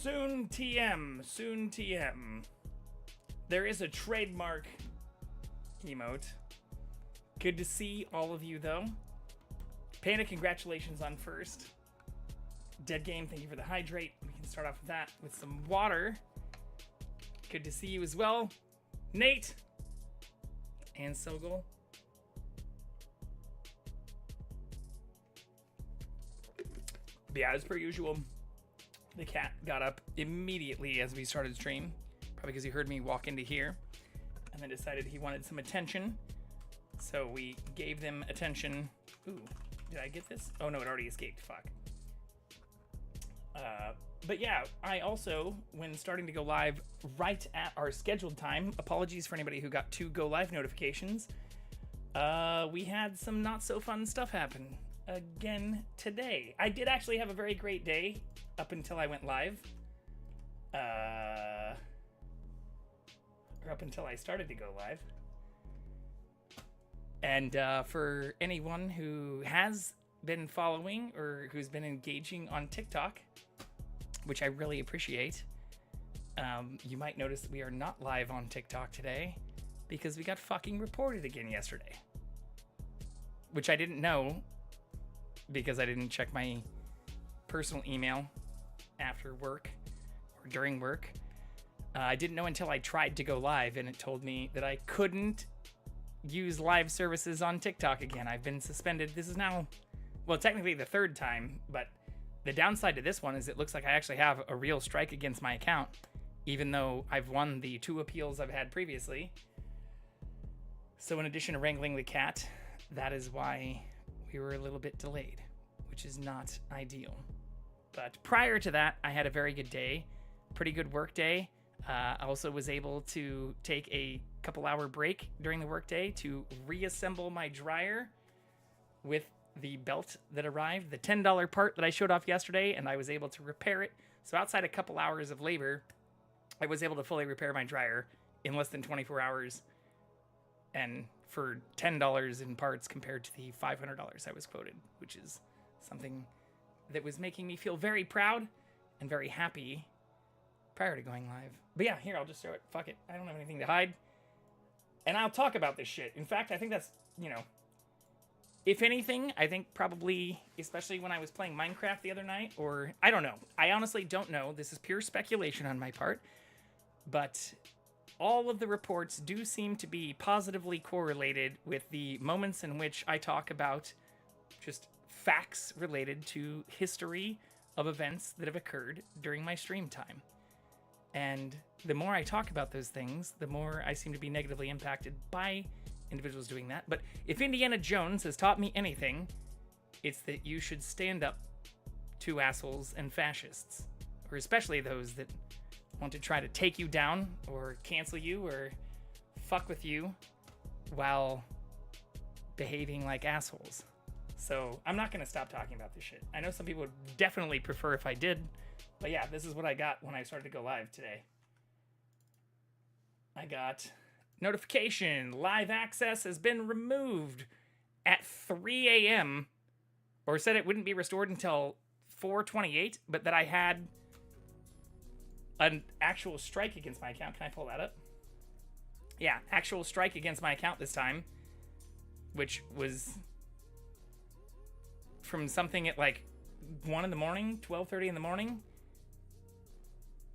Soon TM, soon TM. There is a trademark emote. Good to see all of you, though. Panda, congratulations on first. Dead Game, thank you for the hydrate. We can start off with that with some water. Good to see you as well. Nate and Sogol. Yeah, as per usual, the cat got up immediately as we started stream, probably because he heard me walk into here, and then decided he wanted some attention. So we gave them attention. Ooh, did I get this? Oh no, it already escaped. Fuck. But yeah, I also, when starting to go live right at our scheduled time, apologies for anybody who got 2 go live notifications, we had some not so fun stuff happen again today. I did actually have a very great day up until I went live. Or up until I started to go live. And for anyone who has been following or who's been engaging on TikTok, which I really appreciate, you might notice that we are not live on TikTok today because we got fucking reported again yesterday. Which I didn't know because I didn't check my personal email after work or during work. I didn't know until I tried to go live and it told me that I couldn't use live services on TikTok again. I've been suspended. This is now, well, technically the 3rd time, but the downside to this one is it looks like I actually have a real strike against my account, even though I've won the 2 appeals I've had previously. So in addition to wrangling the cat, that is why we were a little bit delayed, which is not ideal. But prior to that, I had a very good day, pretty good work day. I also was able to take a couple hour break during the workday to reassemble my dryer with the belt that arrived, the $10 part that I showed off yesterday, and I was able to repair it. So outside a couple hours of labor, I was able to fully repair my dryer in less than 24 hours. And for $10 in parts compared to the $500 I was quoted, which is something that was making me feel very proud and very happy prior to going live. But yeah, here, I'll just throw it. Fuck it. I don't have anything to hide. And I'll talk about this shit. In fact, I think that's, if anything, I think probably, especially when I was playing Minecraft the other night, or I don't know. I honestly don't know. This is pure speculation on my part. But all of the reports do seem to be positively correlated with the moments in which I talk about just facts related to history of events that have occurred during my stream time. And the more I talk about those things, the more I seem to be negatively impacted by individuals doing that. But if Indiana Jones has taught me anything, it's that you should stand up to assholes and fascists, or especially those that want to try to take you down or cancel you or fuck with you while behaving like assholes. So I'm not going to stop talking about this shit. I know some people would definitely prefer if I did, but yeah, this is what I got when I started to go live today. I got notification, live access has been removed at 3 a.m. or said it wouldn't be restored until 4:28, but that I had an actual strike against my account. Can I pull that up? Yeah, actual strike against my account this time, which was from something at like 1 in the morning, 12:30 in the morning.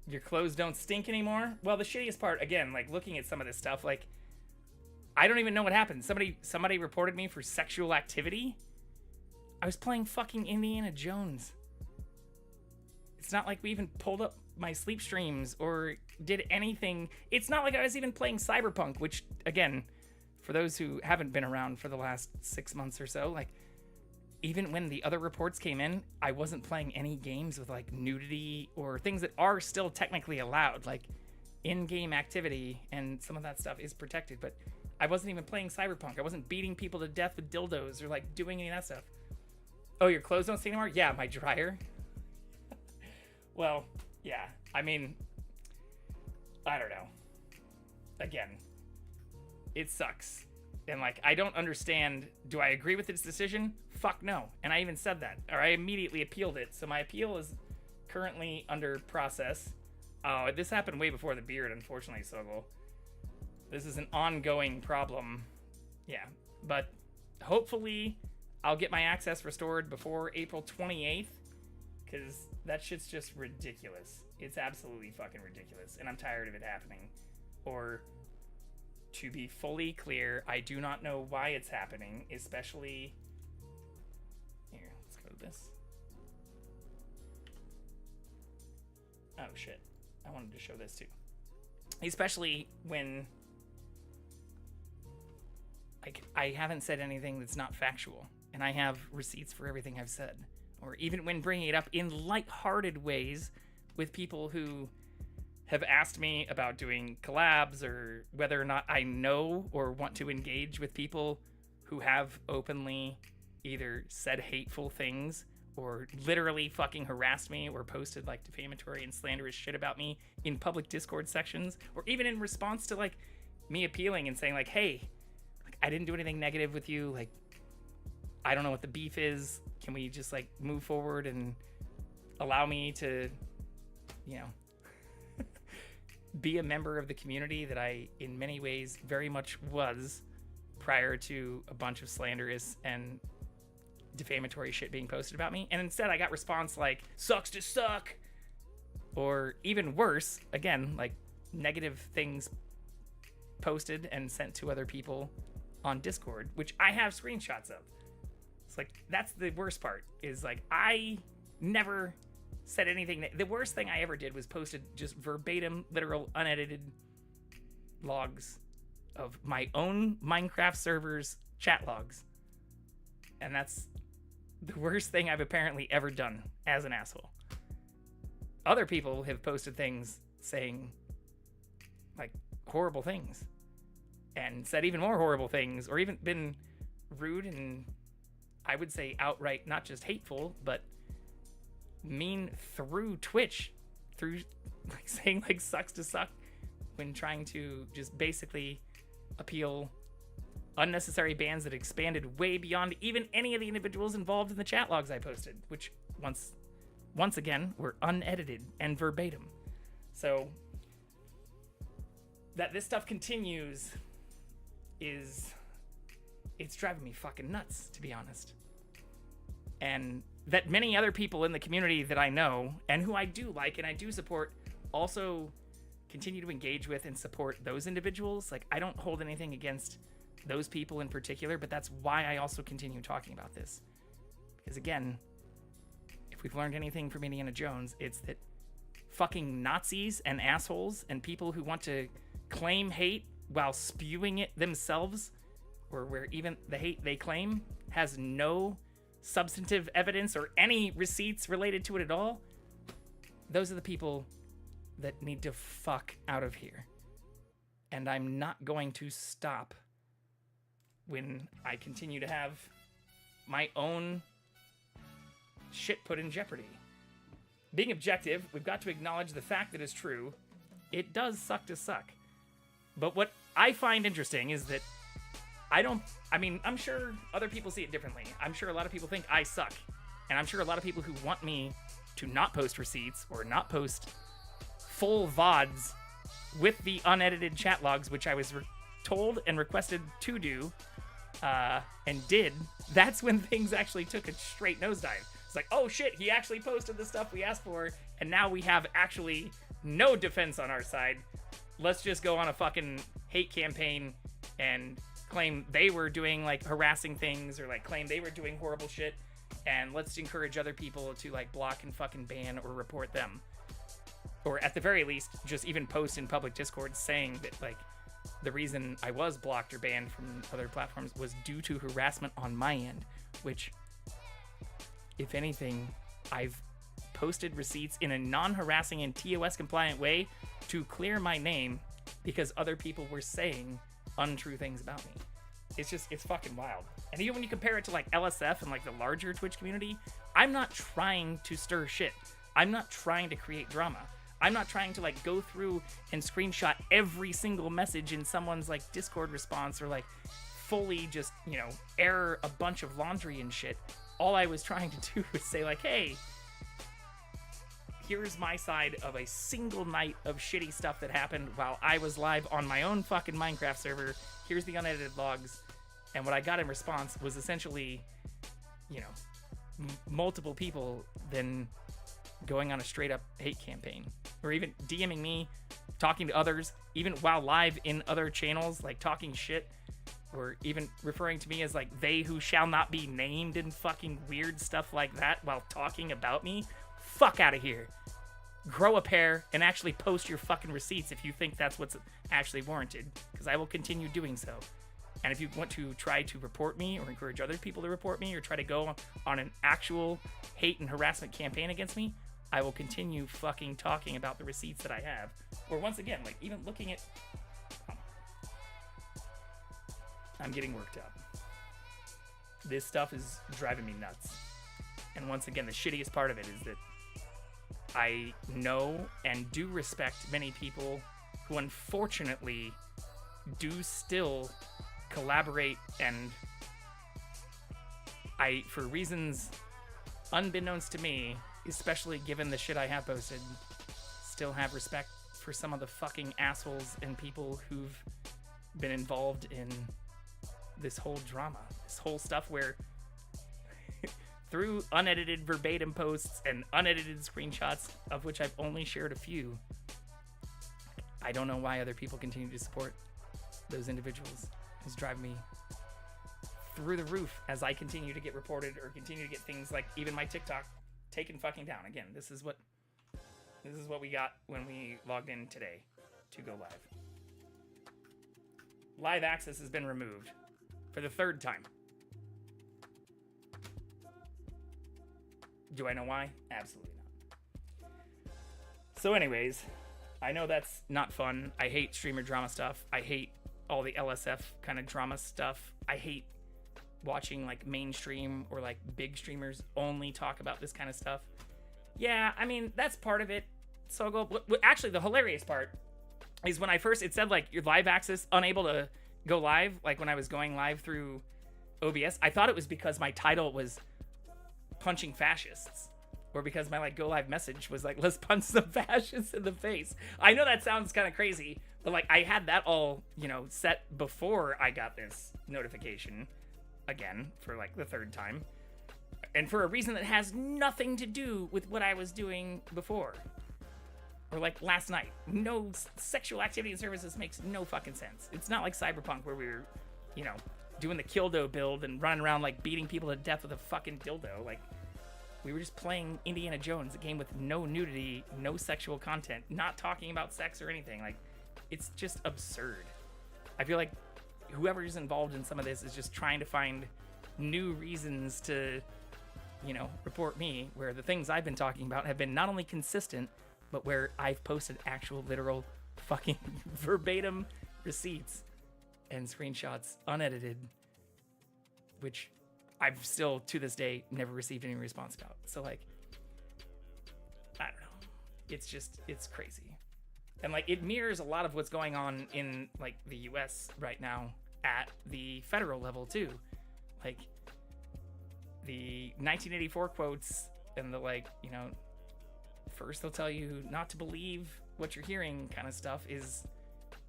Your clothes don't stink anymore. Well, the shittiest part, again, like looking at some of this stuff, like I don't even know what happened. Somebody reported me for sexual activity. I was playing fucking Indiana Jones. It's not like we even pulled up my sleep streams or did anything. It's not like I was even playing Cyberpunk, which, again, for those who haven't been around for the last 6 months or so, like, even when the other reports came in, I wasn't playing any games with, like, nudity or things that are still technically allowed. Like, in-game activity and some of that stuff is protected, but I wasn't even playing Cyberpunk. I wasn't beating people to death with dildos or, like, doing any of that stuff. Oh, your clothes don't stink anymore? Yeah, my dryer. Well, yeah. I mean, I don't know. Again, it sucks. And, like, I don't understand. Do I agree with this decision? Fuck no. And I even said that. Or I immediately appealed it. So my appeal is currently under process. Oh, this happened way before the beard, unfortunately, Sogol. This is an ongoing problem. Yeah. But hopefully I'll get my access restored before April 28th. Because that shit's just ridiculous. It's absolutely fucking ridiculous. And I'm tired of it happening. Or, to be fully clear, I do not know why it's happening. Especially... Here, let's go to this. Oh, shit. I wanted to show this, too. Especially when... I haven't said anything that's not factual. And I have receipts for everything I've said. Or even when bringing it up in lighthearted ways with people who have asked me about doing collabs or whether or not I know or want to engage with people who have openly either said hateful things or literally fucking harassed me or posted like defamatory and slanderous shit about me in public Discord sections, or even in response to like me appealing and saying like, hey, like, I didn't do anything negative with you. Like, I don't know what the beef is. Can we just like move forward and allow me to, you know, be a member of the community that I, in many ways, very much was prior to a bunch of slanderous and defamatory shit being posted about me. And instead I got response like, sucks to suck. Or even worse, again, like negative things posted and sent to other people on Discord, which I have screenshots of. Like, that's the worst part, is like, I never said anything. The worst thing I ever did was posted just verbatim, literal, unedited logs of my own Minecraft server's chat logs. And that's the worst thing I've apparently ever done as an asshole. Other people have posted things saying, like, horrible things. And said even more horrible things, or even been rude and... I would say outright, not just hateful, but mean through Twitch, through like saying like sucks to suck when trying to just basically appeal unnecessary bans that expanded way beyond even any of the individuals involved in the chat logs I posted, which once again were unedited and verbatim. So that this stuff continues is... it's driving me fucking nuts, to be honest. And that many other people in the community that I know, and who I do like and I do support, also continue to engage with and support those individuals. Like, I don't hold anything against those people in particular, but that's why I also continue talking about this. Because again, if we've learned anything from Indiana Jones, it's that fucking Nazis and assholes and people who want to claim hate while spewing it themselves, or where even the hate they claim has no substantive evidence or any receipts related to it at all, those are the people that need to fuck out of here. And I'm not going to stop when I continue to have my own shit put in jeopardy. Being objective, we've got to acknowledge the fact that it's true. It does suck to suck. But what I find interesting is that I'm sure other people see it differently. I'm sure a lot of people think I suck. And I'm sure a lot of people who want me to not post receipts or not post full VODs with the unedited chat logs, which I was told and requested to do and did, that's when things actually took a straight nosedive. It's like, oh shit, he actually posted the stuff we asked for, and now we have actually no defense on our side. Let's just go on a fucking hate campaign and claim they were doing like harassing things, or like claim they were doing horrible shit, and let's encourage other people to like block and fucking ban or report them. Or at the very least, just even post in public Discord saying that like the reason I was blocked or banned from other platforms was due to harassment on my end, which, if anything, I've posted receipts in a non-harassing and TOS compliant way to clear my name because other people were saying untrue things about me. It's fucking wild. And even when you compare it to like LSF and like the larger Twitch community, I'm not trying to stir shit. I'm not trying to create drama. I'm not trying to like go through and screenshot every single message in someone's like Discord response, or like fully just, you know, air a bunch of laundry and shit. All I was trying to do was say like, hey, here's my side of a single night of shitty stuff that happened while I was live on my own fucking Minecraft server. Here's the unedited logs. And what I got in response was essentially, you know, multiple people then going on a straight up hate campaign, or even DMing me, talking to others, even while live in other channels, like talking shit, or even referring to me as like they who shall not be named and fucking weird stuff like that while talking about me. Fuck out of here. Grow a pair and actually post your fucking receipts if you think that's what's actually warranted, because I will continue doing so. And if you want to try to report me or encourage other people to report me or try to go on an actual hate and harassment campaign against me, I will continue fucking talking about the receipts that I have. Or once again, like even looking at... I'm getting worked up. This stuff is driving me nuts. And once again, the shittiest part of it is that I know and do respect many people who unfortunately do still collaborate, and I, for reasons unbeknownst to me, especially given the shit I have posted, still have respect for some of the fucking assholes and people who've been involved in this whole drama, this whole stuff where through unedited verbatim posts and unedited screenshots, of which I've only shared a few, I don't know why other people continue to support those individuals. It's driving me through the roof as I continue to get reported or continue to get things like even my TikTok taken fucking down. Again, this is what we got when we logged in today to go live. Live access has been removed for the third time. Do I know why? Absolutely not. So anyways, I know that's not fun. I hate streamer drama stuff. I hate all the LSF kind of drama stuff. I hate watching like mainstream or like big streamers only talk about this kind of stuff. Yeah, I mean, that's part of it. So I'll go... Actually, the hilarious part is when I first... It said like your live access, unable to go live, like when I was going live through OBS. I thought it was because my title was punching fascists, or because my like go live message was like, let's punch some fascists in the face. I know that sounds kind of crazy, but like I had that all, you know, set before I got this notification again for like the third time, and for a reason that has nothing to do with what I was doing before, or like last night. No sexual activity in services makes no fucking sense. It's not like Cyberpunk where we were, you know, doing the Kildo build and running around like beating people to death with a fucking dildo. Like, we were just playing Indiana Jones, a game with no nudity, no sexual content, not talking about sex or anything. Like, it's just absurd. I feel like whoever's involved in some of this is just trying to find new reasons to, you know, report me, where the things I've been talking about have been not only consistent, but where I've posted actual literal fucking verbatim receipts and screenshots unedited, which I've still to this day never received any response about. So like, I don't know, it's crazy. And like, it mirrors a lot of what's going on in like the US right now at the federal level too. Like the 1984 quotes and the like, you know, first they'll tell you not to believe what you're hearing kind of stuff is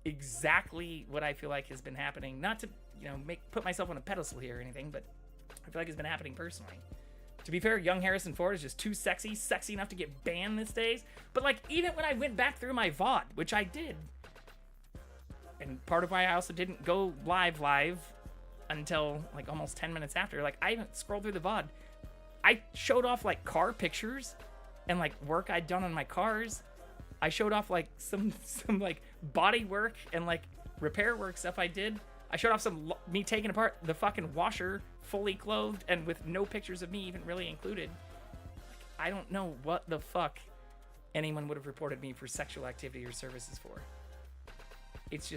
exactly what I feel like has been happening. Not to you know, put myself on a pedestal here or anything, but I feel like it's been happening personally. To be fair, young Harrison Ford is just too sexy enough to get banned these days. But like, even when I went back through my VOD, which I did, and part of why I also didn't go live until like almost 10 minutes after, like I even scrolled through the VOD. I showed off like car pictures and like work I'd done on my cars. I showed off like some like body work and like repair work stuff I did. I showed off me taking apart the fucking washer fully clothed and with no pictures of me even really included. Like, I don't know what the fuck anyone would have reported me for sexual activity or services for. It's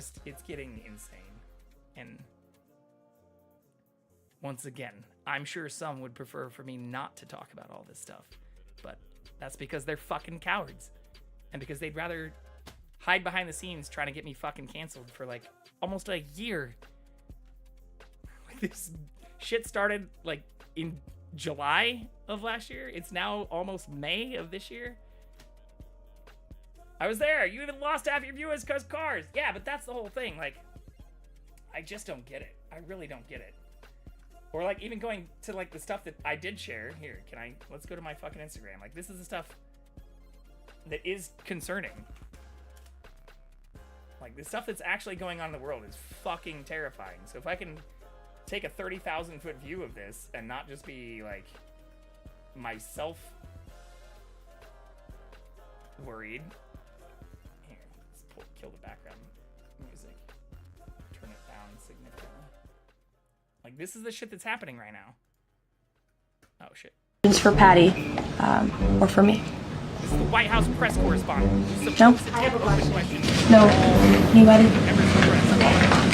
getting insane. And once again, I'm sure some would prefer for me not to talk about all this stuff, but that's because they're fucking cowards. And because they'd rather hide behind the scenes trying to get me fucking canceled for like almost a year. This shit started like in July of last year. It's now almost May of this year. I was there. You even lost half your viewers because cars. Yeah, but that's the whole thing. Like, I just don't get it. I really don't get it. Or like even going to like the stuff that I did share. Here, let's go to my fucking Instagram. Like, this is the stuff that is concerning. Like, the stuff that's actually going on in the world is fucking terrifying. So if I can take a 30,000 foot view of this and not just be like myself worried. Here, let's kill the background music. Turn it down significantly. Like, this is the shit that's happening right now. Oh shit. For Patty, or for me. This is the White House press correspondent. No. I have a question. No. Anybody?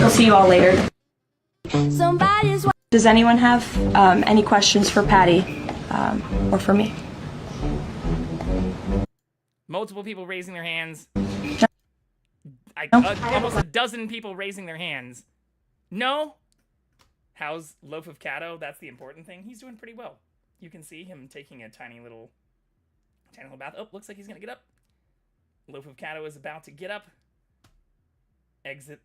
We'll see you all later. Does anyone have any questions for Patty, or for me? Multiple people raising their hands. No. Almost a dozen people raising their hands. No? How's Loaf of Cato? That's the important thing. He's doing pretty well. You can see him taking a tiny little bath. Oh, looks like he's gonna get up. Loaf of Cato is about to get up. Exit.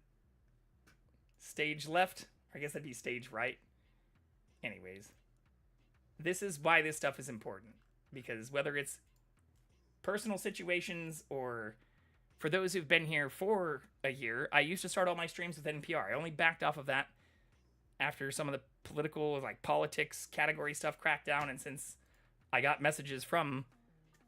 Stage left. I guess that'd be stage right. Anyways. This is why this stuff is important. Because whether it's personal situations or for those who've been here for a year, I used to start all my streams with NPR. I only backed off of that after some of the political, like politics category stuff cracked down, and since I got messages from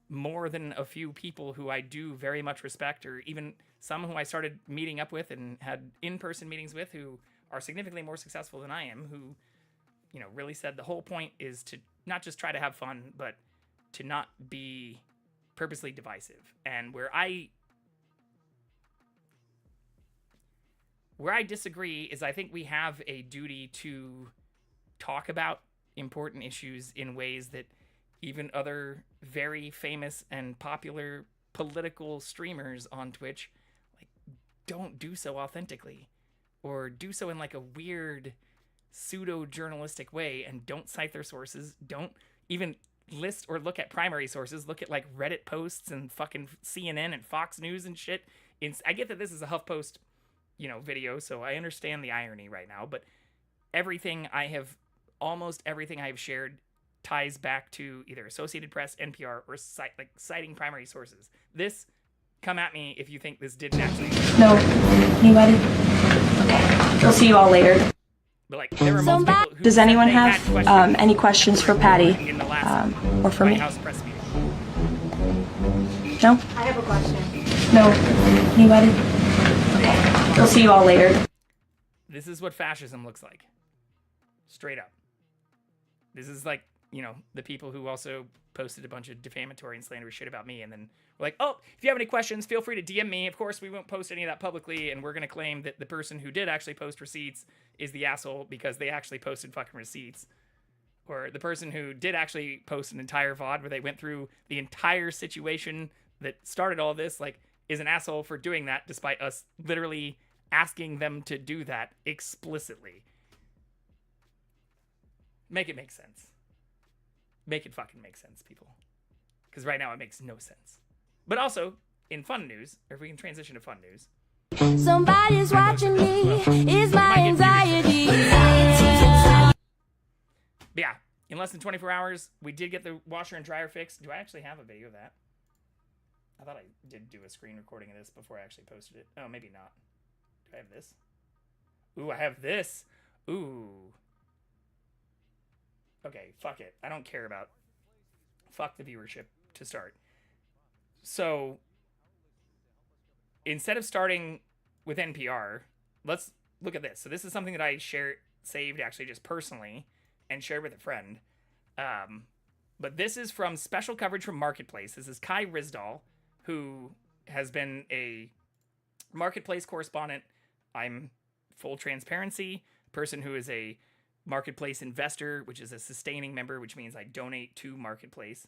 more than a few people who I do very much respect, or even some who I started meeting up with and had in-person meetings with who are significantly more successful than I am, who, you know, really said the whole point is to not just try to have fun, but to not be purposely divisive. And where I disagree is I think we have a duty to talk about important issues in ways that even other very famous and popular political streamers on Twitch like don't do so authentically, or do so in like a weird pseudo-journalistic way and don't cite their sources, don't even list or look at primary sources, look at like Reddit posts and fucking CNN and Fox News and shit. I get that this is a HuffPost, you know, video, so I understand the irony right now, but almost everything I have shared ties back to either Associated Press, NPR, or citing primary sources. This, come at me if you think this didn't actually. No. Anybody? We'll see you all later. But like, there were multiple people who Does anyone have any questions for Patty, in the last or for White me? House press meeting. No. I have a question. No. Anybody? We'll see you all later. This is what fascism looks like. Straight up. This is like, you know, the people who also posted a bunch of defamatory and slanderous shit about me, and then we're like, oh, if you have any questions, feel free to DM me. Of course, we won't post any of that publicly, and we're going to claim that the person who did actually post receipts is the asshole because they actually posted fucking receipts. Or the person who did actually post an entire VOD where they went through the entire situation that started all this, like, is an asshole for doing that despite us literally asking them to do that explicitly. Make it make sense. Make it fucking make sense, people. Because right now it makes no sense. But also, in fun news, or if we can transition to fun news. Somebody's watching me. Is my anxiety. But yeah, in less than 24 hours, we did get the washer and dryer fixed. Do I actually have a video of that? I thought I did do a screen recording of this before I actually posted it. Oh, maybe not. Do I have this? Ooh, I have this. Ooh. Okay, fuck it. I don't care about... Fuck the viewership to start. So, instead of starting with NPR, let's look at this. So this is something that I saved actually just personally and shared with a friend. But this is from special coverage from Marketplace. This is Kai Rizdal, who has been a Marketplace correspondent. I'm full transparency, person who is a Marketplace investor, which is a sustaining member, which means I donate to Marketplace.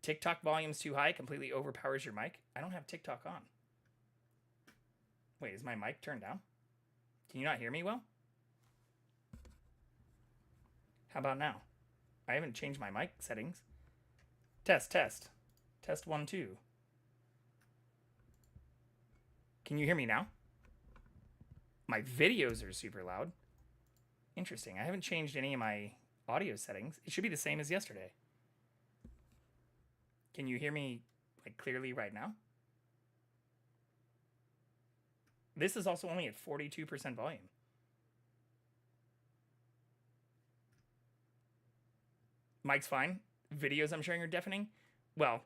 TikTok volume's too high, completely overpowers your mic. I don't have TikTok on. Wait, is my mic turned down? Can you not hear me well? How about now? I haven't changed my mic settings. Test. Test 1, 2. Can you hear me now? My videos are super loud. Interesting. I haven't changed any of my audio settings. It should be the same as yesterday. Can you hear me like clearly right now? This is also only at 42% volume. Mic's fine. Videos I'm sharing are deafening. Well,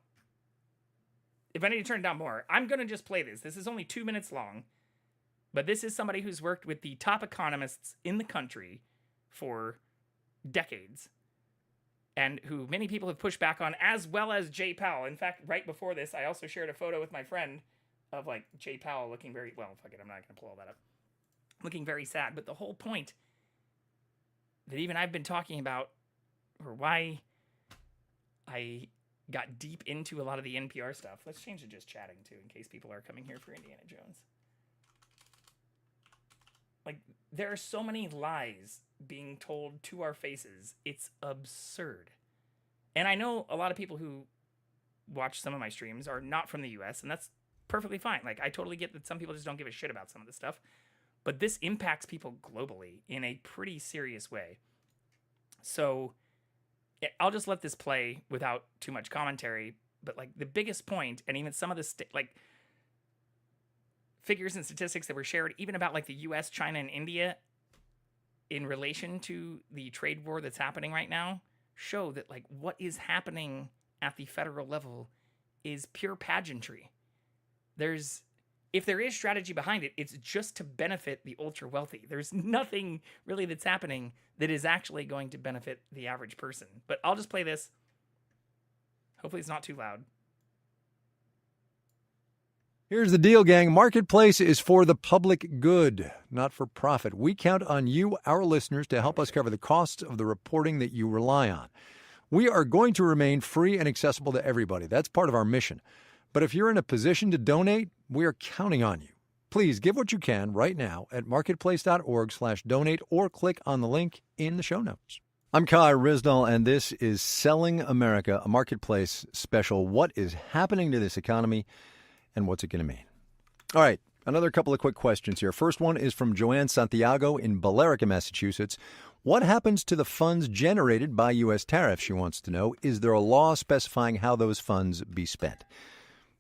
if I need to turn it down more, I'm going to just play this. This is only 2 minutes long. But this is somebody who's worked with the top economists in the country for decades. And who many people have pushed back on, as well as Jay Powell. In fact, right before this, I also shared a photo with my friend of like Jay Powell looking very, well, fuck it, I'm not going to pull all that up. Looking very sad. But the whole point that even I've been talking about, or why I got deep into a lot of the NPR stuff. Let's change to just chatting too, in case people are coming here for Indiana Jones. Like, there are so many lies being told to our faces. It's absurd. And I know a lot of people who watch some of my streams are not from the US, and that's perfectly fine. Like, I totally get that some people just don't give a shit about some of this stuff. But this impacts people globally in a pretty serious way. So, I'll just let this play without too much commentary. But, like, the biggest point, and even some of the, figures and statistics that were shared, even about like the US, China, and India in relation to the trade war that's happening right now, show that like what is happening at the federal level is pure pageantry. If there is strategy behind it, it's just to benefit the ultra wealthy. There's nothing really that's happening that is actually going to benefit the average person. But I'll just play this. Hopefully it's not too loud. Here's the deal, gang. Marketplace is for the public good, not for profit. We count on you, our listeners, to help us cover the costs of the reporting that you rely on. We are going to remain free and accessible to everybody. That's part of our mission. But if you're in a position to donate, we are counting on you. Please give what you can right now at marketplace.org/donate or click on the link in the show notes. I'm Kai Rizdal, and this is Selling America, a Marketplace special. What is happening to this economy? And what's it going to mean? All right, another couple of quick questions here. First one is from Joanne Santiago in Billerica, Massachusetts. What happens to the funds generated by U.S. tariffs, she wants to know. Is there a law specifying how those funds be spent?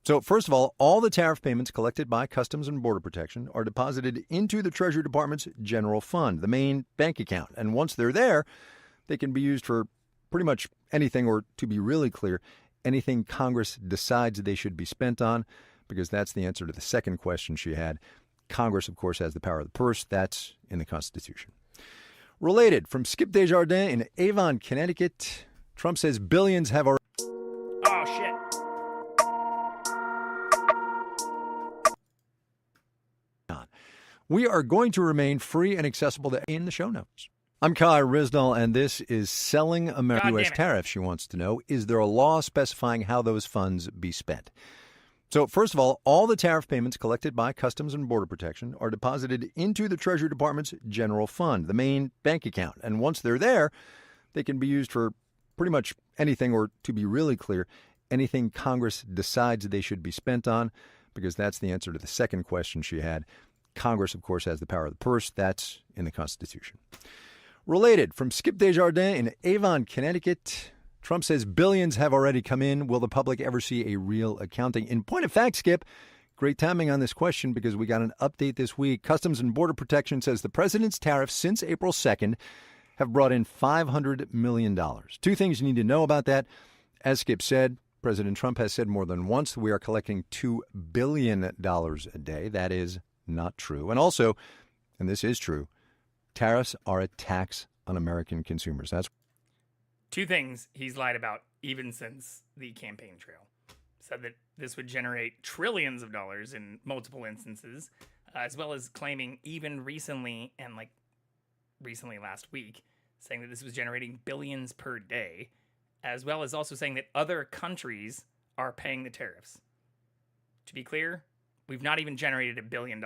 So, first of all the tariff payments collected by Customs and Border Protection are deposited into the Treasury Department's general fund, the main bank account. And once they're there, they can be used for pretty much anything, or to be really clear, anything Congress decides they should be spent on. Because that's the answer to the second question she had. Congress, of course, has the power of the purse. That's in the Constitution. Related, from Skip Desjardins in Avon, Connecticut, Trump says billions have already... Oh, shit. We are going to remain free and accessible to in the show notes. I'm Kai Rizdal, and this is Selling America. U.S. tariffs, she wants to know. Is there a law specifying how those funds be spent? So, first of all the tariff payments collected by Customs and Border Protection are deposited into the Treasury Department's general fund, the main bank account. And once they're there, they can be used for pretty much anything, or to be really clear, anything Congress decides they should be spent on, because that's the answer to the second question she had. Congress, of course, has the power of the purse. That's in the Constitution. Related, from Skip Desjardins in Avon, Connecticut, Trump says billions have already come in. Will the public ever see a real accounting? In point of fact, Skip, great timing on this question because we got an update this week. Customs and Border Protection says the president's tariffs since April 2nd have brought in $500 million. Two things you need to know about that. As Skip said, President Trump has said more than once that we are collecting $2 billion a day. That is not true. And also, and this is true, tariffs are a tax on American consumers. That's two things he's lied about even since the campaign trail. Said that this would generate trillions of dollars in multiple instances, as well as claiming even recently and like recently last week, saying that this was generating billions per day, as well as also saying that other countries are paying the tariffs. To be clear, we've not even generated $1 billion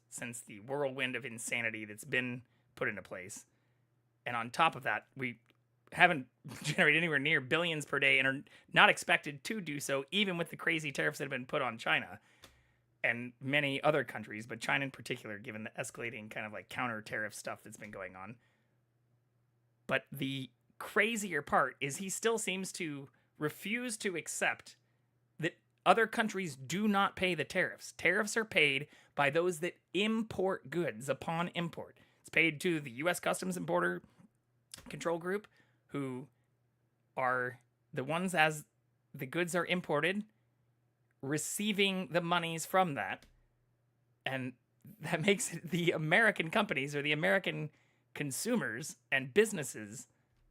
since the whirlwind of insanity that's been put into place. And on top of that, we haven't generated anywhere near billions per day and are not expected to do so, even with the crazy tariffs that have been put on China and many other countries, but China in particular, given the escalating kind of like counter tariff stuff that's been going on. But the crazier part is he still seems to refuse to accept that other countries do not pay the tariffs. Tariffs are paid by those that import goods upon import. It's paid to the U.S. Customs and Border Control Group, who are the ones as the goods are imported, receiving the monies from that. And that makes it the American companies or the American consumers and businesses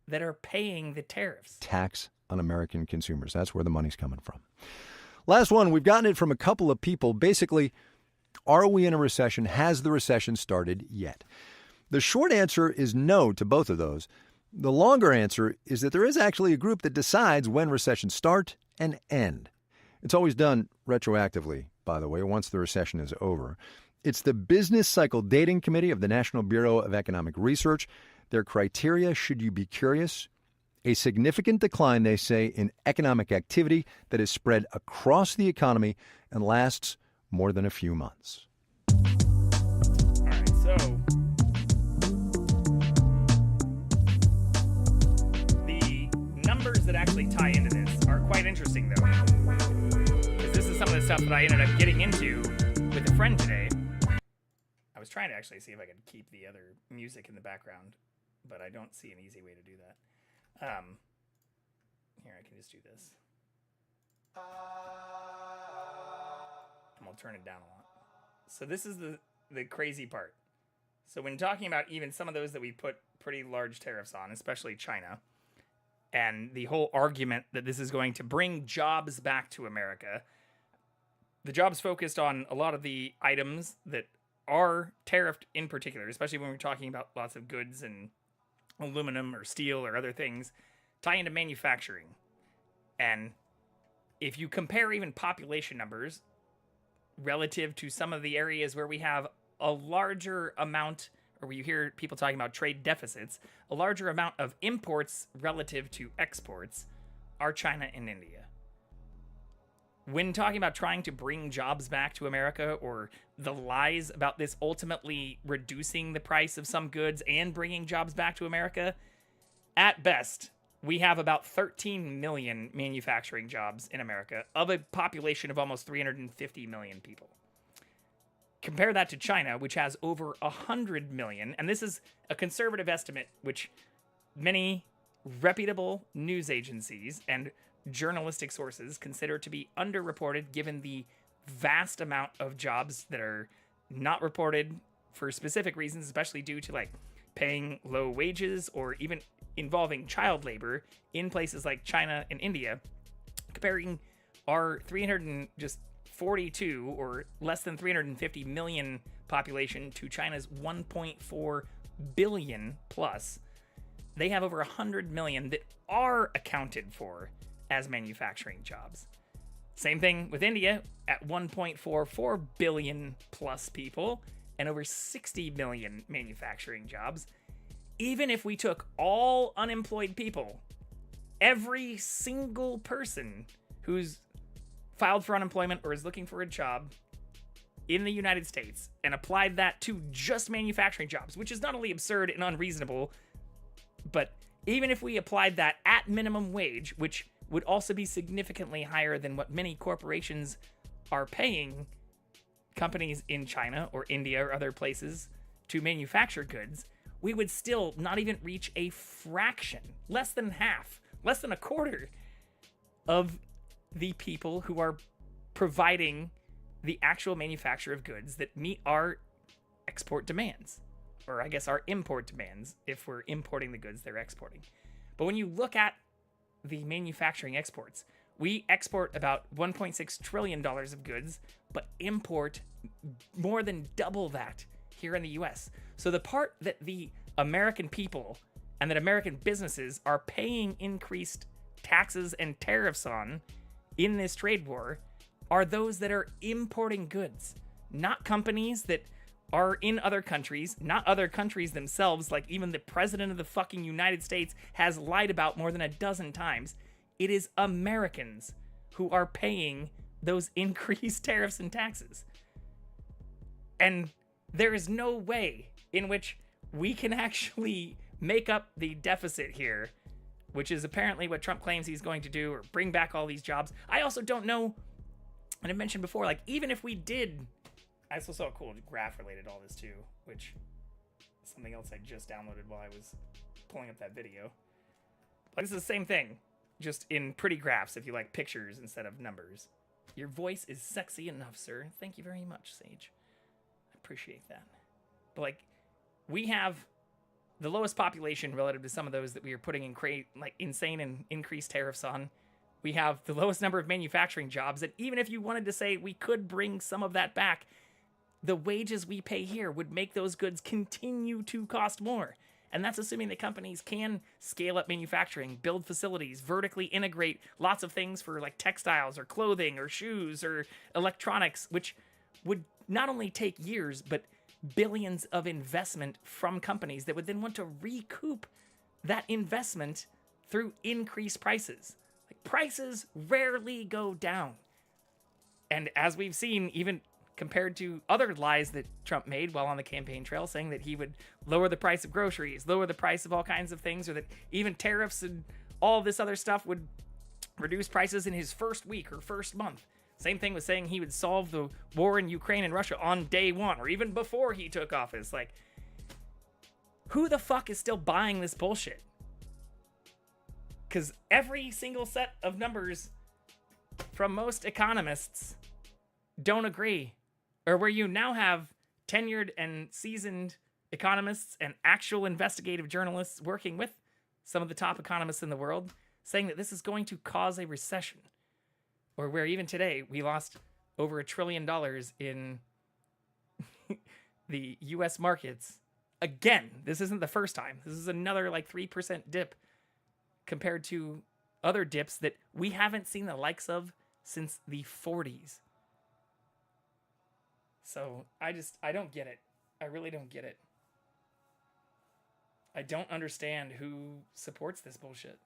that are paying the tariffs. Tax on American consumers. That's where the money's coming from. Last one, we've gotten it from a couple of people. Basically, are we in a recession? Has the recession started yet? The short answer is no to both of those. The longer answer is that there is actually a group that decides when recessions start and end. It's always done retroactively, by the way, once the recession is over. It's the Business Cycle Dating Committee of the National Bureau of Economic Research. Their criteria, should you be curious? A significant decline, they say, in economic activity that is spread across the economy and lasts more than a few months. All right, so the numbers that actually tie into this are quite interesting, though, because this is some of the stuff that I ended up getting into with a friend today. I was trying to actually see if I could keep the other music in the background, but I don't see an easy way to do that. Here, I can just do this. And we'll turn it down a lot. So this is the crazy part. So when talking about even some of those that we put pretty large tariffs on, especially China, and the whole argument that this is going to bring jobs back to America, the jobs focused on a lot of the items that are tariffed in particular, especially when we're talking about lots of goods and aluminum or steel or other things, tie into manufacturing. And if you compare even population numbers relative to some of the areas where we have a larger amount, or where you hear people talking about trade deficits, a larger amount of imports relative to exports are China and India. When talking about trying to bring jobs back to America, or the lies about this ultimately reducing the price of some goods and bringing jobs back to America, at best, we have about 13 million manufacturing jobs in America of a population of almost 350 million people. Compare that to China, which has over 100 million, and this is a conservative estimate, which many reputable news agencies and journalistic sources consider to be underreported, given the vast amount of jobs that are not reported for specific reasons, especially due to like paying low wages or even involving child labor in places like China and India. Comparing our 342 or less than 350 million population to China's 1.4 billion plus, they have over 100 million that are accounted for as manufacturing jobs. Same thing with India at 1.44 billion plus people and over 60 million manufacturing jobs. Even if we took all unemployed people, every single person who's filed for unemployment or is looking for a job, in the United States and applied that to just manufacturing jobs, which is not only absurd and unreasonable, but even if we applied that at minimum wage, which would also be significantly higher than what many corporations are paying companies in China or India or other places to manufacture goods, we would still not even reach a fraction, less than half, less than a quarter of the people who are providing the actual manufacture of goods that meet our export demands, or I guess our import demands if we're importing the goods they're exporting. But when you look at the manufacturing exports, we export about $1.6 trillion of goods, but import more than double that here in the US. So the part that the American people and that American businesses are paying increased taxes and tariffs on in this trade war are those that are importing goods, not companies that are in other countries, not other countries themselves, like even the president of the fucking United States has lied about more than a dozen times. It is Americans who are paying those increased tariffs and taxes. And there is no way in which we can actually make up the deficit here, which is apparently what Trump claims he's going to do, or bring back all these jobs. I also don't know, and I mentioned before, like, even if we did, I also saw a cool graph related to all this too, which is something else I just downloaded while I was pulling up that video. Like, this is the same thing, just in pretty graphs if you like pictures instead of numbers. Your voice is sexy enough, sir. Thank you very much, Sage. I appreciate that. But, like, we have the lowest population relative to some of those that we are putting in insane and increased tariffs on. We have the lowest number of manufacturing jobs, that even if you wanted to say we could bring some of that back, the wages we pay here would make those goods continue to cost more. And that's assuming that companies can scale up manufacturing, build facilities, vertically integrate lots of things for like textiles or clothing or shoes or electronics, which would not only take years, but billions of investment from companies that would then want to recoup that investment through increased prices. Like, prices rarely go down. And as we've seen, even compared to other lies that Trump made while on the campaign trail, saying that he would lower the price of groceries, lower the price of all kinds of things, or that even tariffs and all this other stuff would reduce prices in his first week or first month. Same thing with saying he would solve the war in Ukraine and Russia on day one, or even before he took office. Like, who the fuck is still buying this bullshit? Because every single set of numbers from most economists don't agree. Or where you now have tenured and seasoned economists and actual investigative journalists working with some of the top economists in the world saying that this is going to cause a recession. Or where even today we lost over $1 trillion in the US markets. Again, this isn't the first time. This is another like 3% dip compared to other dips that we haven't seen the likes of since the 40s. So I don't get it. I really don't get it. I don't understand who supports this bullshit.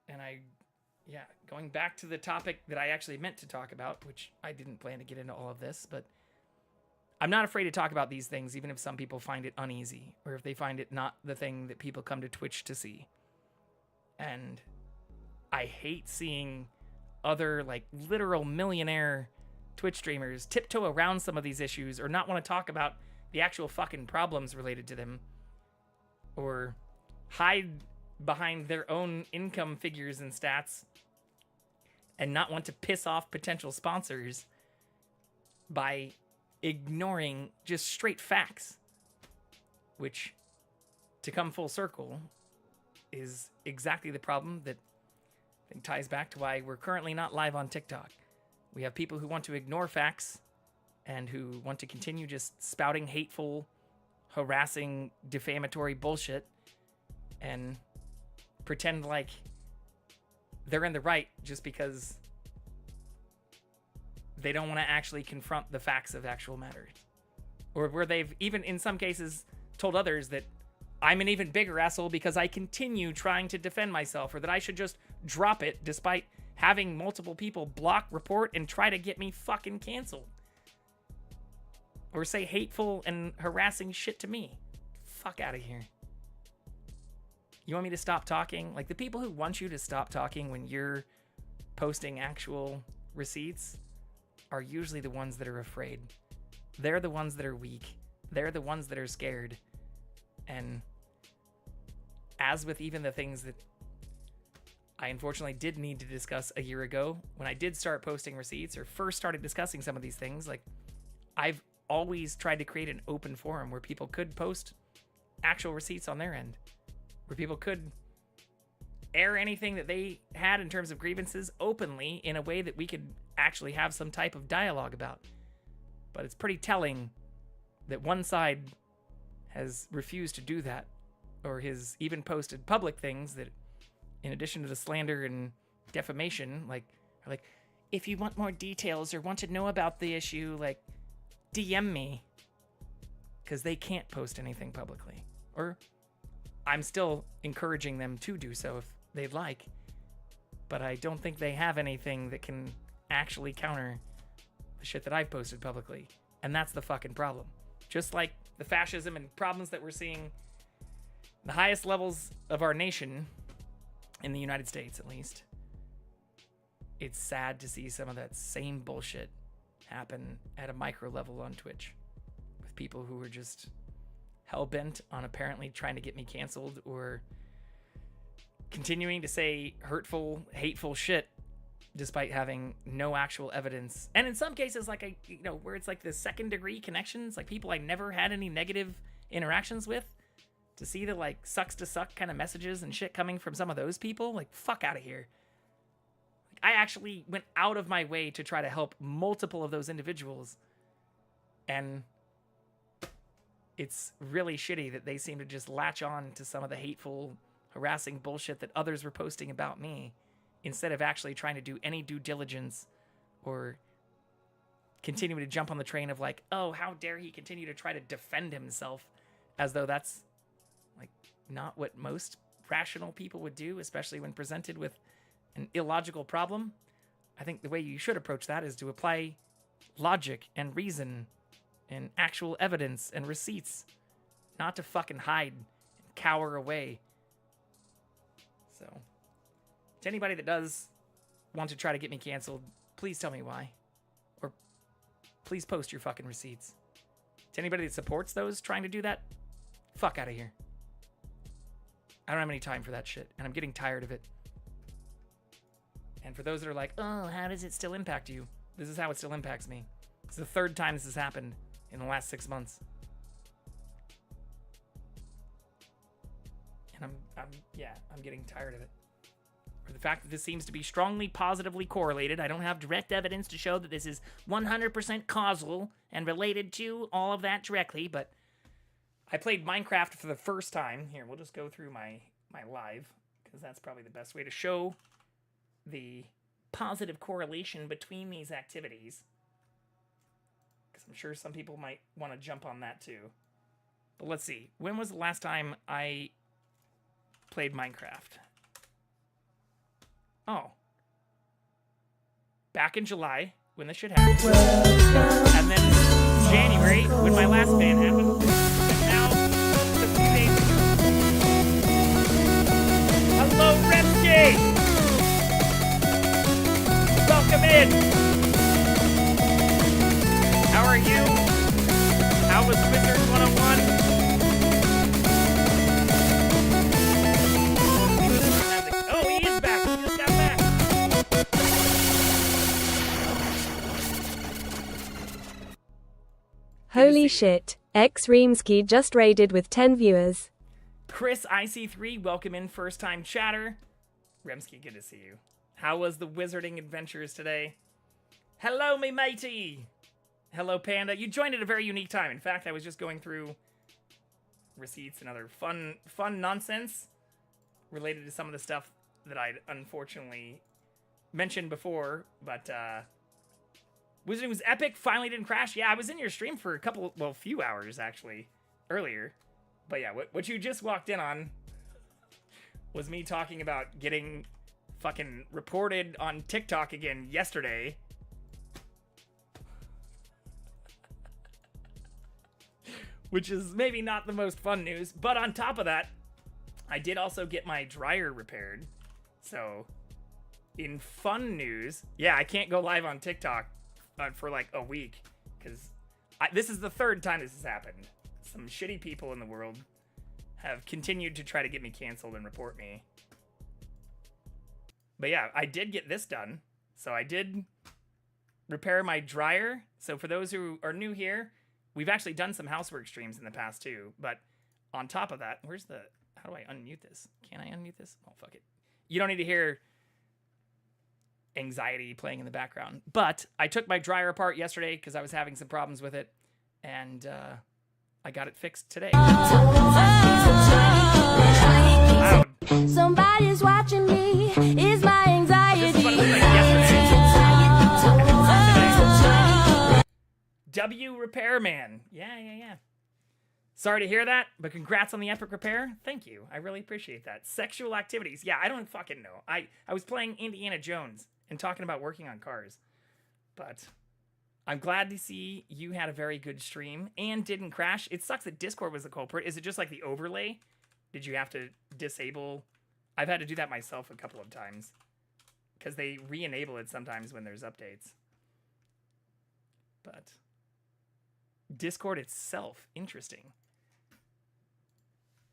And going back to the topic that I actually meant to talk about, which I didn't plan to get into all of this, but I'm not afraid to talk about these things, even if some people find it uneasy, or if they find it not the thing that people come to Twitch to see. And I hate seeing other, like, literal millionaire Twitch streamers tiptoe around some of these issues, or not want to talk about the actual fucking problems related to them, or hide behind their own income figures and stats, and not want to piss off potential sponsors by ignoring just straight facts, which, to come full circle, is exactly the problem that I think ties back to why we're currently not live on TikTok. We have people who want to ignore facts and who want to continue just spouting hateful, harassing, defamatory bullshit and pretend like they're in the right just because they don't want to actually confront the facts of actual matters. Or where they've even, in some cases, told others that I'm an even bigger asshole because I continue trying to defend myself, or that I should just drop it despite having multiple people block, report, and try to get me fucking canceled. or say hateful and harassing shit to me. Fuck out of here. You want me to stop talking? Like, the people who want you to stop talking when you're posting actual receipts are usually the ones that are afraid. They're the ones that are weak. They're the ones that are scared. And as with even the things that I unfortunately did need to discuss a year ago, when I did start posting receipts or first started discussing some of these things, like, I've always tried to create an open forum where people could post actual receipts on their end, where people could air anything that they had in terms of grievances openly in a way that we could actually have some type of dialogue about. But it's pretty telling that one side has refused to do that, or has even posted public things that, in addition to the slander and defamation, like, are like, if you want more details or want to know about the issue, like, DM me, because they can't post anything publicly. Or I'm still encouraging them to do so if they'd like, but I don't think they have anything that can actually counter the shit that I've posted publicly. And that's the fucking problem. Just like the fascism and problems that we're seeing the highest levels of our nation, in the United States at least, it's sad to see some of that same bullshit happen at a micro level on Twitch with people who are just hell-bent on apparently trying to get me canceled or continuing to say hurtful, hateful shit despite having no actual evidence. And in some cases, like, where it's like the second degree connections, like people I never had any negative interactions with, to see the like sucks to suck kind of messages and shit coming from some of those people, like, fuck out of here. I actually went out of my way to try to help multiple of those individuals, and it's really shitty that they seem to just latch on to some of the hateful, harassing bullshit that others were posting about me, instead of actually trying to do any due diligence or continuing to jump on the train of like, oh, how dare he continue to try to defend himself, as though that's like not what most rational people would do, especially when presented with an illogical problem. I think the way you should approach that is to apply logic and reason and actual evidence and receipts, not to fucking hide and cower away. So, to anybody that does want to try to get me canceled, please tell me why. Or please post your fucking receipts. To anybody that supports those trying to do that, fuck out of here. I don't have any time for that shit, and I'm getting tired of it. And for those that are like, oh, how does it still impact you? This is how it still impacts me. It's the third time this has happened in the last 6 months. And I'm getting tired of it. For the fact that this seems to be strongly positively correlated. I don't have direct evidence to show that this is 100% causal and related to all of that directly, but I played Minecraft for the first time. Here, we'll just go through my live, because that's probably the best way to show the positive correlation between these activities. Because I'm sure some people might want to jump on that too. But let's see. When was the last time I played Minecraft? Oh. Back in July, when this shit happened. And then January, when my last ban happened. And now, it's a few days. Hello, Remsky! Welcome in! How are you? How was Wizards 101? Oh, he is back! He just got back! Holy shit, X-Reamski just raided with 10 viewers. Chris IC3, welcome in, first time chatter. Remsky, good to see you. How was the wizarding adventures today? Hello, me matey! Hello, Panda. You joined at a very unique time. In fact, I was just going through receipts and other fun nonsense related to some of the stuff that I'd unfortunately mentioned before, but Wizarding was epic, finally didn't crash. Yeah, I was in your stream for a few hours, actually, earlier. But yeah, what you just walked in on was me talking about getting fucking reported on TikTok again yesterday. which is maybe not the most fun news. But on top of that, I did also get my dryer repaired. So, in fun news, yeah, I can't go live on TikTok for like a week because this is the third time this has happened. Some shitty people in the world have continued to try to get me canceled and report me. But yeah, I did get this done. So I did repair my dryer. So for those who are new here, we've actually done some housework streams in the past too. But on top of that, how do I unmute this? Can I unmute this? Oh, fuck it. You don't need to hear anxiety playing in the background. But I took my dryer apart yesterday because I was having some problems with it. And I got it fixed today. Loud. Somebody's watching me. Is my anxiety. This is what it looked like yesterday. W Repairman. Yeah. Sorry to hear that, but congrats on the epic repair. Thank you. I really appreciate that. Sexual activities. Yeah, I don't fucking know. I was playing Indiana Jones and talking about working on cars. But I'm glad to see you had a very good stream and didn't crash. It sucks that Discord was the culprit. Is it just like the overlay? Did you have to disable? I've had to do that myself a couple of times because they re-enable it sometimes when there's updates. But Discord itself, interesting.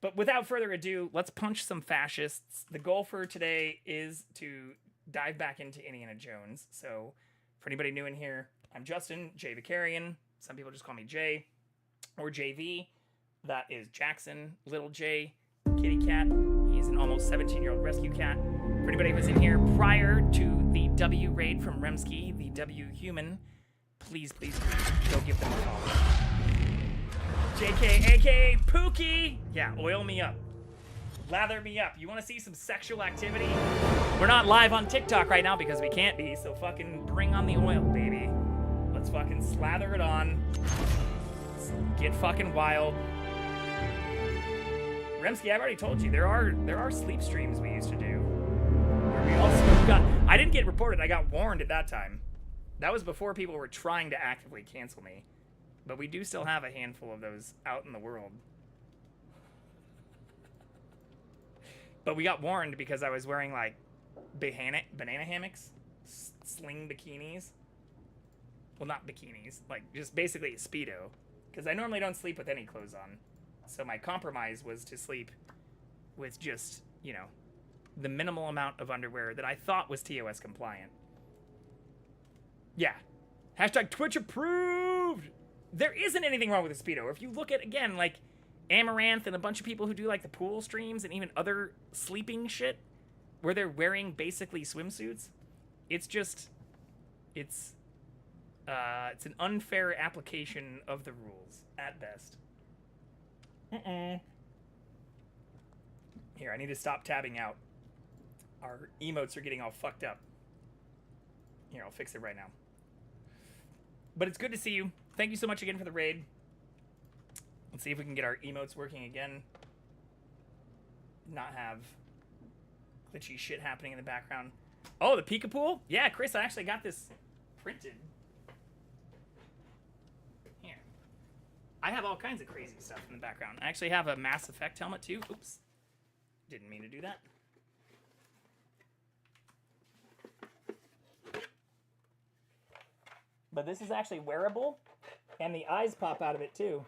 But without further ado, let's punch some fascists. The goal for today is to dive back into Indiana Jones. So for anybody new in here, I'm Justin, J Vicarian. Some people just call me J or JV. That is Jackson, little J, kitty cat. He's an almost 17-year-old rescue cat. For anybody who was in here prior to the W raid from Remsky, the W human, please go give them a call. JK, aka Pookie! Yeah, oil me up. Lather me up. You want to see some sexual activity? We're not live on TikTok right now because we can't be, so fucking bring on the oil, baby. Let's fucking slather it on. Let's get fucking wild. Remsky, I've already told you, there are sleep streams we used to do. Where we also got... I didn't get reported, I got warned at that time. That was before people were trying to actively cancel me. But we do still have a handful of those out in the world. But we got warned because I was wearing, like, banana hammocks, sling bikinis. Well, not bikinis, like, just basically a Speedo. Because I normally don't sleep with any clothes on. So my compromise was to sleep with just, you know, the minimal amount of underwear that I thought was TOS compliant. Yeah. Hashtag Twitch approved! There isn't anything wrong with a Speedo. If you look at, again, like, Amaranth and a bunch of people who do, like, the pool streams and even other sleeping shit where they're wearing basically swimsuits, it's just, it's an unfair application of the rules, at best. Here, I need to stop tabbing out. Our emotes are getting all fucked up. Here, I'll fix it right now. But it's good to see you. Thank you so much again for the raid. Let's see if we can get our emotes working again. Not have glitchy shit happening in the background. Oh, the Peekapool? Yeah, Chris, I actually got this printed. Here. I have all kinds of crazy stuff in the background. I actually have a Mass Effect helmet too. Oops. Didn't mean to do that. But this is actually wearable, and the eyes pop out of it too.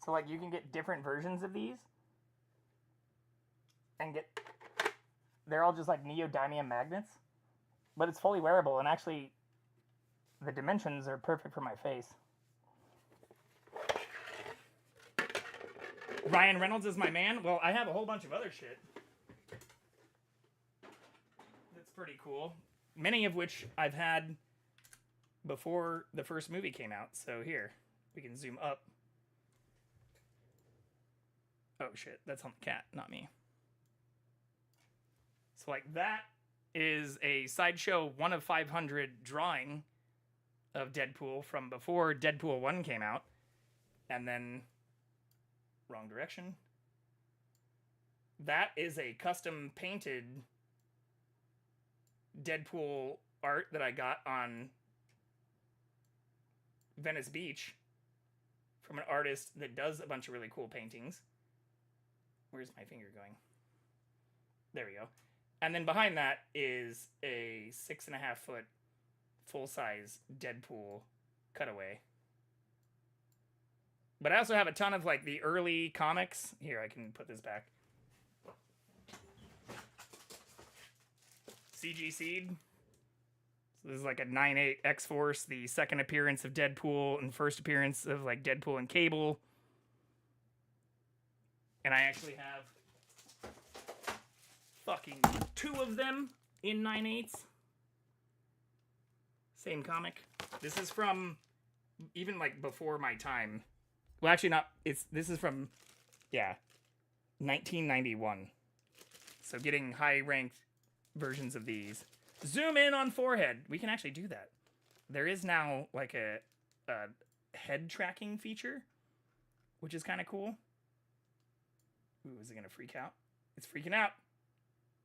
So, like, you can get different versions of these, and they're all just like neodymium magnets, but it's fully wearable, and actually, the dimensions are perfect for my face. Ryan Reynolds is my man. Well, I have a whole bunch of other shit that's pretty cool. Many of which I've had before the first movie came out. So here, we can zoom up. Oh shit, that's on the cat, not me. So like that is a Sideshow 1 of 500 drawing of Deadpool from before Deadpool 1 came out. And then... wrong direction. That is a custom painted Deadpool art that I got on Venice Beach from an artist that does a bunch of really cool paintings. Where's my finger going? There we go. And then behind that is a 6.5 foot full-size Deadpool cutaway. But I also have a ton of like the early comics. Here, I can put this back. CG Seed. So this is like a 9/8 X-Force, the second appearance of Deadpool and first appearance of like Deadpool and Cable. And I actually have fucking 2 of them in 9/8. Same comic. This is from even like before my time. Well, actually not. This is from 1991. So getting high ranked versions of these. Zoom in on forehead. We can actually do that. There is now like a head tracking feature, which is kind of cool. Ooh, is it gonna freak out? It's freaking out.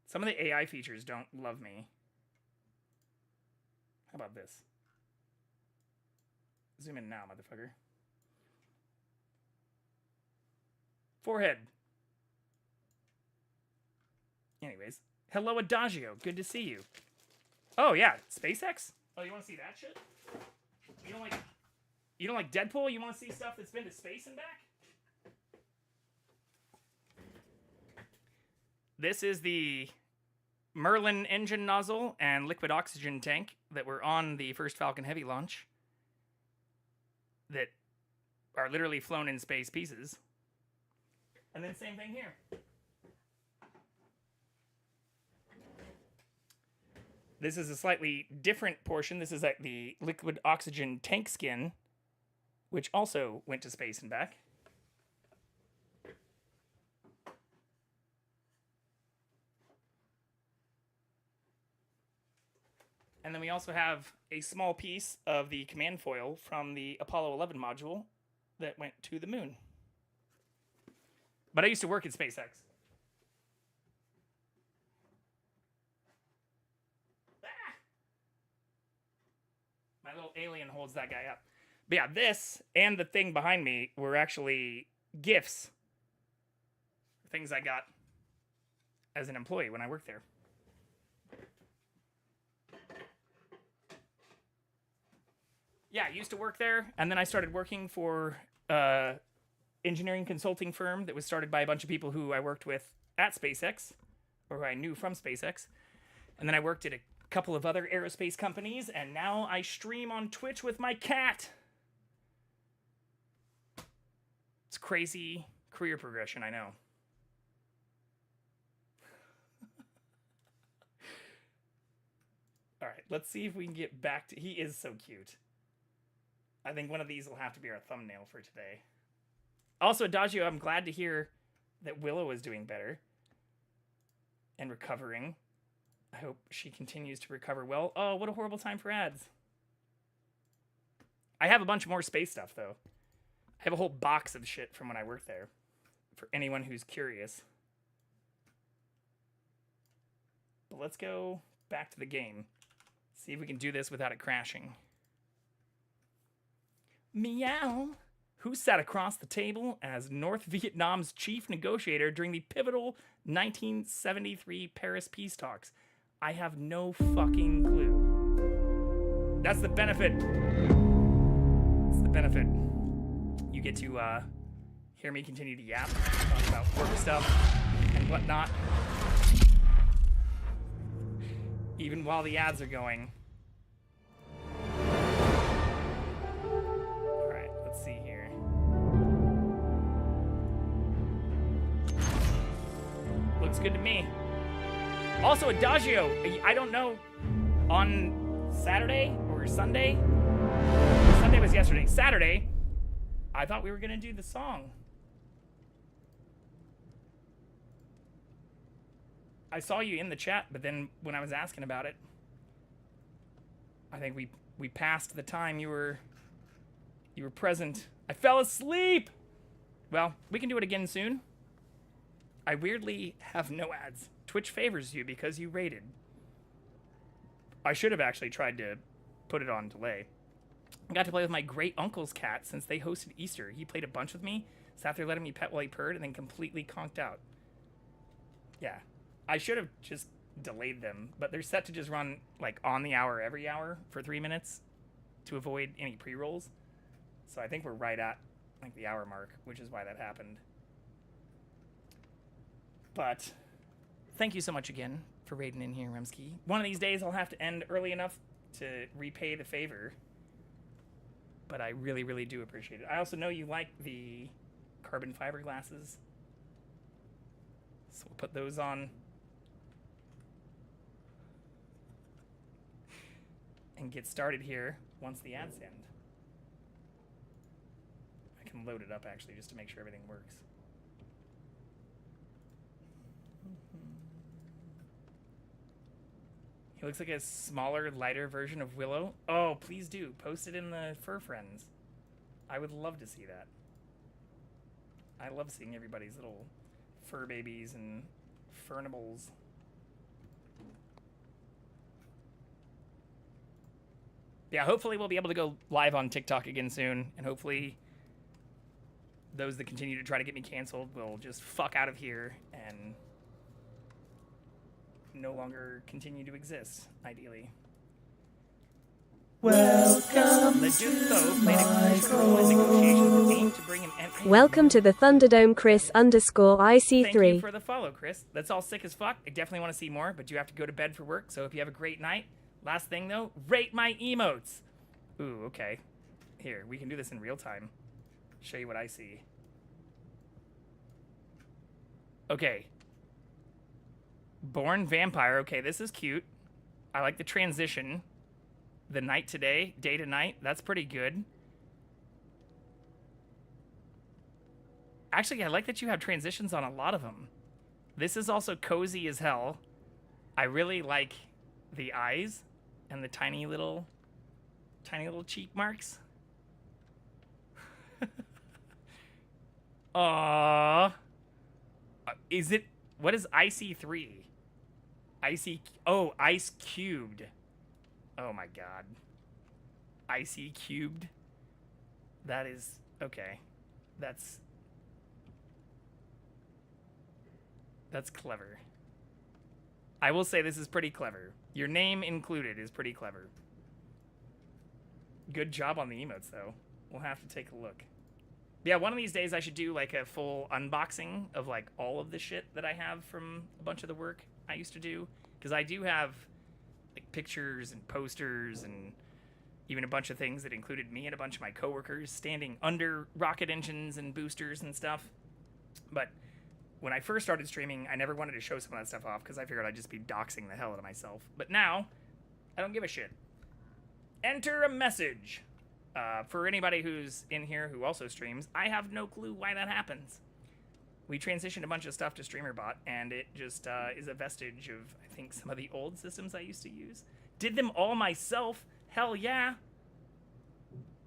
Some of the AI features don't love me. How about this? Zoom in now, motherfucker. Forehead. Anyways. Hello, Adagio. Good to see you. Oh, yeah. SpaceX? Oh, you want to see that shit? You don't like Deadpool? You want to see stuff that's been to space and back? This is the Merlin engine nozzle and liquid oxygen tank that were on the first Falcon Heavy launch that are literally flown in space pieces. And then same thing here. This is a slightly different portion. This is like the liquid oxygen tank skin, which also went to space and back. And then we also have a small piece of the command foil from the Apollo 11 module that went to the moon. But I used to work at SpaceX. My little alien holds that guy up. But yeah, this and the thing behind me were actually gifts. Things I got as an employee when I worked there. Yeah, I used to work there, and then I started working for engineering consulting firm that was started by a bunch of people who I worked with at SpaceX, or who I knew from SpaceX. And then I worked at a couple of other aerospace companies, and now I stream on Twitch with my cat. It's crazy career progression, I know. All right, let's see if we can get back to... He is so cute. I think one of these will have to be our thumbnail for today. Also, Adagio, I'm glad to hear that Willow is doing better and recovering. I hope she continues to recover well. Oh, what a horrible time for ads. I have a bunch more space stuff, though. I have a whole box of shit from when I worked there, for anyone who's curious. But let's go back to the game. See if we can do this without it crashing. Meow. Who sat across the table as North Vietnam's chief negotiator during the pivotal 1973 Paris peace talks? I have no fucking clue. That's the benefit. That's the benefit. You get to hear me continue to yap, talk about work stuff and whatnot, even while the ads are going. Let's see here. Looks good to me. Also, Adagio, I don't know, on Saturday or Sunday? Sunday was yesterday. Saturday, I thought we were going to do the song. I saw you in the chat, but then when I was asking about it, I think we passed the time you were present. I fell asleep! Well, we can do it again soon. I weirdly have no ads. Twitch favors you because you rated. I should have actually tried to put it on delay. I got to play with my great uncle's cat since they hosted Easter. He played a bunch with me, sat there letting me pet while he purred, and then completely conked out. Yeah. I should have just delayed them, but they're set to just run like on the hour every hour for 3 minutes to avoid any pre-rolls. So I think we're right at like the hour mark, which is why that happened. But thank you so much again for raiding in here, Remsky. One of these days I'll have to end early enough to repay the favor. But I really, really do appreciate it. I also know you like the carbon fiber glasses. So we'll put those on. And get started here once the ads end. I can load it up actually just to make sure everything works. He looks like a smaller, lighter version of Willow. Oh, please do. Post it in the Fur Friends. I would love to see that. I love seeing everybody's little fur babies and furnibbles. Yeah, hopefully we'll be able to go live on TikTok again soon. And hopefully those that continue to try to get me canceled will just fuck out of here and no longer continue to exist, ideally. Welcome Welcome to the Thunderdome, Chris _IC3. Thank you for the follow, Chris. That's all sick as fuck. I definitely want to see more, but you have to go to bed for work, so if you have a great night. Last thing, though, rate my emotes. Ooh, okay. Here, we can do this in real time. Show you what I see. Okay. Born Vampire. Okay, this is cute. I like the transition. The night to day, day to night. That's pretty good. Actually, I like that you have transitions on a lot of them. This is also cozy as hell. I really like the eyes and the tiny little cheek marks. Aww. Is it, what is IC3? Ice cubed. Oh my god. Icy cubed? That is, okay. That's clever. I will say this is pretty clever. Your name included is pretty clever. Good job on the emotes, though. We'll have to take a look. Yeah, one of these days I should do like a full unboxing of like all of the shit that I have from a bunch of the work I used to do. Because I do have like pictures and posters and even a bunch of things that included me and a bunch of my coworkers standing under rocket engines and boosters and stuff. But when I first started streaming, I never wanted to show some of that stuff off because I figured I'd just be doxing the hell out of myself. But now, I don't give a shit. Enter a message. For anybody who's in here who also streams, I have no clue why that happens. We transitioned a bunch of stuff to StreamerBot, and it just is a vestige of, I think, some of the old systems I used to use. Did them all myself? Hell yeah.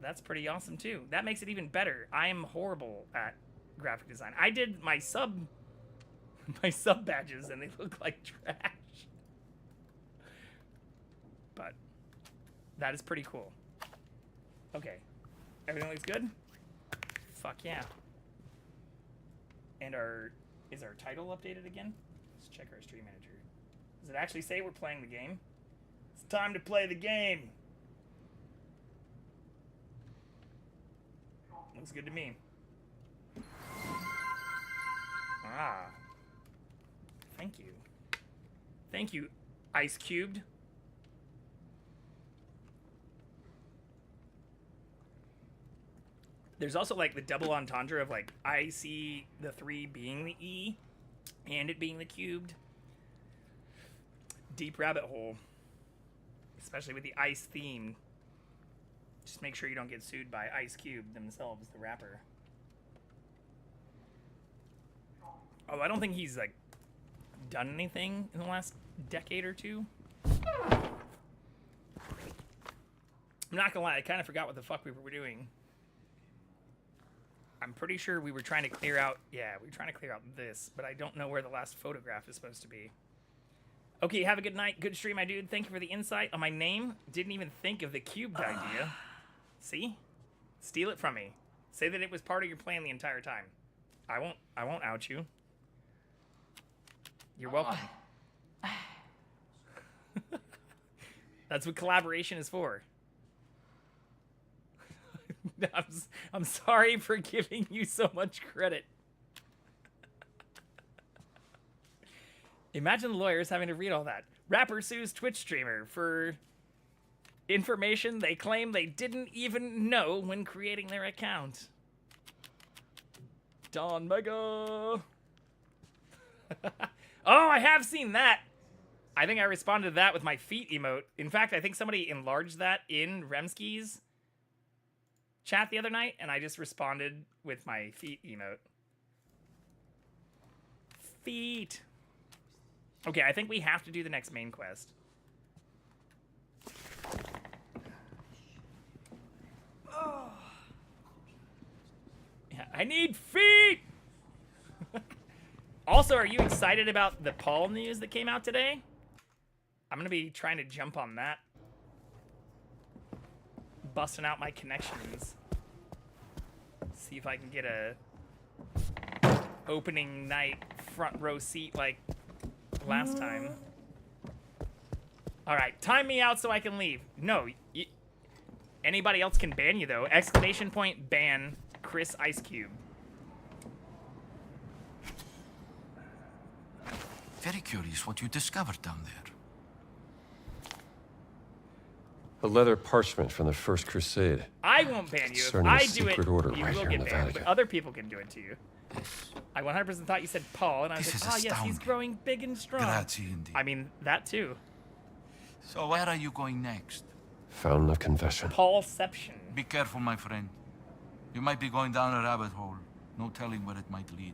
That's pretty awesome, too. That makes it even better. I am horrible at graphic design. I did my sub badges, and they look like trash. But that is pretty cool. Okay. Everything looks good? Fuck yeah. And is our title updated again? Let's check our stream manager. Does it actually say we're playing the game? It's time to play the game. Looks good to me. Ah. Thank you. Thank you, Ice Cubed. There's also like the double entendre of like I see the 3 being the E and it being the cubed. Deep rabbit hole. Especially with the ice theme. Just make sure you don't get sued by Ice Cube themselves, the rapper. Oh, I don't think he's like done anything in the last decade or two. I'm not gonna lie, I kind of forgot what the fuck we were doing. I'm pretty sure we were trying to clear out... Yeah, we were trying to clear out this, but I don't know where the last photograph is supposed to be. Okay, have a good night. Good stream, my dude. Thank you for the insight on my name. Didn't even think of the cubed idea. See? Steal it from me. Say that it was part of your plan the entire time. I won't out you. You're welcome. That's what collaboration is for. I'm sorry for giving you so much credit. Imagine the lawyers having to read all that. Rapper sues Twitch streamer for information they claim they didn't even know when creating their account. Don Mega. Oh, I have seen that. I think I responded to that with my feet emote. In fact, I think somebody enlarged that in Remski's chat the other night, and I just responded with my feet emote. Feet. Okay, I think we have to do the next main quest. Oh. Yeah, I need feet! Also, are you excited about the Paul news that came out today? I'm gonna be trying to jump on that. Busting out my connections. See if I can get a opening night front row seat like last time. All right, time me out so I can leave. No, anybody else can ban you though. Exclamation point ban Chris Ice Cube. Very curious what you discovered down there. A leather parchment from the First Crusade. I won't ban you. If Concerning I a do it, secret order you right will here in get the banned. But Vatican. other people can do it to you. Yes. I 100% thought you said Paul, and I was This like, is oh yes, he's astounding. growing big and strong. Grazie, indeed. I mean, that too. So where are you going next? Fountain of Confession. Paulception. Be careful, my friend. You might be going down a rabbit hole. No telling where it might lead.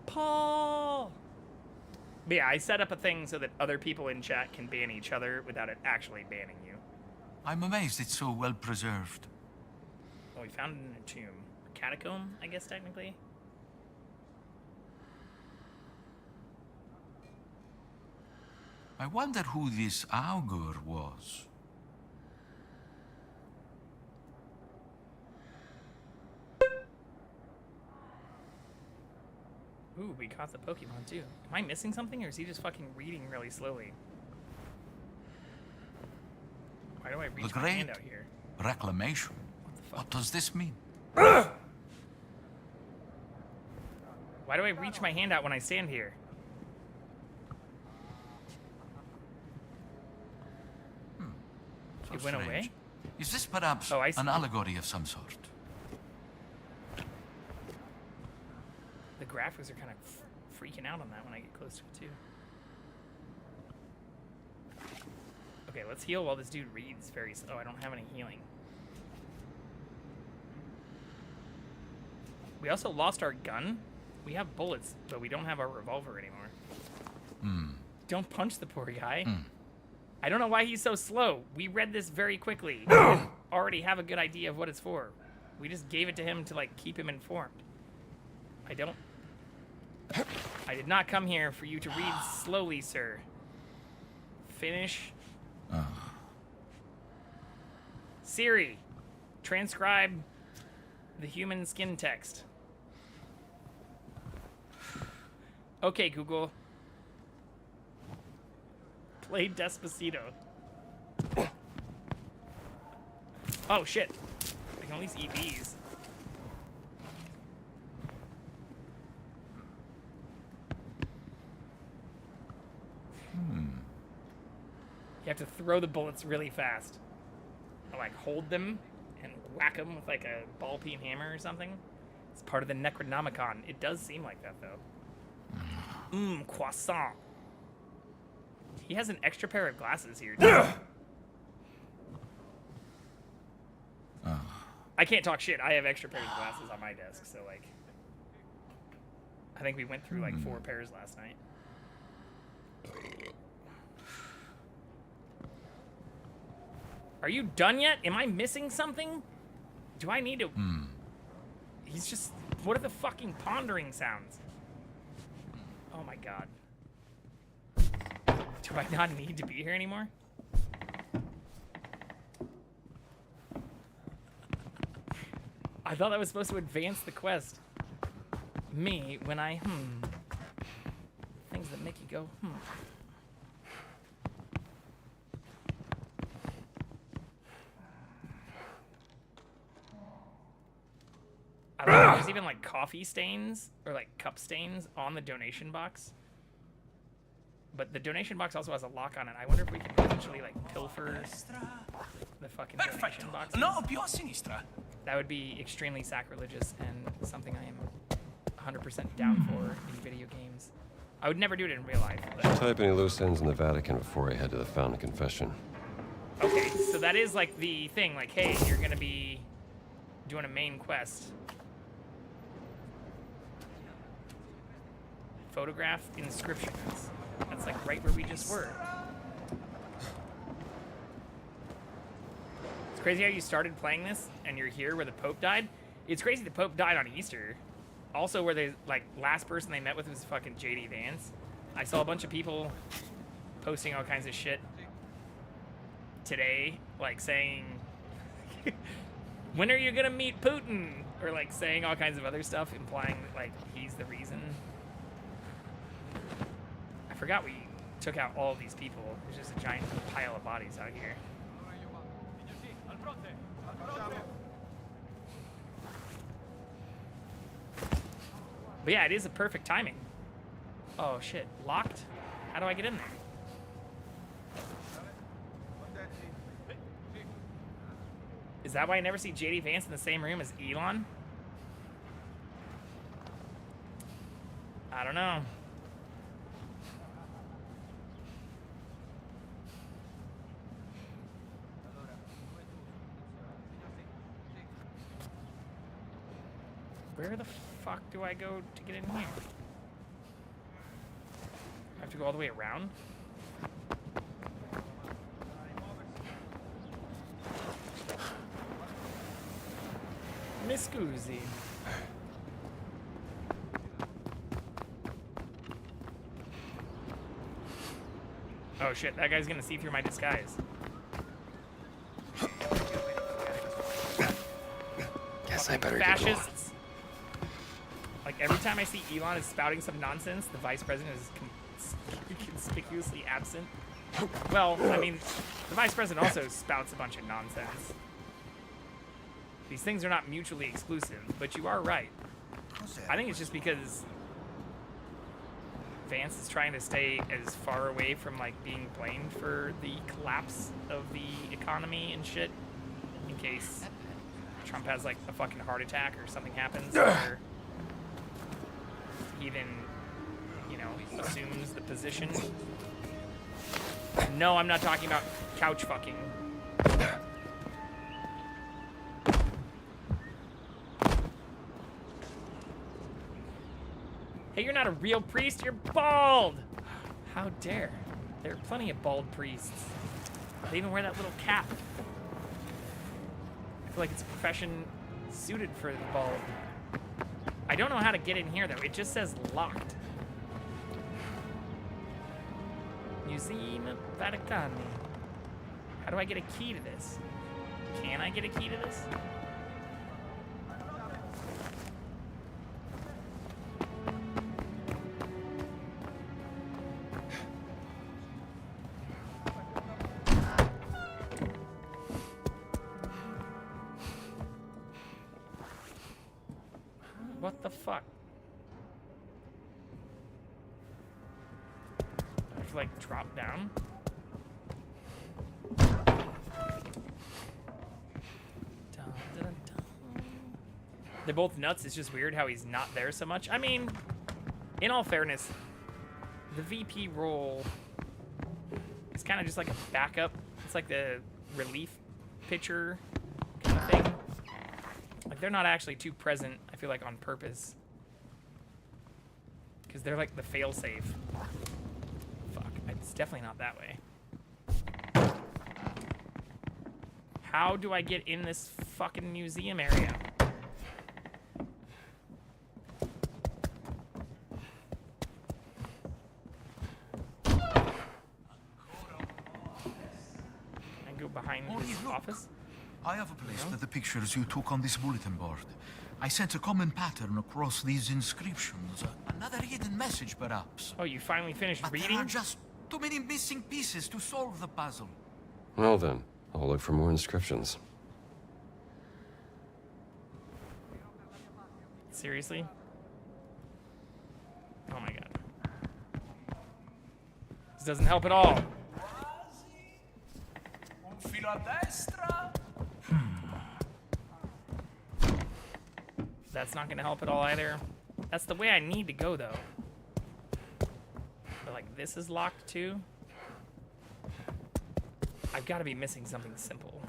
Paul. But yeah, I set up a thing so that other people in chat can ban each other without it actually banning you. I'm amazed it's so well preserved. Well, we found it in a tomb. Catacomb, I guess, technically. I wonder who this augur was. Ooh, we caught the Pokemon too. Am I missing something, or is he just fucking reading really slowly? Why do I reach my great hand out here? Reclamation. What the fuck? What does this mean? Why do I reach my hand out when I stand here? It went Strange. away? Is this perhaps Oh, I see. an allegory of some sort? The graphics are kind of freaking out on that when I get close to it too. Okay, let's heal while this dude reads very slow. Oh, I don't have any healing. We also lost our gun. We have bullets, but we don't have our revolver anymore. Don't punch the poor guy. I don't know why he's so slow. We read this very quickly. We didn't already have a good idea of what it's for. We just gave it to him to like keep him informed. I did not come here for you to read slowly, sir. Finish. Siri, transcribe the human skin text. Okay, Google. Play Despacito. Oh, shit. I can at least eat these. You have to throw the bullets really fast. Or like hold them and whack them with like a ball peen hammer or something. It's part of the Necronomicon. It does seem like that though. Croissant. He has an extra pair of glasses here too. I can't talk shit. I have extra pairs of glasses on my desk, so like I think we went through like 4 pairs last night. Are you done yet? Am I missing something? Do I need to... He's just... What are the fucking pondering sounds? Oh my god. Do I not need to be here anymore? I thought that was supposed to advance the quest. Me, when I, Things that make you go, I don't know, there's even like coffee stains or like cup stains on the donation box. But the donation box also has a lock on it. I wonder if we can potentially like pilfer the fucking donation box. No, più a sinistra. That would be extremely sacrilegious and something I am 100% down for in video games. I would never do it in real life. But... Type any loose ends in the Vatican before I head to the Fountain Confession. Okay, so that is like the thing, like, hey, you're gonna be doing a main quest. Photograph inscriptions. That's like right where we just were. It's crazy how you started playing this and you're here where the Pope died. It's crazy the Pope died on Easter. Also where they, like, last person they met with was fucking JD Vance. I saw a bunch of people posting all kinds of shit today, like saying, when are you gonna meet Putin? Or like saying all kinds of other stuff implying that like he's the reason. I forgot we took out all of these people. There's just a giant pile of bodies out here. But yeah, it is a perfect timing. Oh shit, locked? How do I get in there? Is that why I never see JD Vance in the same room as Elon? I don't know. Where the fuck do I go to get in here? I have to go all the way around? Miss Goozy. Oh shit, that guy's gonna see through my disguise. Guess I better get going. Fascists. Like every time I see Elon is spouting some nonsense, the vice president is conspicuously absent. Well, I mean, the vice president also spouts a bunch of nonsense. These things are not mutually exclusive, but you are right. I think it's just because Vance is trying to stay as far away from like being blamed for the collapse of the economy and shit, in case Trump has like a fucking heart attack or something happens, or he even, you know, assumes the position. No, I'm not talking about couch fucking. Hey, you're not a real priest, you're bald! How dare. There are plenty of bald priests. They even wear that little cap. I feel like it's a profession suited for the bald. I don't know how to get in here, though. It just says locked. Museum of Vaticani. How do I get a key to this? Can I get a key to this? What the fuck? I have to like drop down. They're both nuts. It's just weird how he's not there so much. I mean, in all fairness, the VP role is kind of just like a backup. It's like the relief pitcher kind of thing. Like, they're not actually too present, I feel like, on purpose. Because they're like the fail-safe. Fuck, it's definitely not that way. How do I get in this fucking museum area? I go behind his look. office. I have a place for the pictures you took on this bulletin board. I sense a common pattern across these inscriptions. Another hidden message, perhaps. Oh, you finally finished But there reading? are just too many missing pieces to solve the puzzle. Well then, I'll look for more inscriptions. Seriously? Oh my god. This doesn't help at all. That's not gonna help at all either. That's the way I need to go though. But like this is locked too. I've got to be missing something simple.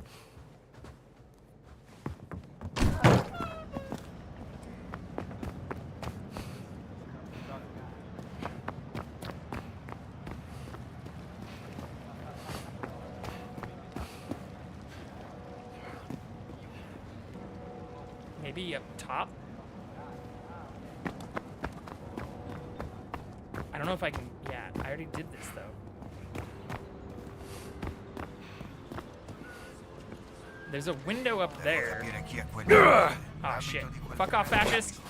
Maybe up top? I don't know if I can... Yeah, I already did this, though. There's a window up there. Oh, shit. Fuck off, fascist!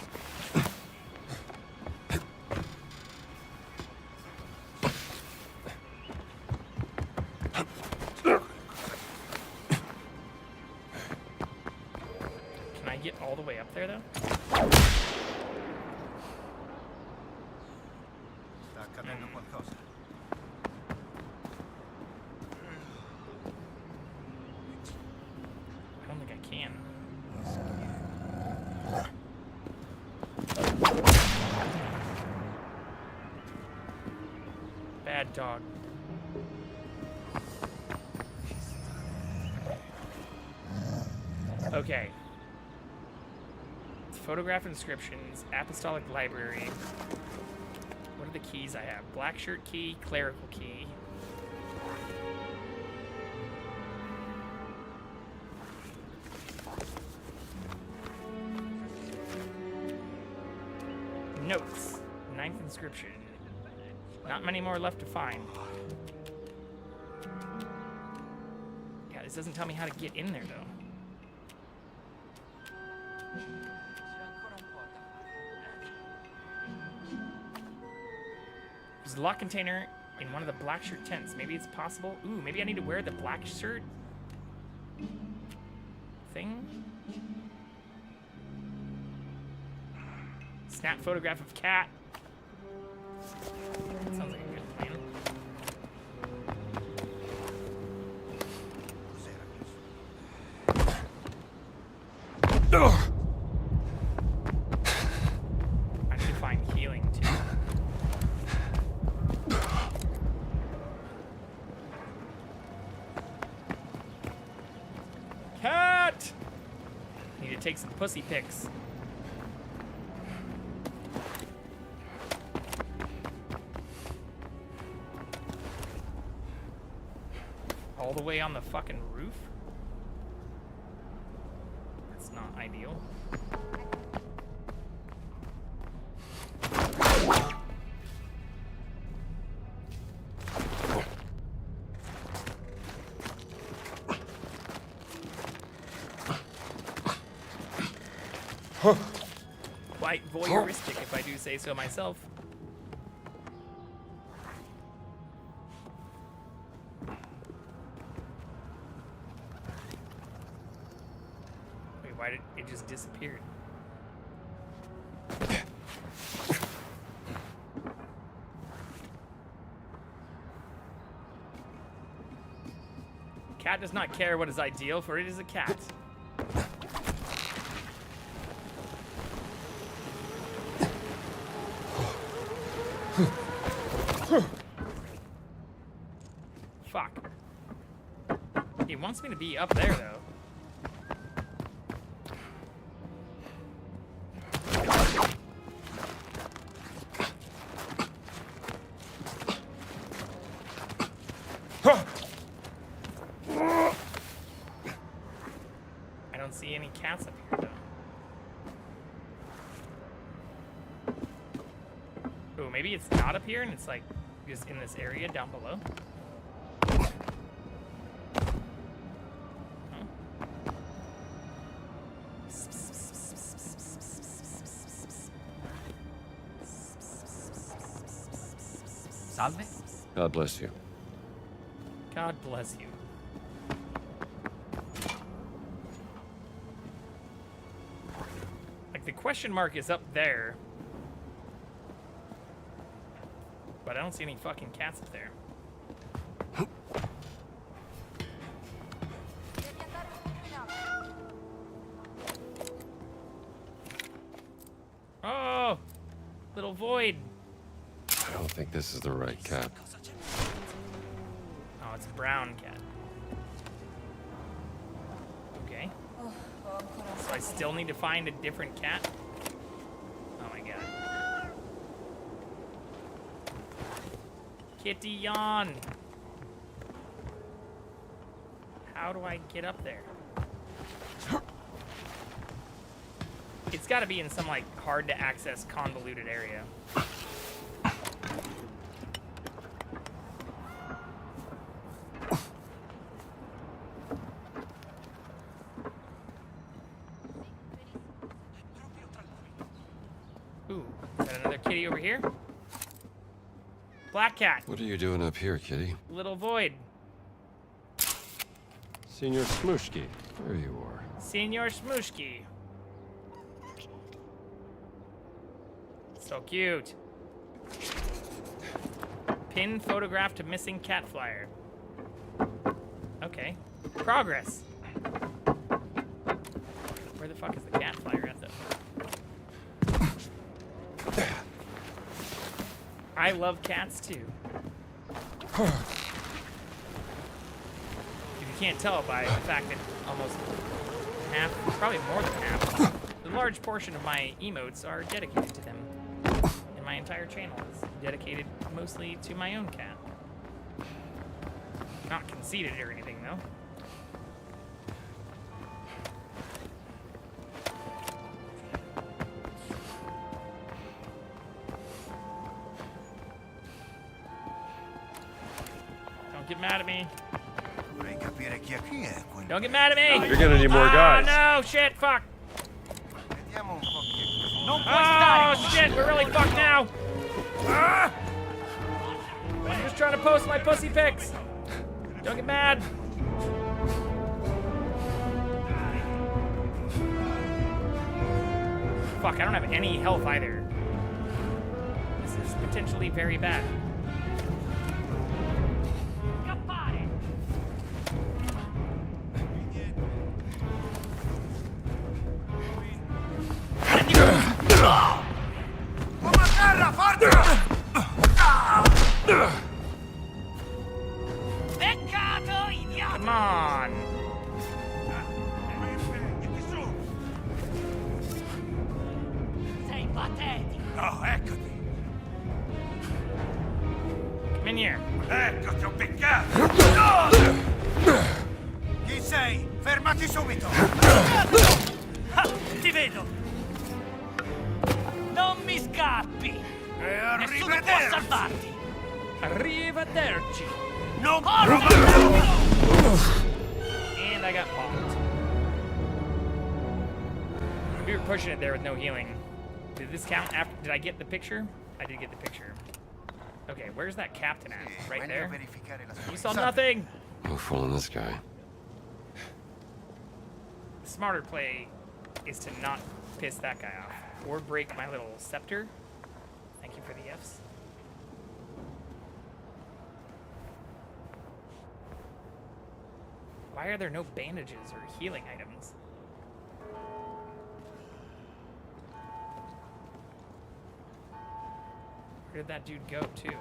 Can I get all the way up there, though? I don't think I can. Bad dog. Okay. Photograph inscriptions, apostolic library. What are the keys I have? Black shirt key, clerical key. Notes. Ninth inscription. Not many more left to find. Yeah, this doesn't tell me how to get in there, though. There's a lock container in one of the black shirt tents. Maybe it's possible. Ooh, maybe I need to wear the black shirt thing. Snap photograph of cat. That sounds like a good plan. I need to find healing too. Cat! Need to take some pussy pics. All the way on the fucking roof? That's not ideal. Quite voyeuristic, if I do say so myself. Wait, why did it just disappeared? Cat does not care what is ideal, for it is a cat. Fuck. He wants me to be up there, though. any cats up here, though. Oh, maybe it's not up here and it's like just in this area down below. Salve. God bless you. God bless you. Like the question mark is up there. But I don't see any fucking cats up there. Oh! Little void. I don't think this is the right cat. Oh, it's a brown cat. Okay. So I still need to find a different cat? Oh my god. Kitty yawn! How do I get up there? It's gotta be in some, like, hard to access, convoluted area. Ooh, is that another kitty over here? Black cat. What are you doing up here, kitty? Little void. Senor Smooshki. There you are. Senor Smooshki. So cute. Pin photograph to missing cat flyer. Okay. Progress. Where the fuck is the cat flyer at, though? I love cats, too. If you can't tell by the fact that almost half, probably more than half, a large portion of my emotes are dedicated to them. And my entire channel is dedicated mostly to my own cat. Not conceited or anything, though. Don't get mad at me. Don't get mad at me! You're gonna need more guys. Oh, no! Shit! Fuck! Oh, shit! We're really fucked now! Ah! I'm just trying to post my pussy pics! Don't get mad! Fuck, I don't have any health either. This is potentially very bad. Come on! Sei patetico. Oh, eccoti! Come in here. Ecco, ti ho beccato! Chi sei? Fermati subito! Ah, ti vedo. Non mi scappi. E Nessuno può arrivederci! salvarti. Arrivederci! Non And I got popped. We were pushing it there with no healing. Did this count after? Did I get the picture? I did get the picture. Okay, where's that captain at? Right there? You saw nothing! No fooling this guy. The smarter play is to not piss that guy off. Or break my little scepter. Thank you for the Fs. Why are there no bandages or healing items? Where did that dude go, too?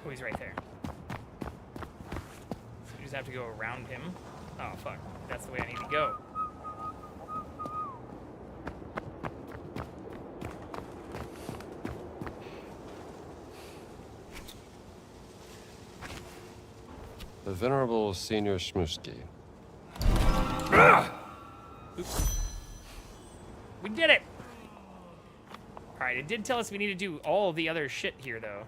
Oh, he's right there. So you just have to go around him. Oh, fuck. That's the way I need to go. The Venerable Senior Shmusky. We did it! Alright, it did tell us we need to do all the other shit here, though.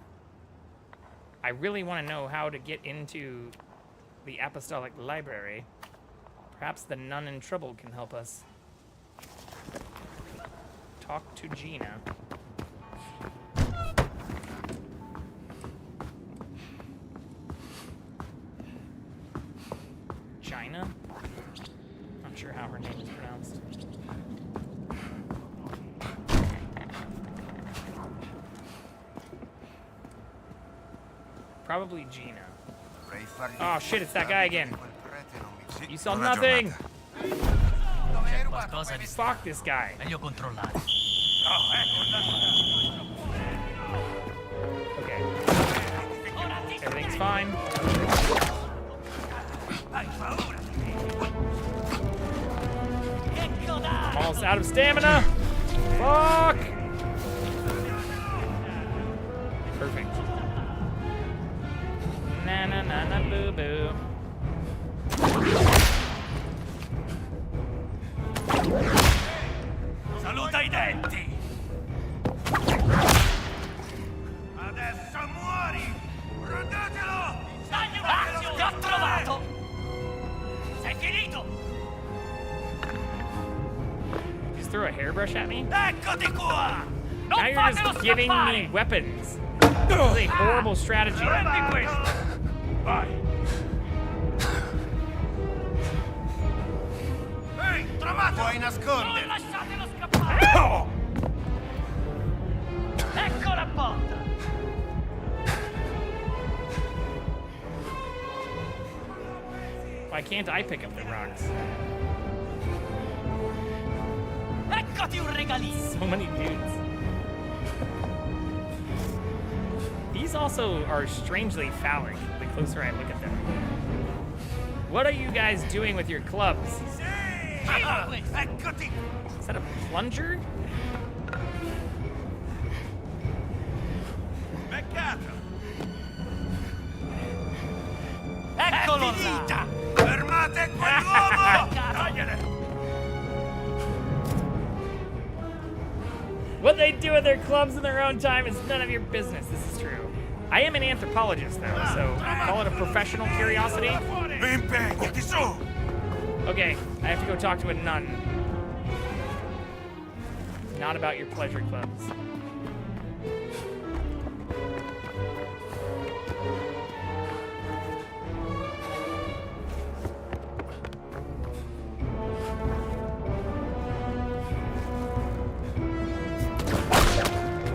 I really want to know how to get into the Apostolic Library. Perhaps the nun in trouble can help us. Talk to Gina. Gina? Not sure how her name is pronounced. Probably Gina. Oh shit, it's that guy again. You saw nothing! Qualcosa di Fuck this guy. meglio controllare. Okay. Everything's fine. Almost out of stamina. Fuck! Perfect. Na na na na boo boo. Saluta i denti! Adesso muori! Prendatelo! Ti ho trovato! Sei finito! Just throw a hairbrush at me? Eccoti qua! Now Non you're fatelo just giving me scappare! weapons. This is a horrible strategy. Prendi questo! Vai! Ehi, trovato! Puoi Non nascondere! lasciatelo scappare! Ecco la porta! Why can't I pick up the rocks? Eccoti un regalino! So many dudes. These also are strangely phallic, the closer I look at them. What are you guys doing with your clubs? Tiro questo! Eccoti! Is that a plunger? Beccato! Eccolo là! Finita! Fermate quell'uomo! Togliere! What they do with their clubs in their own time is none of your business. This is true. I am an anthropologist, though, so call it a professional curiosity. Impegnati su! Okay, I have to go talk to a nun. Not about your pleasure clubs.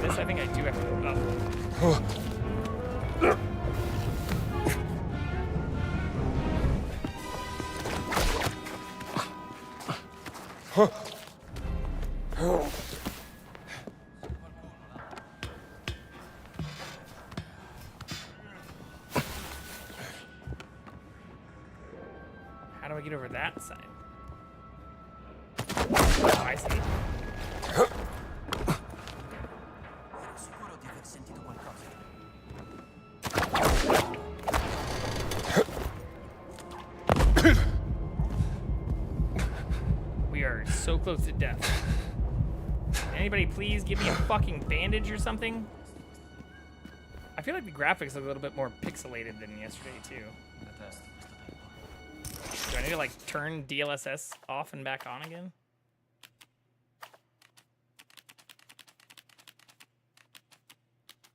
This I think I do have to go up. How do I get over that side? Oh, I see. Sicuro di aver sentito qualcosa. We are so close to death. Anybody please give me a fucking bandage or something? I feel like the graphics look a little bit more pixelated than yesterday too. Do I need to like turn DLSS off and back on again?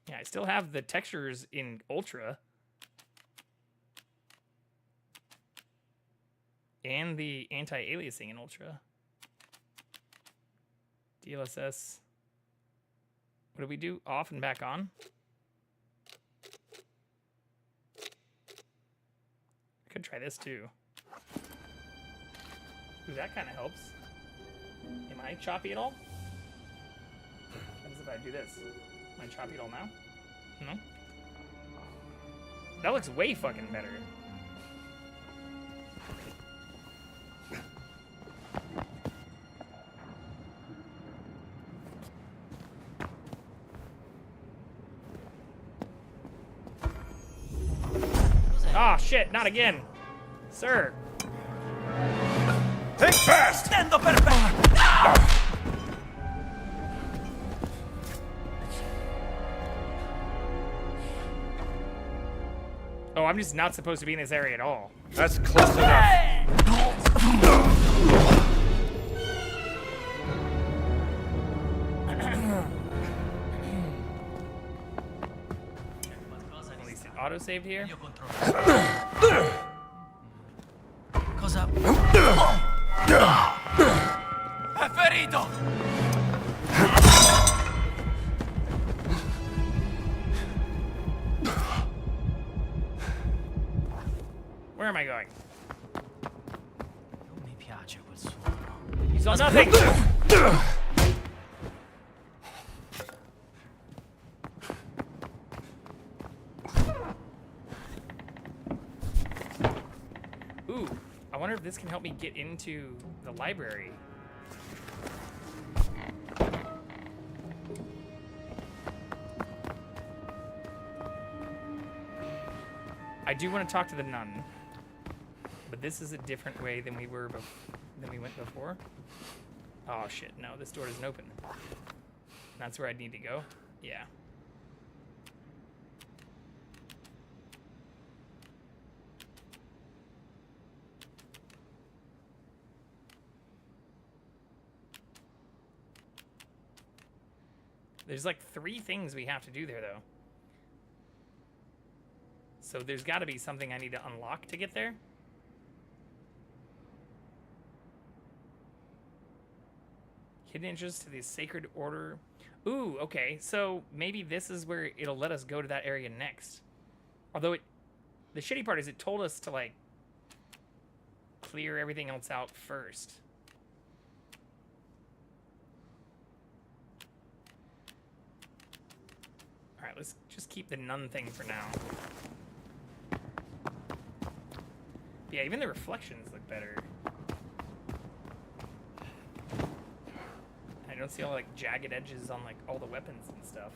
Yeah, I still have the textures in Ultra. And the anti-aliasing in Ultra. DLSS. What do we do? Off and back on? I could try this too. Ooh, that kind of helps. Am I choppy at all? What happens if I do this? Am I choppy at all now? No? That looks way fucking better. Oh shit, not again. Sir. Think fast! Tendo perfetto! Oh, I'm just not supposed to be in this area at all. That's close enough. At least it auto-saved here. Cosa? È ferito! Where am I going? Non mi piace quel suono. You saw nothing! Ooh, I wonder if this can help me get into the library. I do want to talk to the nun, but this is a different way than we went before. Oh shit! No, this door doesn't open. That's where I need to go. Yeah. There's like 3 things we have to do there, though. So there's got to be something I need to unlock to get there. Hidden entrance to the Sacred Order. Ooh, okay. So maybe this is where it'll let us go to that area next. Although the shitty part is it told us to, like, clear everything else out first. Alright, let's just keep the nun thing for now. Yeah, even the reflections look better. I don't see all like jagged edges on like all the weapons and stuff.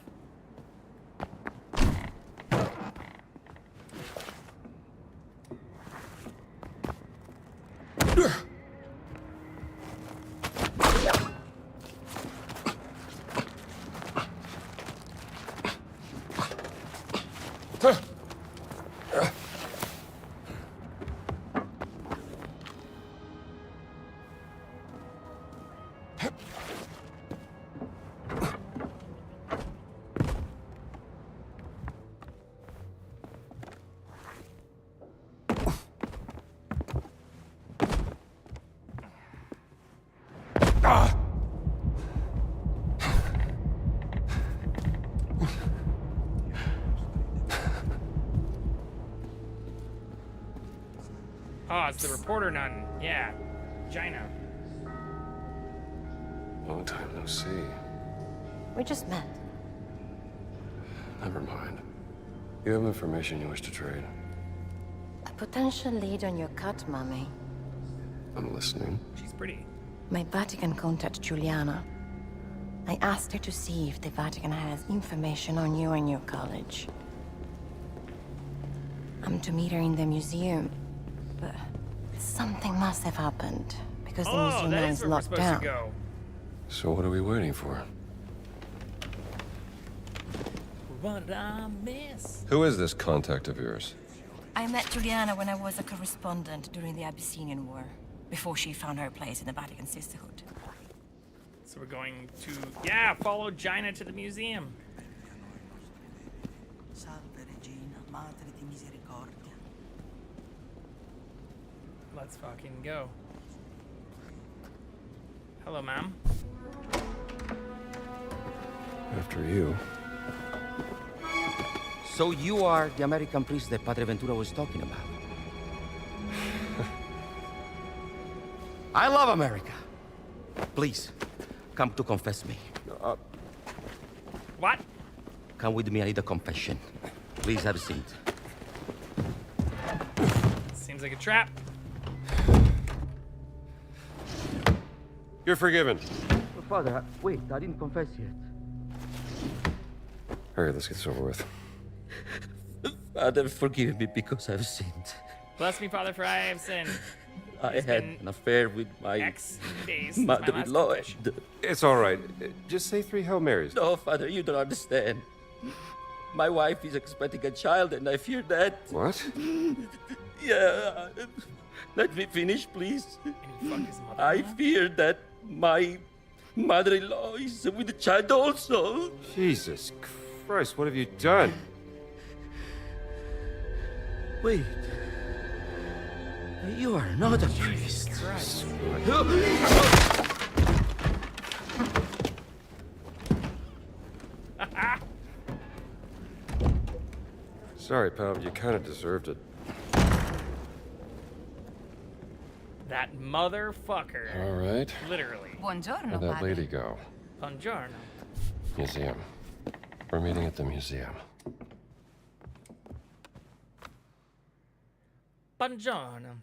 Oh, it's the reporter nun. Yeah. Gina. Long time no see. We just met. Never mind. You have information you wish to trade. A potential lead on your cut, Mummy. I'm listening. She's pretty. My Vatican contact, Juliana. I asked her to see if the Vatican has information on you and your college. I'm to meet her in the museum, but something must have happened because the museum that now is is where we're locked supposed down. to go. So what are we waiting for? What I miss. Who is this contact of yours? I met Juliana when I was a correspondent during the Abyssinian War, before she found her place in the Vatican Sisterhood. So we're going to, yeah, follow Gina to the museum. Salve Regina, Madre di Misericordia. Let's fucking go. Hello, ma'am. After you. So you are the American priest that Padre Ventura was talking about. I love America. Please, come to confess me. What? Come with me, I need a confession. Please have a seat. Seems like a trap. You're forgiven. Father, wait, I didn't confess yet. Hurry, let's get this over with. Father, forgive me because I've sinned. Bless me, Father, for I have sinned. I It's had been an affair with my X days since my last mother-in-law. confession. It's all right. Just say 3 Hail Marys. No, Father, you don't understand. My wife is expecting a child, and I fear that. What? Yeah. Let me finish, please. And he fucked his mother. I fear that my mother-in-law is with the child also. Jesus Christ, what have you done? Wait. You are not a priest. Christ. Sorry, pal, you kind of deserved it. That motherfucker. All right. Literally. Buongiorno, Where'd that padre. lady go? Buongiorno. Museum. We're meeting at the museum. Buongiorno.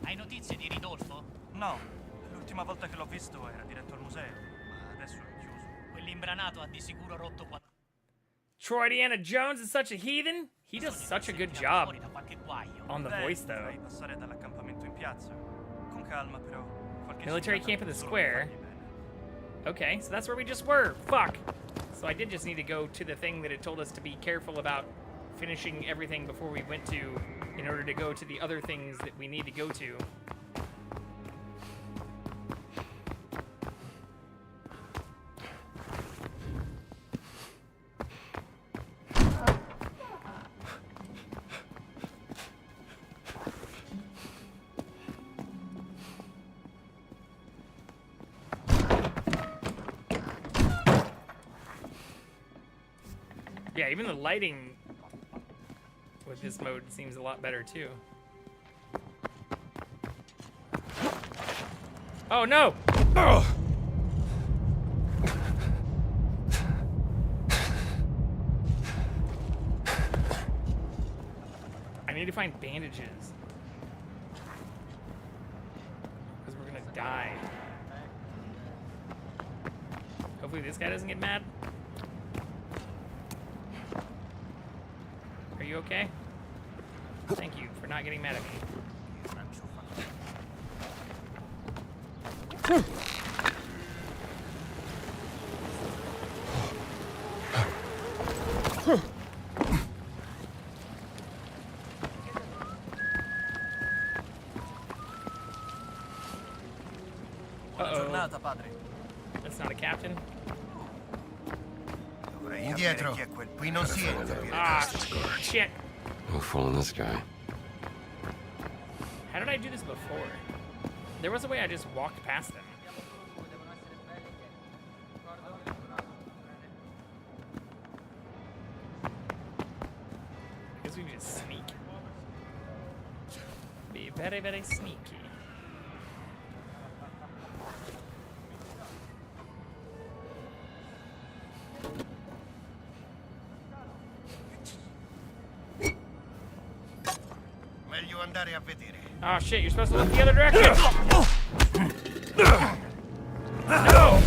Hai notizie di Ridolfo? No, l'ultima volta che l'ho visto era diretto al museo, ma adesso è chiuso. Quell'imbranato ha di sicuro rotto qualcosa. Troy Deanna Jones is such a heathen. He does such a good job Fuori da qualche guaio. on the voice, though. Dovrei passare dall'accampamento in piazza. Con calma, però. Qualche Military giornata camp in the solo square. per fargli bene. Okay, so that's where we just were. Fuck. So I did just need to go to the thing that it told us to be careful about finishing everything before we went to, in order to go to the other things that we need to go to. Yeah, even the lighting with this mode seems a lot better too. Oh no! I need to find bandages. Because we're gonna die. Hopefully this guy doesn't get mad. Are you okay? Thank you for not getting mad at me. Buona giornata, padre. That's not a captain. Indietro. Qui non si entra. Ah, shit. No fooling this guy. How did I do this before? There was a way I just walked past them. I guess we can just sneak. Be very, very sneaky. Meglio andare a vedere. Oh shit, you're supposed to look the other direction! No!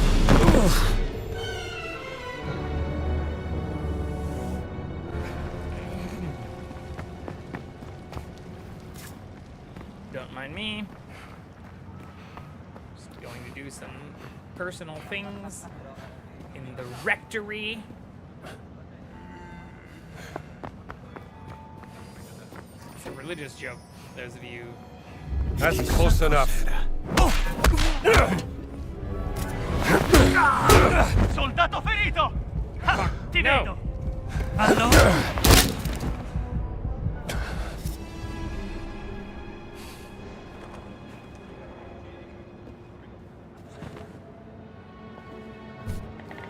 Don't mind me. Just going to do some personal things in the rectory. It's a religious joke, those of you. That's close enough. Soldato ferito! Ah, ti No. vedo! Allora?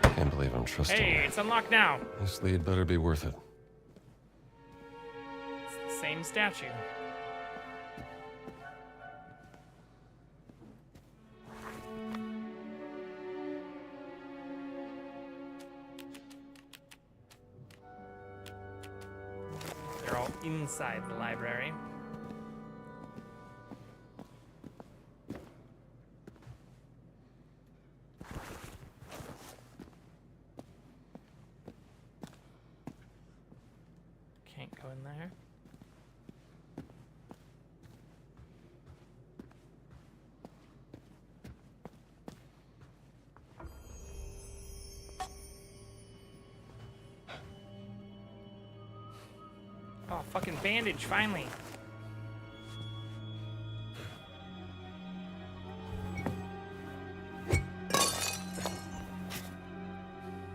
Can't believe I'm trusting Hey, you. it's unlocked now. This lead better be worth it. It's the same statue. They're all inside the library. Can't go in there. Oh, fucking bandage, finally.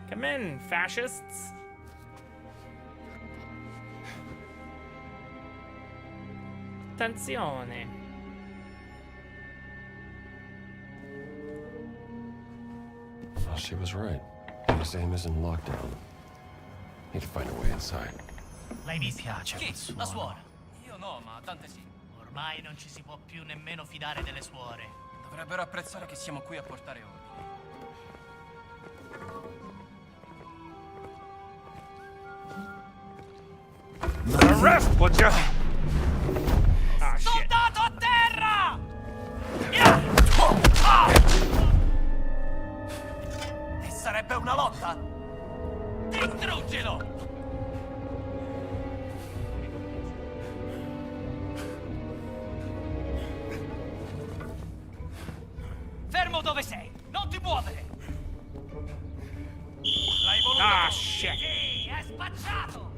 Come in, fascists. Attenzione. Well, she was right. The museum is in lockdown. Need to find a way inside. L'hai vista? piace Chi? quel suono. La suora. Io no, ma tante sì. Ormai non ci si può più nemmeno fidare delle suore. Dovrebbero apprezzare che siamo qui a portare ordine. Arrest, would you? Ah, shit. Soldato a terra! E sarebbe una lotta? Distruggilo! Fermo dove sei! Non ti muovere! L'hai voluto Ah, tu. shit. Sì, è spacciato!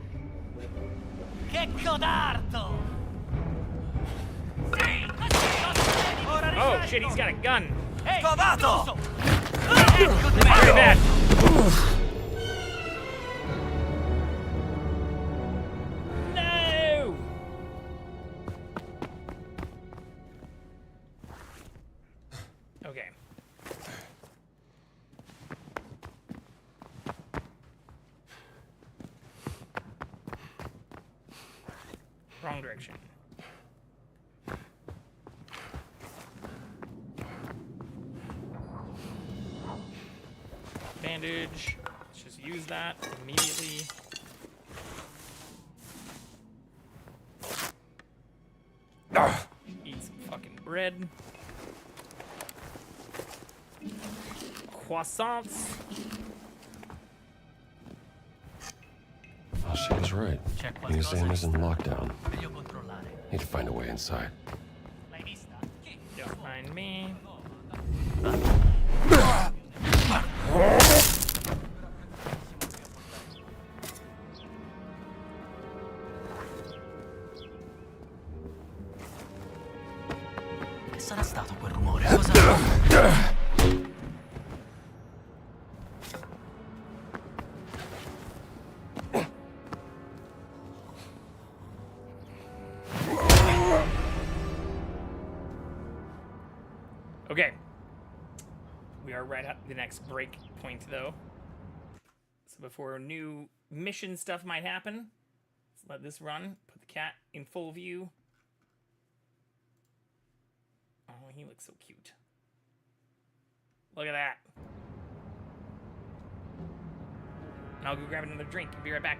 Che codardo! Sì, così! Ora Oh, ricarico. shit, he's got a gun. Ehi, Codato! intruso! Very bad. No! Okay. Wrong direction. Bandage. Let's just use that immediately. Eat some fucking bread. Croissants. Well, she was right. C'è The qualcosa museum di is in strano. lockdown. Meglio controllare. Need to find a way inside. L'hai vista? Chi? Don't mind me. Che sarà stato quel rumore? Cosa? Okay. We are right at the next break point, though. So before new mission stuff might happen, let's let this run. Put the cat in full view. Oh, he looks so cute. Look at that. And I'll go grab another drink. Be right back.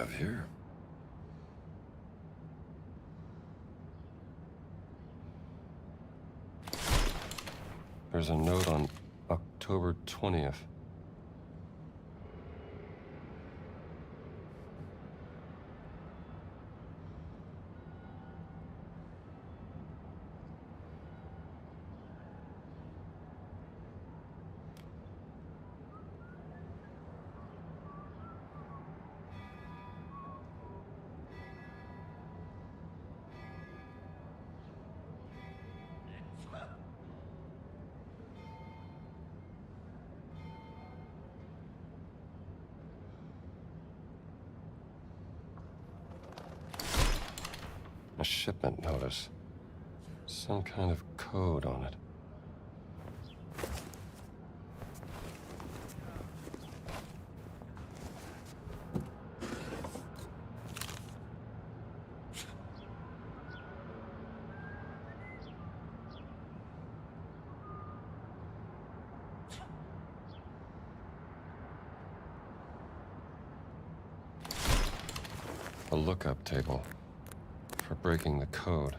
have here? There's a note on October 20th. A shipment notice. Some kind of code on it. A lookup table for breaking the code.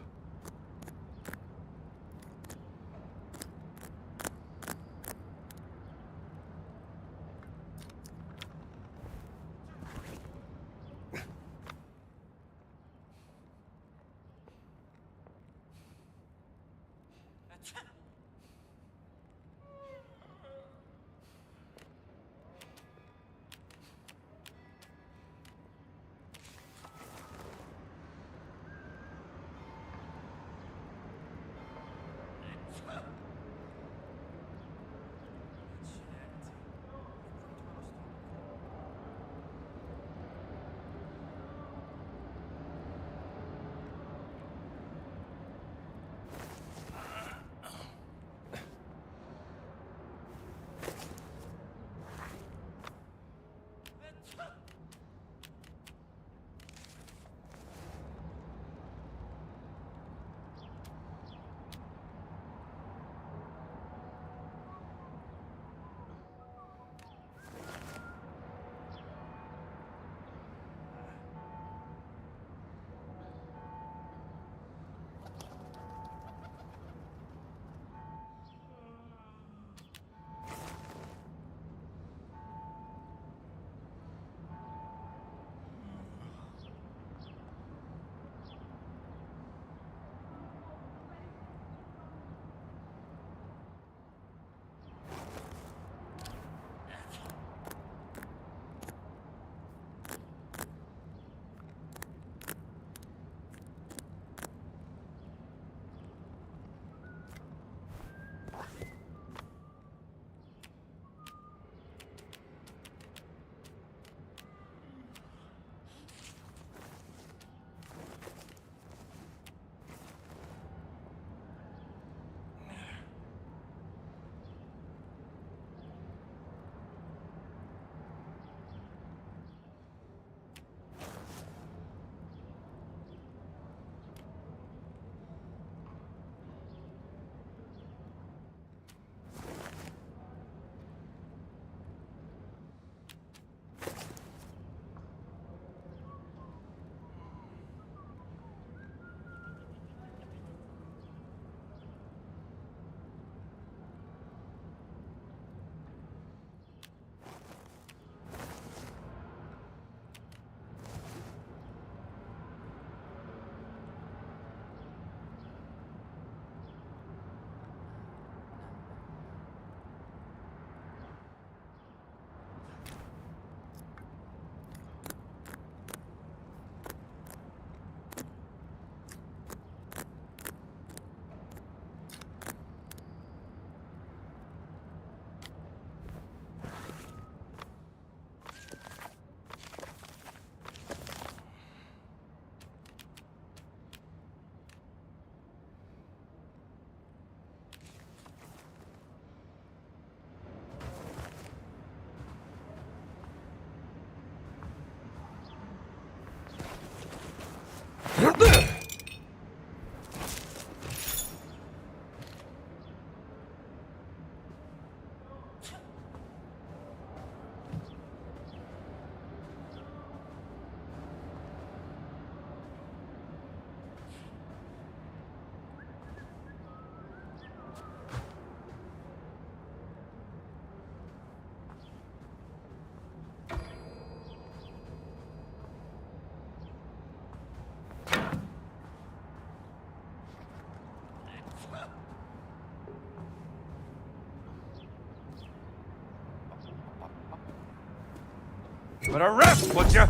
But arrest, would you?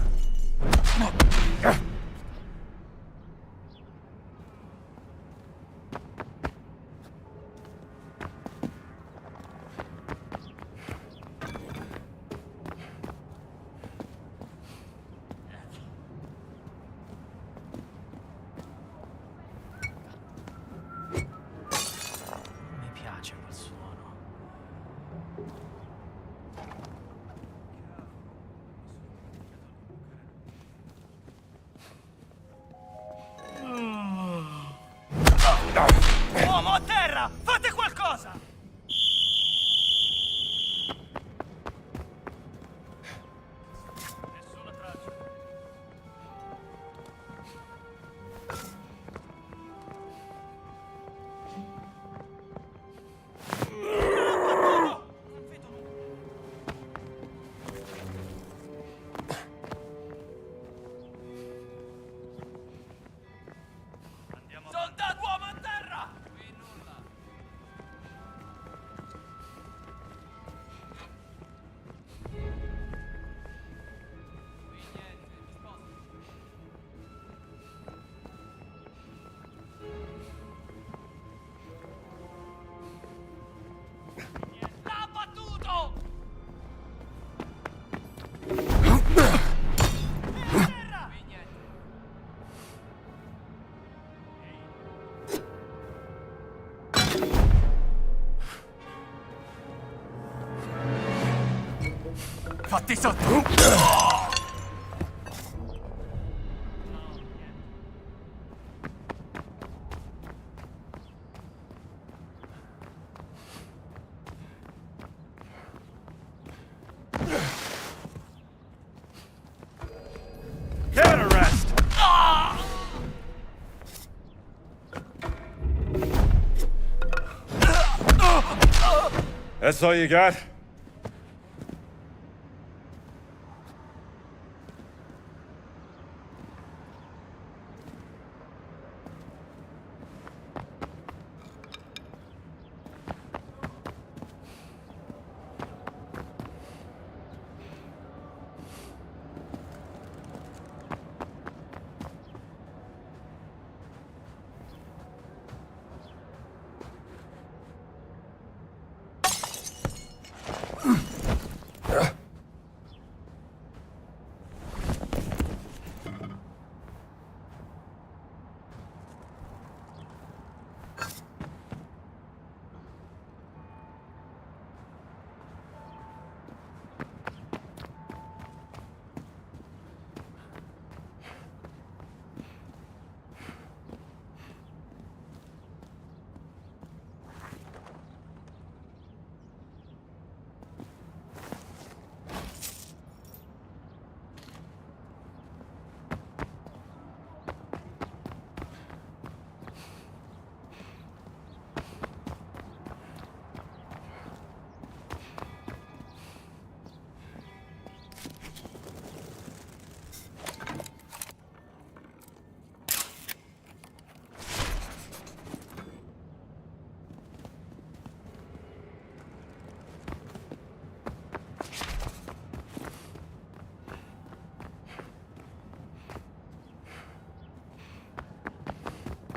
Mi piace quel suono. Uomo a terra! Fate qualcosa! Nessuna traccia. Soldato uomo a terra! Qui nulla. Qui niente, mi sposto. L'ha abbattuto! È a terra! Qui niente. Fatti sotto! Get an arrest! That's all you got?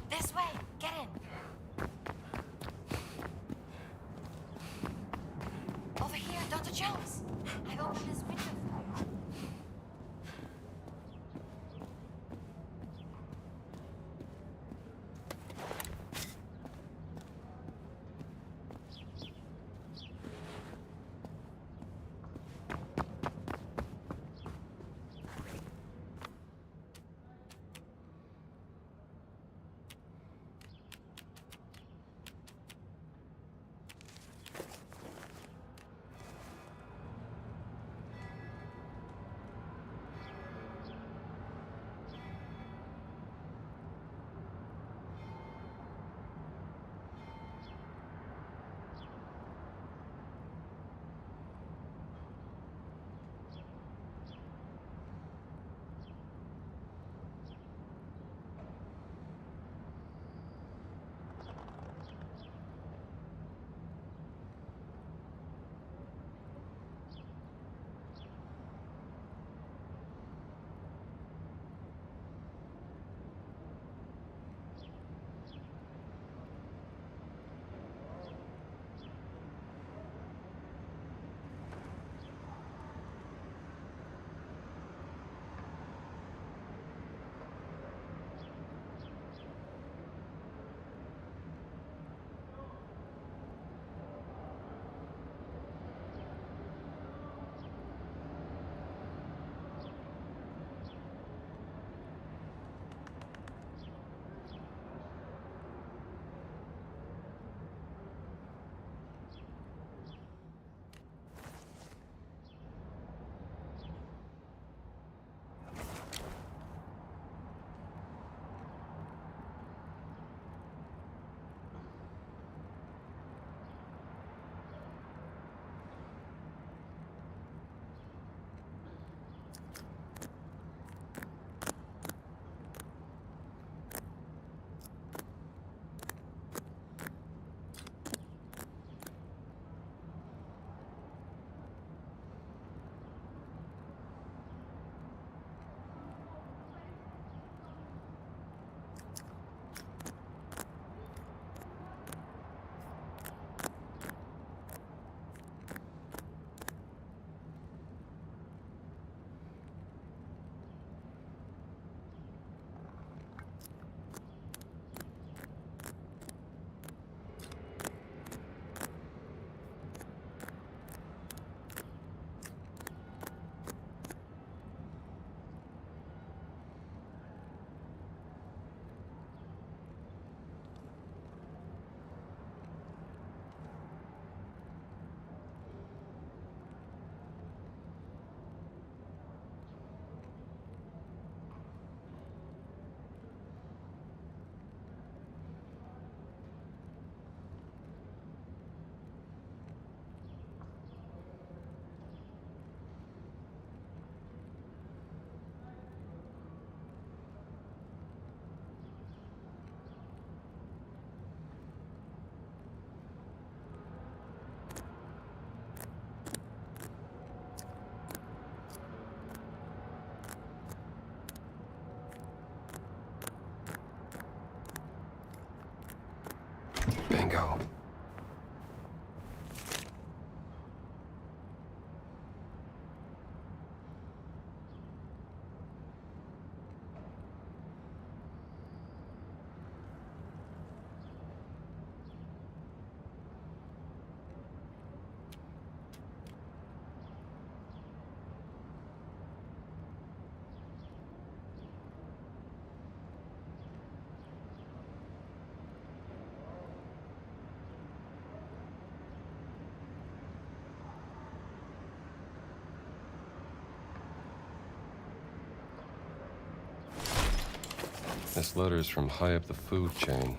This way! Get in! Over here, Dr. Jones! I've opened this window for you. go. This letter's from high up the food chain.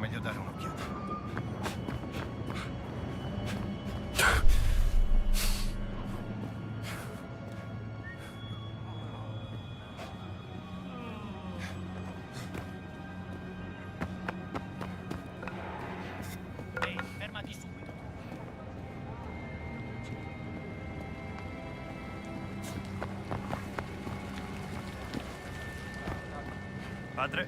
Meglio dare un'occhiata. Ehi, fermati subito. Padre?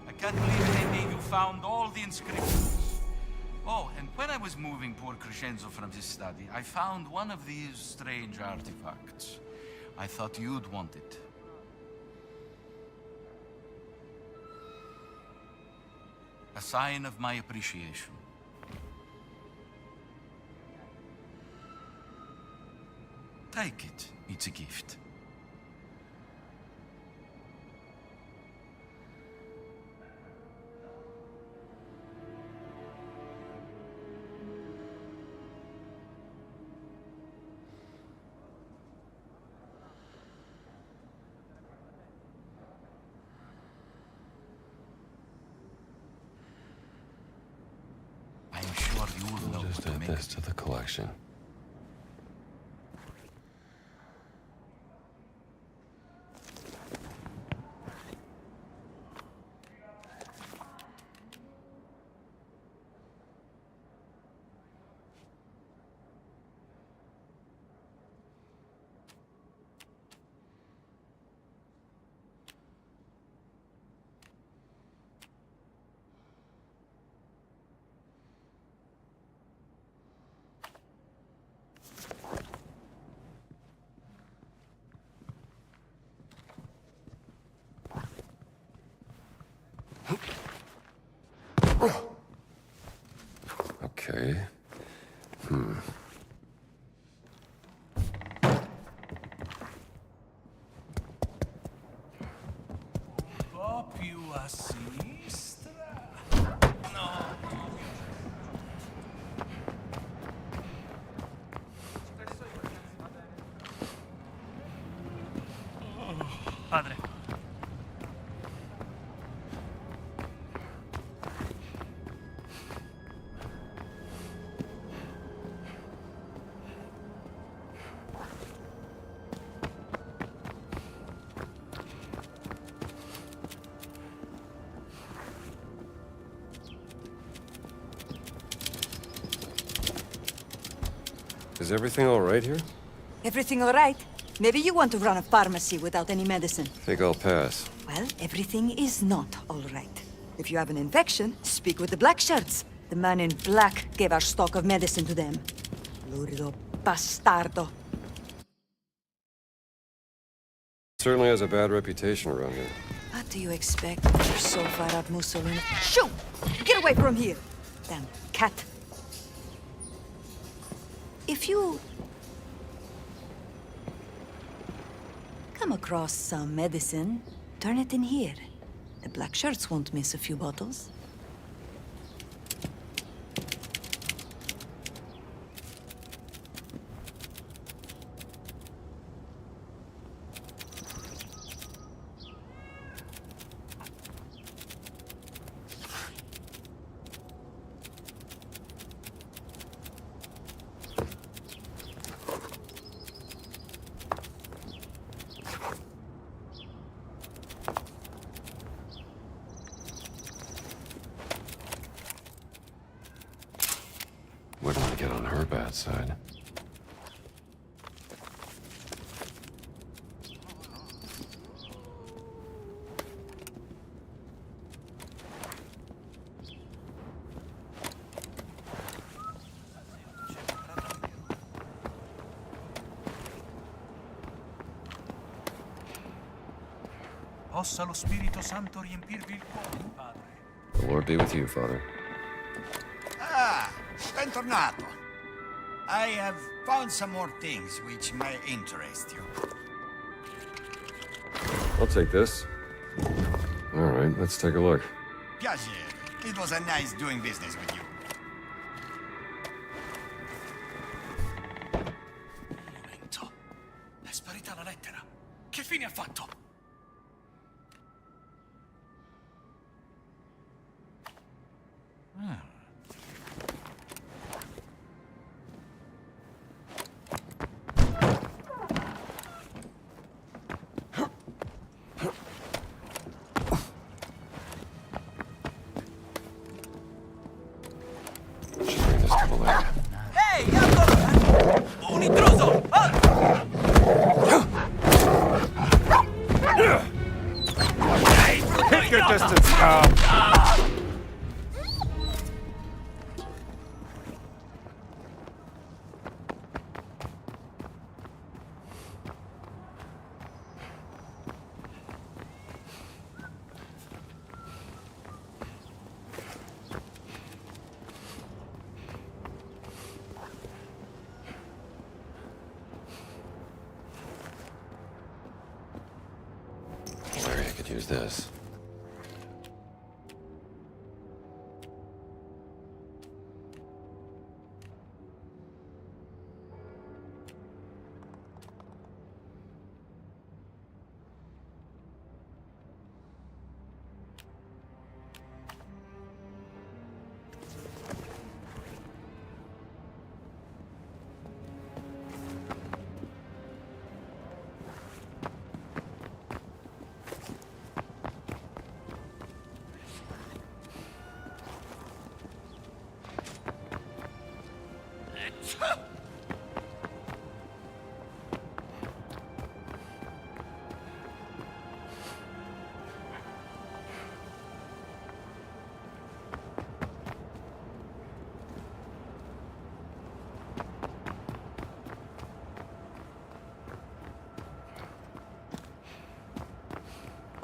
I can't believe, Henry, you found all the inscriptions. Oh, and when I was moving poor Crescenzo from his study, I found one of these strange artifacts. I thought you'd want it. A sign of my appreciation. Take it. It's a gift. I'm sure you'll know Just what to add make this of to the collection. Okay. Un po' più a sinistra. No. Padre. Is everything all right here? Everything all right? Maybe you want to run a pharmacy without any medicine. Think I'll pass. Well, everything is not all right. If you have an infection, speak with the black shirts. The man in black gave our stock of medicine to them. Lurido bastardo. Certainly has a bad reputation around here. What do you expect? You're so far out, Mussolini. Shoot! Get away from here! Damn cat. If you come across some medicine, turn it in here. The black shirts won't miss a few bottles. Wouldn't want to get on her bad side. Possa lo Spirito Santo riempirvi il cuore, padre. The Lord be with you, Father. Ah, bentornato. I have found some more things which may interest you. I'll take this. All right, let's take a look. Piacere. It was a nice doing business with you. Un momento. È sparita la lettera. Che fine ha fatto? Should bring this to the lab. Ehi, un intruso! Keep your distance, Carl. Larry, I could use this.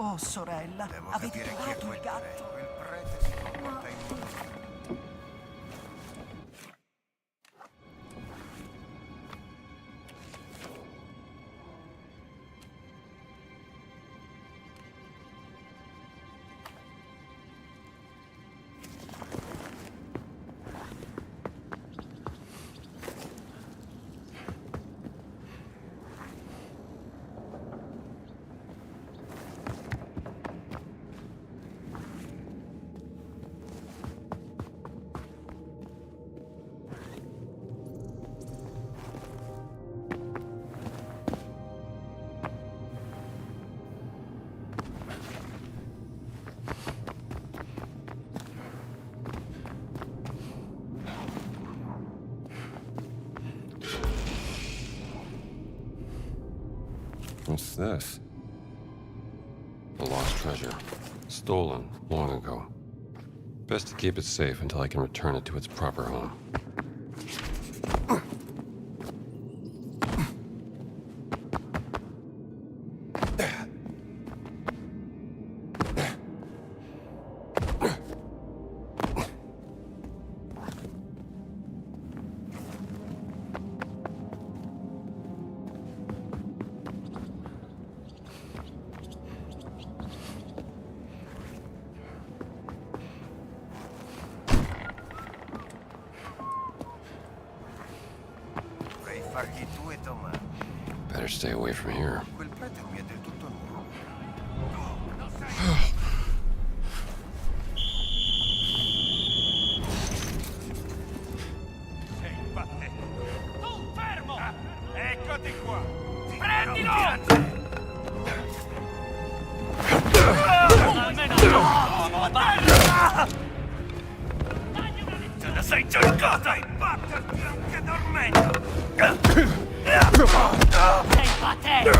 Oh, sorella, Devo avete capire chi è trovato quel il gatto? prete. Il prete si comporta in modo... What's this? A lost treasure. Stolen long ago. Best to keep it safe until I can return it to its proper home. Better stay away from here. Tu, fermo! Eccoti qua! Prendilo! Almeno no! A terra! Te la sei cercata! E batterti anche dormendo! Sei patetico!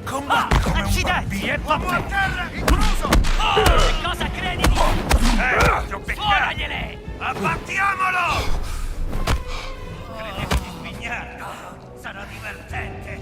Combatti come un bambino! Uomo a terra, intruso! Che cosa credi di... Ti ho beccato! Sforagliele! Abbattiamolo! Credevi di spignarlo? Sarà divertente!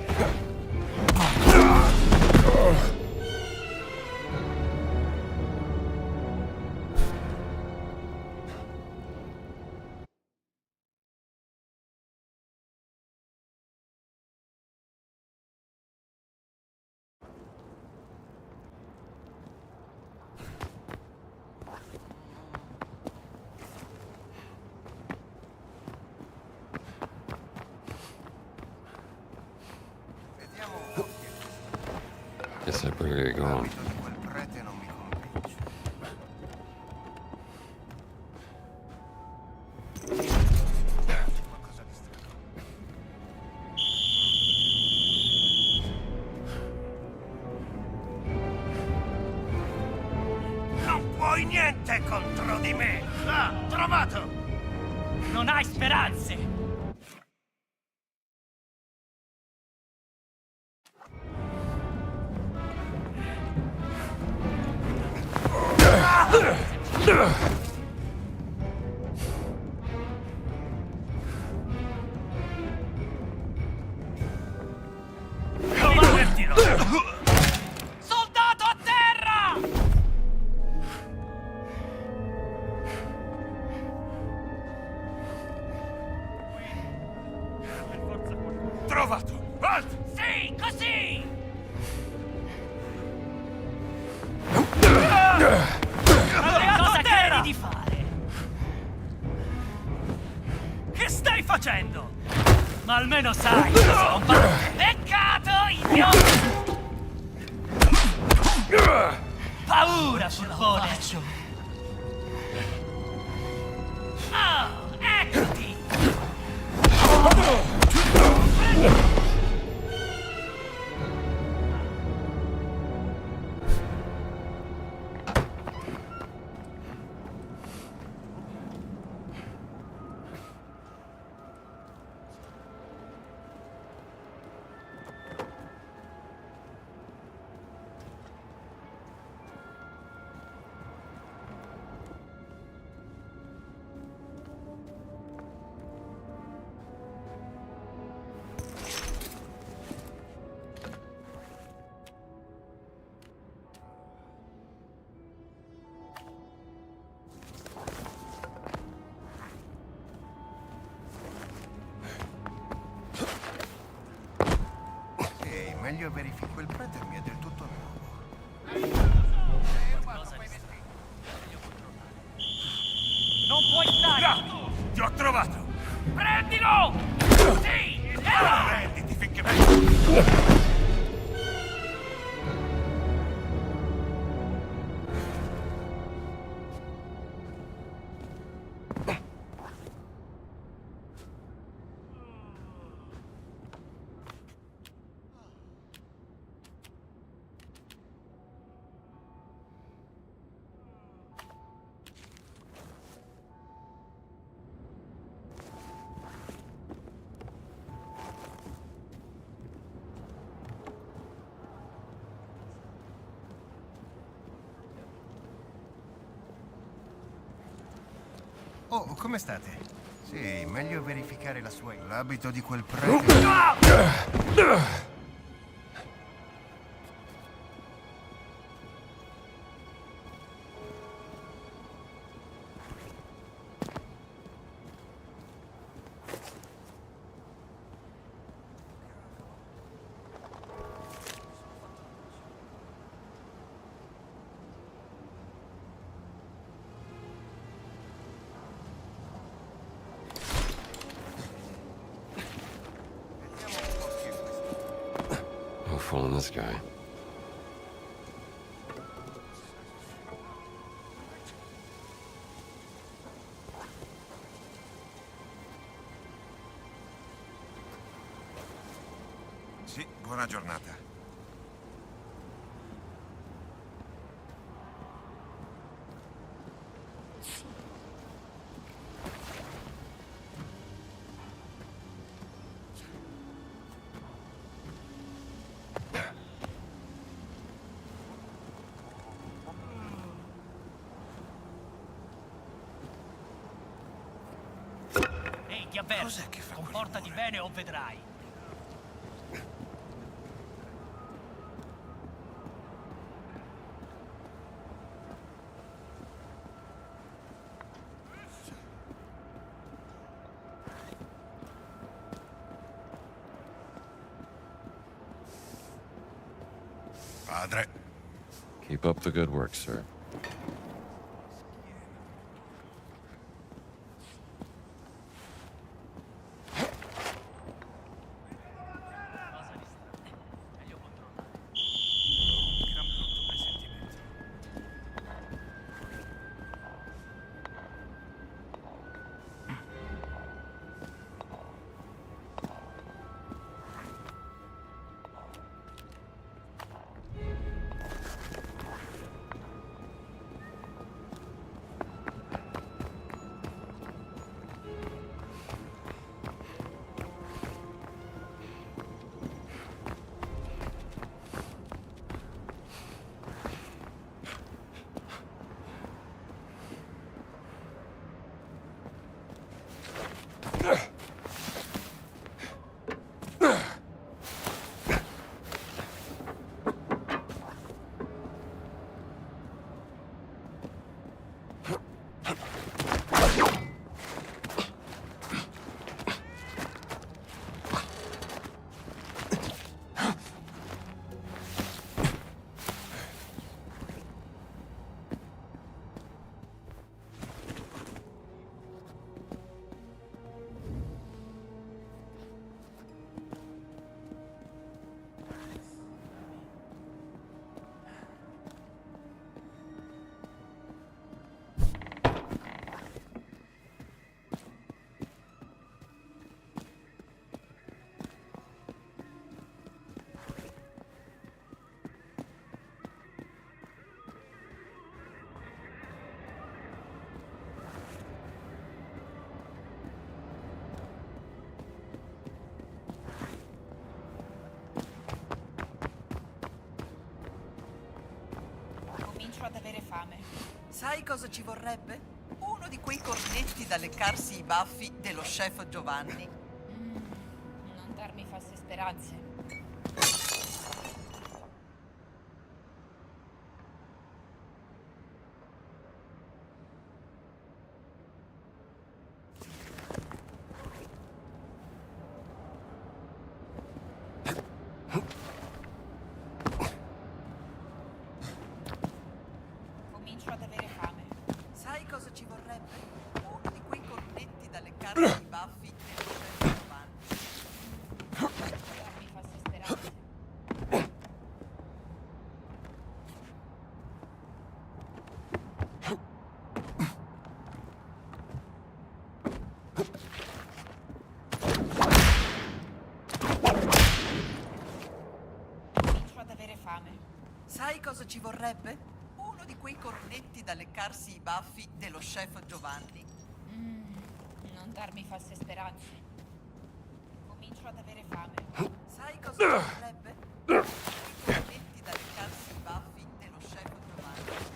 Guess I better get going. Non puoi niente contro di me! Ah, trovato! Non hai speranze! Prendilo! Soldato a terra! Trovato! Alt! Sì, così! Cosa credi di fare? Che stai facendo? Ma almeno sai che si combatte! Peccato, idiota! Paura sul bonaccio! Oh, eccoti! Meglio verifico il prete mi è del tutto nuovo. Non puoi stare! No! Ti ho trovato! Prendilo! Sì! Prenditi finché vengo! Oh, come state? Sì, meglio verificare la sua... L'abito di quel prete... No fooling this guy. Sì, buona giornata. Ehi, ti avverto. Comportati bene o vedrai. Padre. Keep up the good work, sir. Comincio ad avere fame. Sai cosa ci vorrebbe? Uno di quei cornetti da leccarsi i baffi dello chef Giovanni. Non darmi false speranze. Comincio ad avere fame. Sai cosa ci vorrebbe? Uno di quei cornetti da leccarsi i baffi dello chef Giovanni. Non darmi false speranze. Comincio ad avere fame. Sai cosa ci vorrebbe? Uno di quei cornetti da leccarsi i baffi dello chef Giovanni. Non darmi false speranze. Comincio ad avere fame. Sai cosa ci vorrebbe? Uno di quei cornetti da leccarsi i baffi dello chef Giovanni.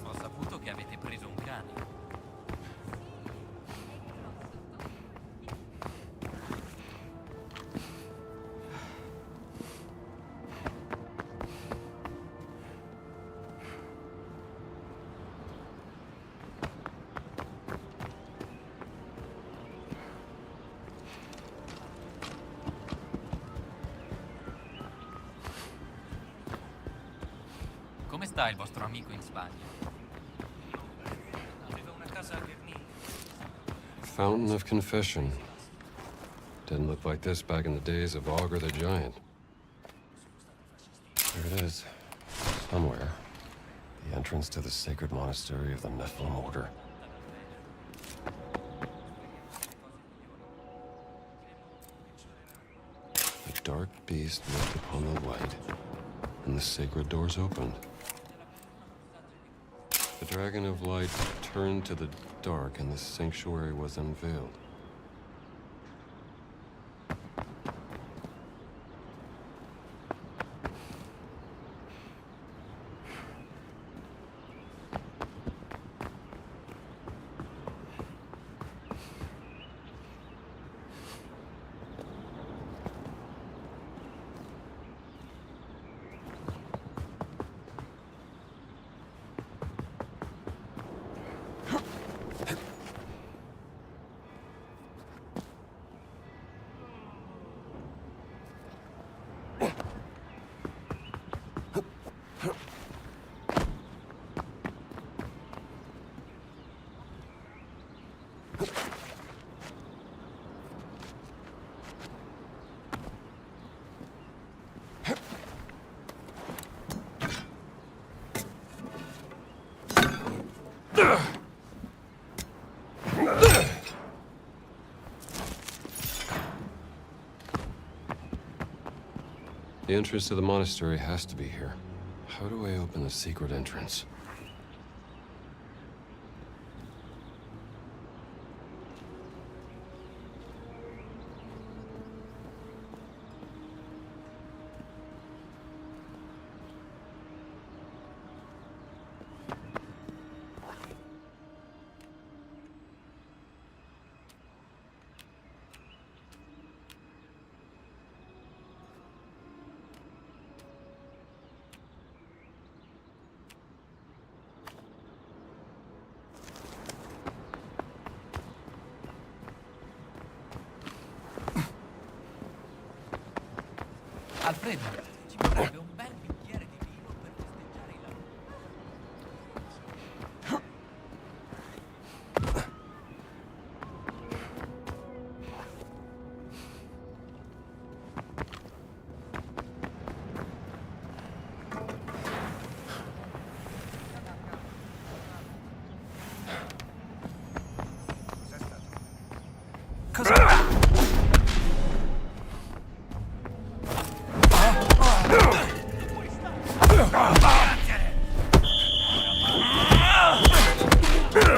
Ho saputo che avete preso un cane. Come sta il vostro amico in Spagna? Aveva una casa a Berlino. Fountain of Confession. Didn't look like this back in the days of Augur the Giant. There it is. Somewhere. The entrance to the sacred monastery of the Nephilim Order. The dark beast looked upon the light, and the sacred doors opened. The dragon of light turned to the dark, and the sanctuary was unveiled. The entrance to the monastery has to be here. How do I open the secret entrance? Alfredo, ci vorrebbe un bel bicchiere di vino per festeggiare i lavori.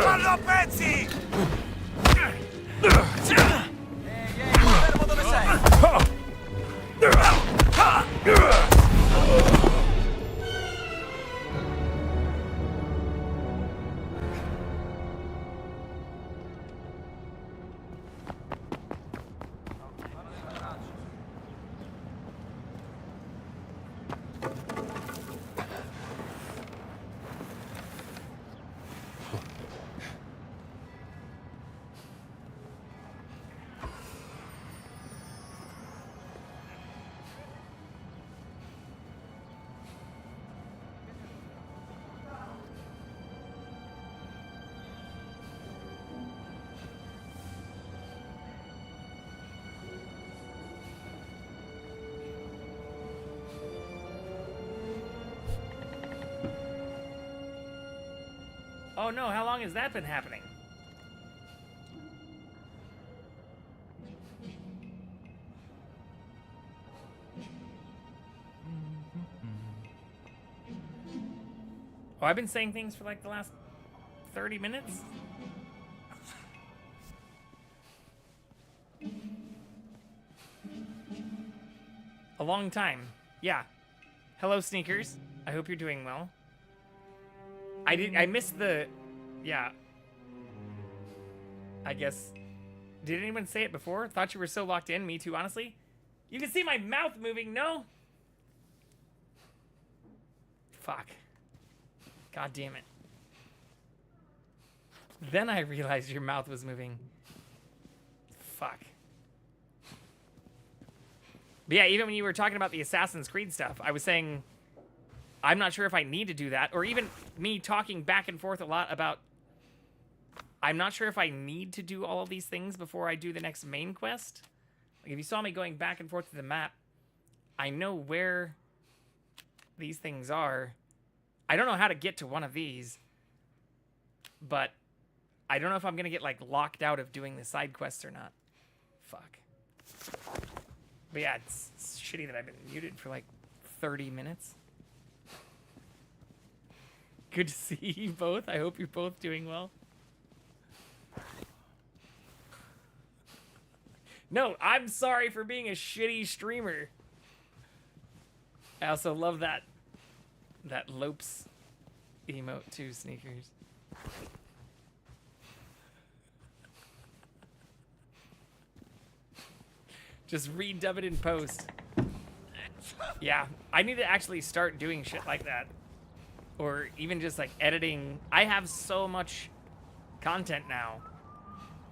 Fallo a pezzi! Fermo dove sei! Oh no, how long has that been happening? Oh, I've been saying things for like the last 30 minutes? A long time. Yeah. Hello, Sneakers. I hope you're doing well. I missed the... Yeah. I guess... Did anyone say it before? Thought you were so locked in. Me too, honestly. You can see my mouth moving, no? Fuck. God damn it. Then I realized your mouth was moving. Fuck. But yeah, even when you were talking about the Assassin's Creed stuff, I was saying... I'm not sure if I need to do that, or even me talking back and forth a lot about... I'm not sure if I need to do all of these things before I do the next main quest. Like, if you saw me going back and forth to the map, I know where these things are. I don't know how to get to one of these, but I don't know if I'm going to get, like, locked out of doing the side quests or not. Fuck. But yeah, it's shitty that I've been muted for, like, 30 minutes. Good to see you both. I hope you're both doing well. No, I'm sorry for being a shitty streamer. I also love that Lopes emote too, Sneakers. Just redub it in post. Yeah, I need to actually start doing shit like that. Or even just like editing. I have so much content now.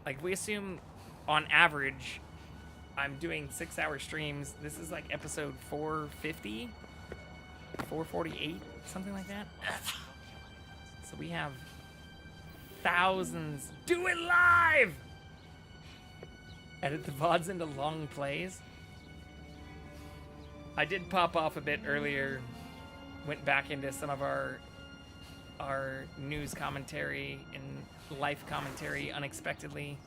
Like, we assume on average I'm doing 6-hour streams. This is like episode 450, 448, something like that. So we have thousands. Do it live! Edit the VODs into long plays. I did pop off a bit earlier. Went back into some of our news commentary and life commentary unexpectedly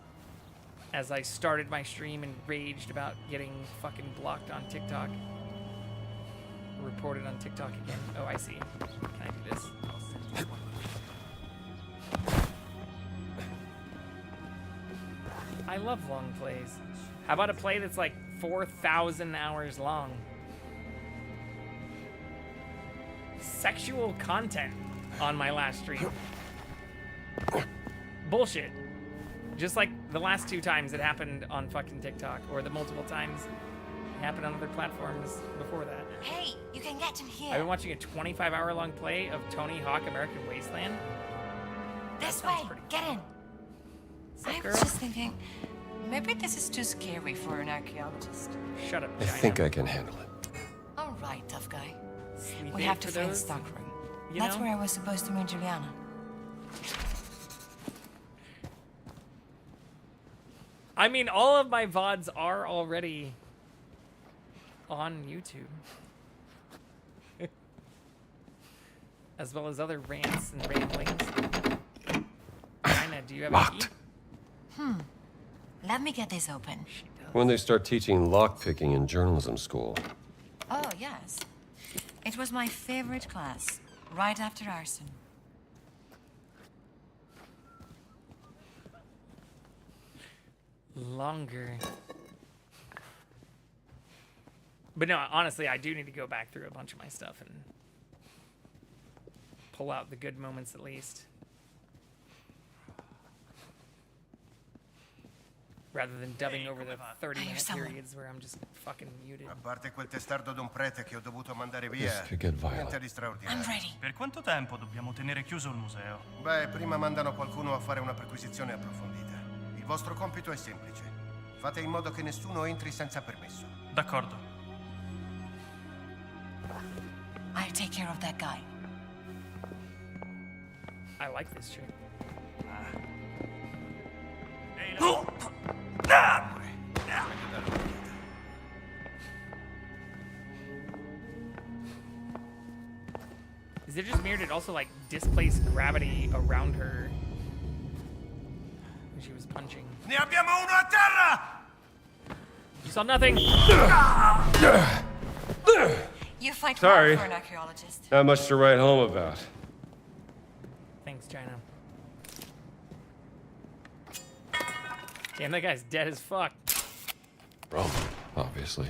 as I started my stream and raged about getting fucking blocked on TikTok. reported on TikTok again. Oh, I see. Can I do this? I love long plays. How about a play that's like 4,000 hours long? Sexual content on my last stream. Bullshit. Just like the last 2 times it happened on fucking TikTok, or the multiple times it happened on other platforms before that. Hey, you can get in here. I've been watching a 25-hour-long play of Tony Hawk American Wasteland. This way. Get in. I girl? was just thinking, maybe this is too scary for an archaeologist. Shut up, I China. think I can handle it. All right, tough guy. Sleep We aid have to for find the those, stockroom. you That's know? where I was supposed to meet Juliana. I mean, all of my VODs are already on YouTube. As well as other rants and ramblings. China, do you have a key? Let me get this open. When they start teaching lockpicking in journalism school. Oh, yes. It was my favorite class, right after arson. Longer. But no, honestly, I do need to go back through a bunch of my stuff and pull out the good moments at least. Rather than dubbing over the 30-minute periods where I'm just fucking muted. A parte quel testardo d'un prete che ho dovuto mandare This via, could get violent. niente di straordinario. Per quanto tempo dobbiamo tenere chiuso il museo? Beh, prima mandano qualcuno a fare una perquisizione approfondita. Il vostro compito è semplice. Fate in modo che nessuno entri senza permesso. D'accordo. I'll take care of that guy. I like this chick. Is it just mirrored? It also like displaced gravity around her when she was punching. Ne abbiamo uno a terra! You saw nothing. You fight Sorry. well for an archaeologist. Not much to write home about. Thanks, China. Damn, that guy's dead as fuck. Roman, obviously.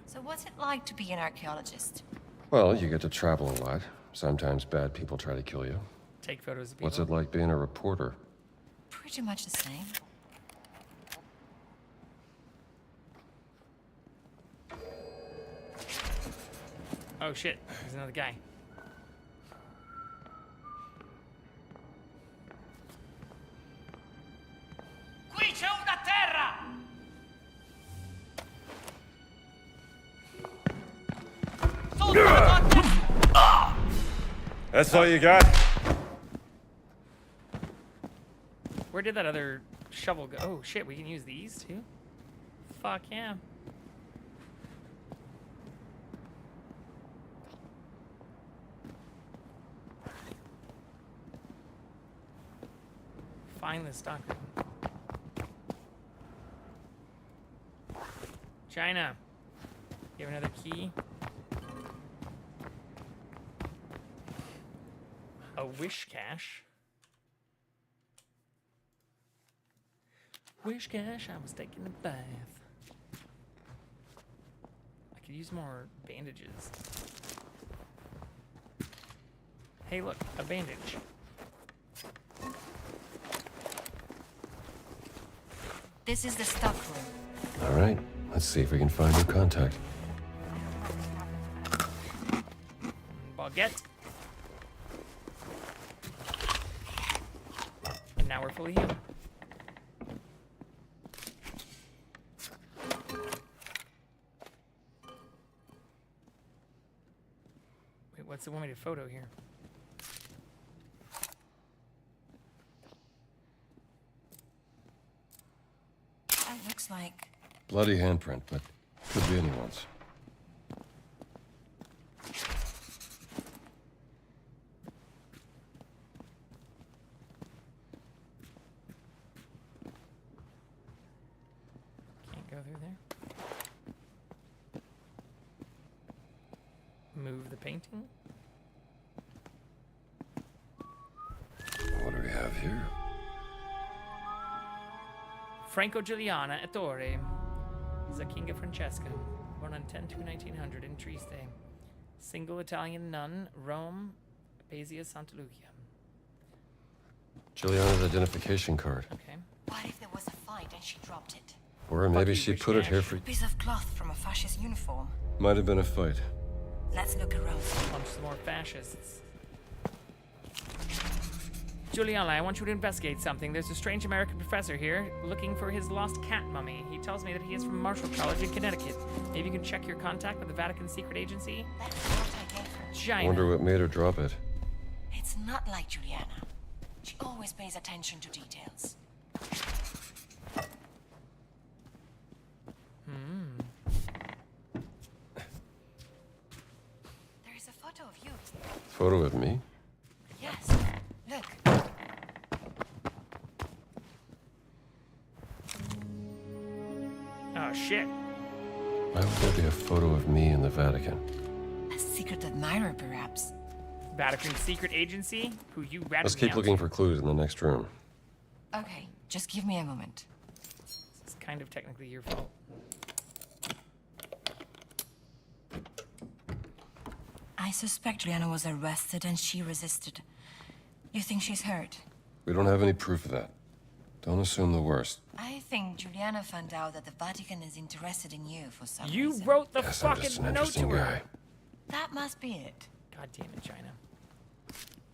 So what's it like to be an archaeologist? Well, you get to travel a lot. Sometimes bad people try to kill you. Take photos of people. What's it like being a reporter? Pretty much the same. Oh shit, there's another guy. Qui c'è una terra! That's all you got? Where did that other shovel go? Oh shit, we can use these too? Fuck yeah. Find the stockroom. China. You have another key? A wish cache. Wish cache, I was taking a bath. I could use more bandages. Hey look, a bandage. This is the stockroom. All right, let's see if we can find your contact. Baguette. And now we're fully healed. Wait, what's the one-way photo here? That looks like... Bloody handprint, but could be anyone's. Can't go through there. move the painting. What do we have here? Franco Giuliana Ettore. Zachinga Francesca. Born on 10/2/1900 in Trieste. Single Italian nun, Rome, Abbazia Santa Lucia. Juliana's identification card. Okay. What if there was a fight and she dropped it? Or maybe she put it here for... A piece of cloth from a fascist uniform. Might have been a fight. Let's look around. Punch some more fascists. Juliana, I want you to investigate something. There's a strange American professor here looking for his lost cat mummy. He tells me that he is from Marshall College in Connecticut. Maybe you can check your contact with the Vatican secret agency? That's what I gave her. China. Wonder what made her drop it. It's not like Juliana. She always pays attention to details. There is a photo of you. Photo of me? Yes. Look. Oh, shit. Why would there be a photo of me in the Vatican? A secret admirer, perhaps. Vatican secret agency? Who you ratted Let's keep looking for clues in the next room. Okay, just give me a moment. It's kind of technically your fault. I suspect Juliana was arrested and she resisted. You think she's hurt? We don't have any proof of that. Don't assume the worst. I think Juliana found out that the Vatican is interested in you for some You reason. wrote the Guess I'm just fucking an note to interesting her. guy. That must be it. God damn it, China.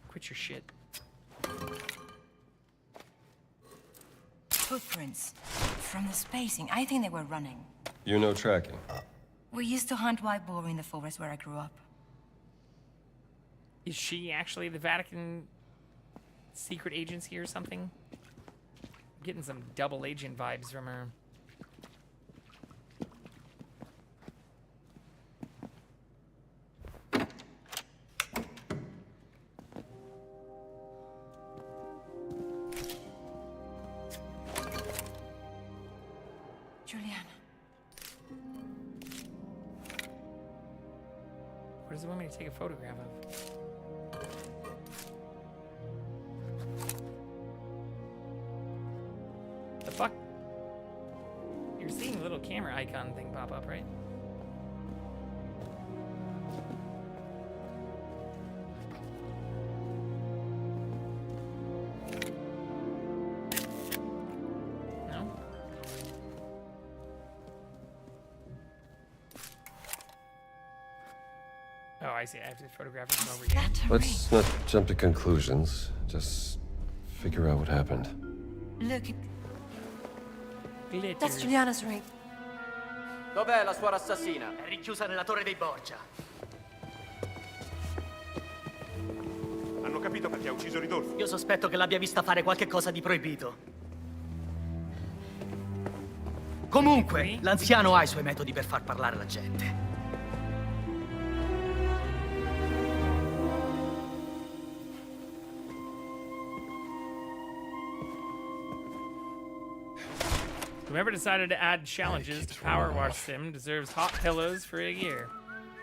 Quit your shit. Footprints. From the spacing, I think they were running. You know tracking. We used to hunt white boar in the forest where I grew up. Is she actually the Vatican secret agency or something? I'm getting some double agent vibes from her. Juliana. What does it want me to take a photograph of? The fuck? You're seeing a little camera icon thing pop up, right? No? Oh, I see. I have to photograph it from over here. Let's not jump to conclusions. Just figure out what happened. Look, Glitters. that's Juliana's ring. Dov'è la suora assassina? È rinchiusa nella torre dei Borgia. Hanno capito perché ha ucciso Ridolfo. Io sospetto che l'abbia vista fare qualche cosa di proibito. Comunque, l'anziano ha i suoi metodi per far parlare la gente. Whoever decided to add challenges to Power Wash Sim deserves hot pillows for a year.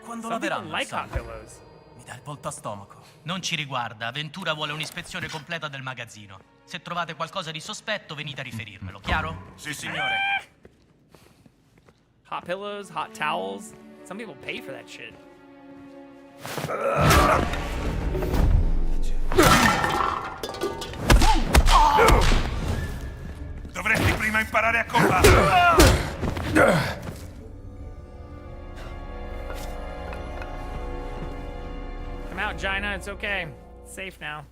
Quando Some la people veranno, like Sam? hot pillows. Mi dà il volto a stomaco. Non ci riguarda, Ventura vuole un'ispezione completa del magazzino. Se trovate qualcosa di sospetto, venite a riferirmelo, chiaro? Sì, signore. Hot pillows, hot towels. Some people pay for that shit. Dovresti prima imparare a combattere. Come out, Gina. It's okay. It's safe now.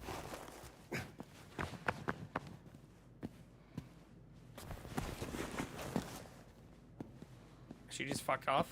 She just fucked off.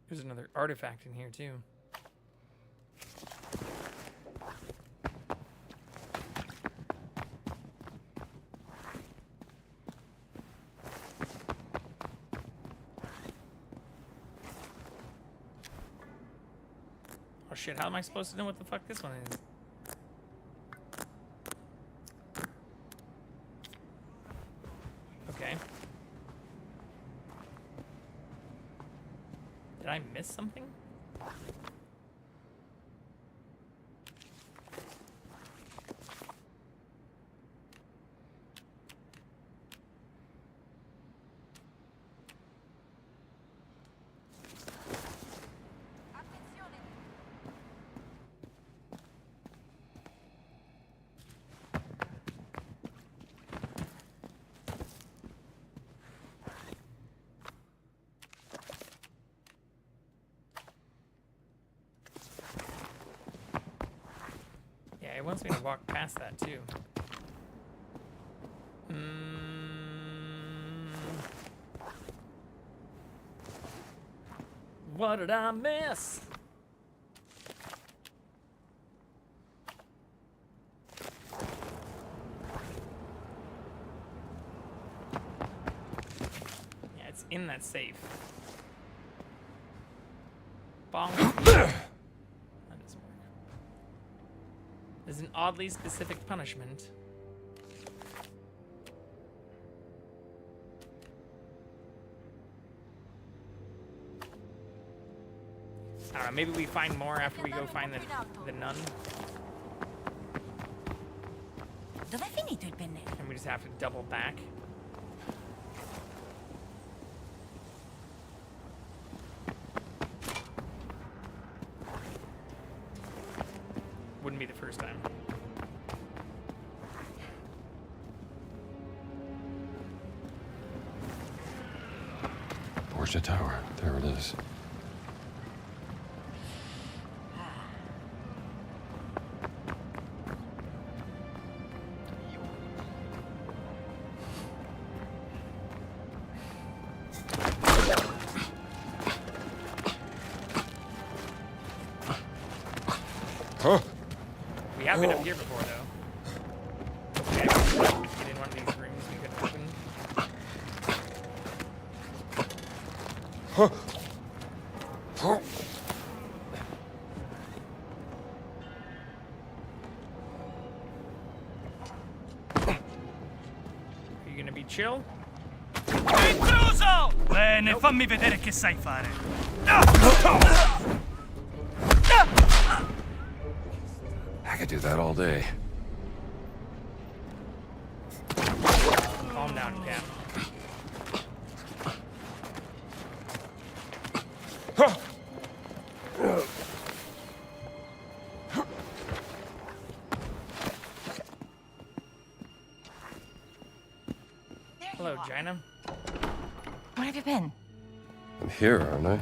There's another artifact in here, too. shit, how am I supposed to know what the fuck this one is? Okay. Did I miss something? It wants me to walk past that too. What did I miss? Yeah, it's in that safe. Bong. There's an oddly specific punishment. I don't know, maybe we find more after we go find the nun. Dov'è finito il pennello? And we just have to double back. Wouldn't be the first time. Borgia Tower. There it is. Huh? We have been up here before, though. Okay, get in one of these rooms we could open. Huh? Huh? Are you gonna be chill? Intruso! Bene, fammi vedere che sai fare. I could do that all day. Calm down, Cap. Hello, Gina. Where have you been? I'm here, aren't I?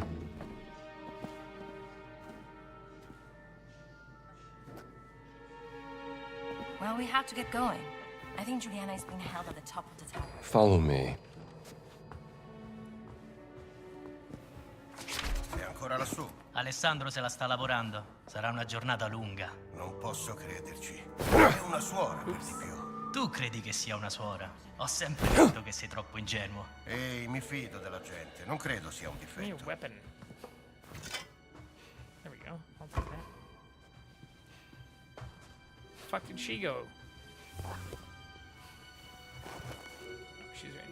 Well, we have to get going. I think Juliana is being held at the top of the tower. Follow me. È ancora lassù? Alessandro se la sta lavorando. Sarà una giornata lunga. Non posso crederci. È una suora, per di più. Tu credi che sia una suora? Ho sempre detto che sei troppo ingenuo. Ehi, mi fido della gente. Non credo sia un difetto. New weapon. There we go. I'll take that. Fuck did she go? Oh, she's right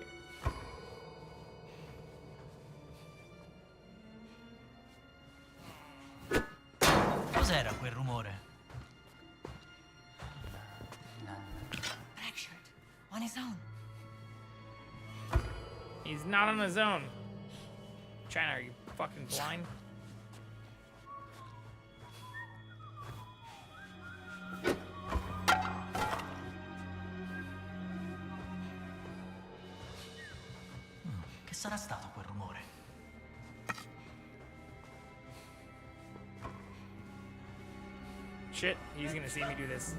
here. Cos'era quel rumore? Black shirt. On his own. He's not on his own. China, are you fucking blind? Che sarà stato quel rumore? Shit, he's gonna see me do this.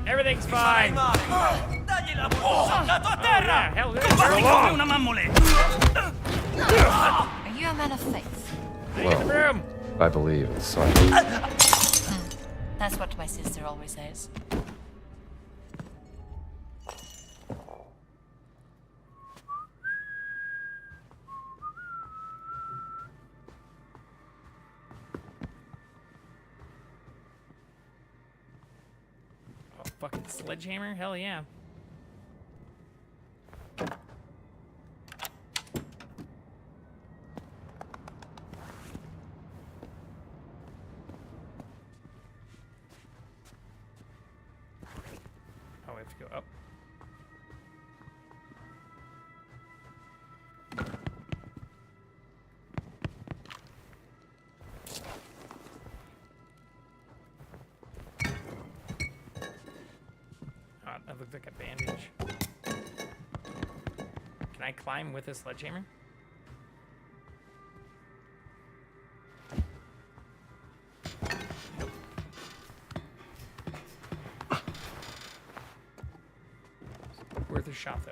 Everything's fine. Dagli la soldato a terra! Hell, Fatti come una mammoletta! Are you a man of faith? Get the room. I believe in sight. That's what my sister always says. fucking sledgehammer? Hell yeah. Oh, we have to go up. Oh, that looks like a bandage. Can I climb with a sledgehammer? Nope. Worth a shot, though.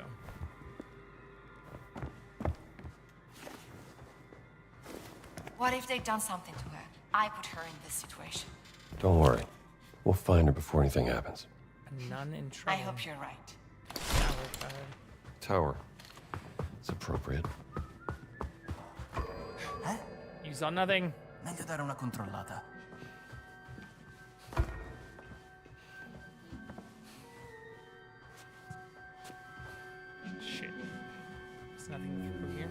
What if they'd done something to her? I put her in this situation. Don't worry. We'll find her before anything happens. A nun in trouble. I hope you're right. Tower. It's appropriate. You saw nothing. Meglio dare una controllata. Shit. There's nothing through here.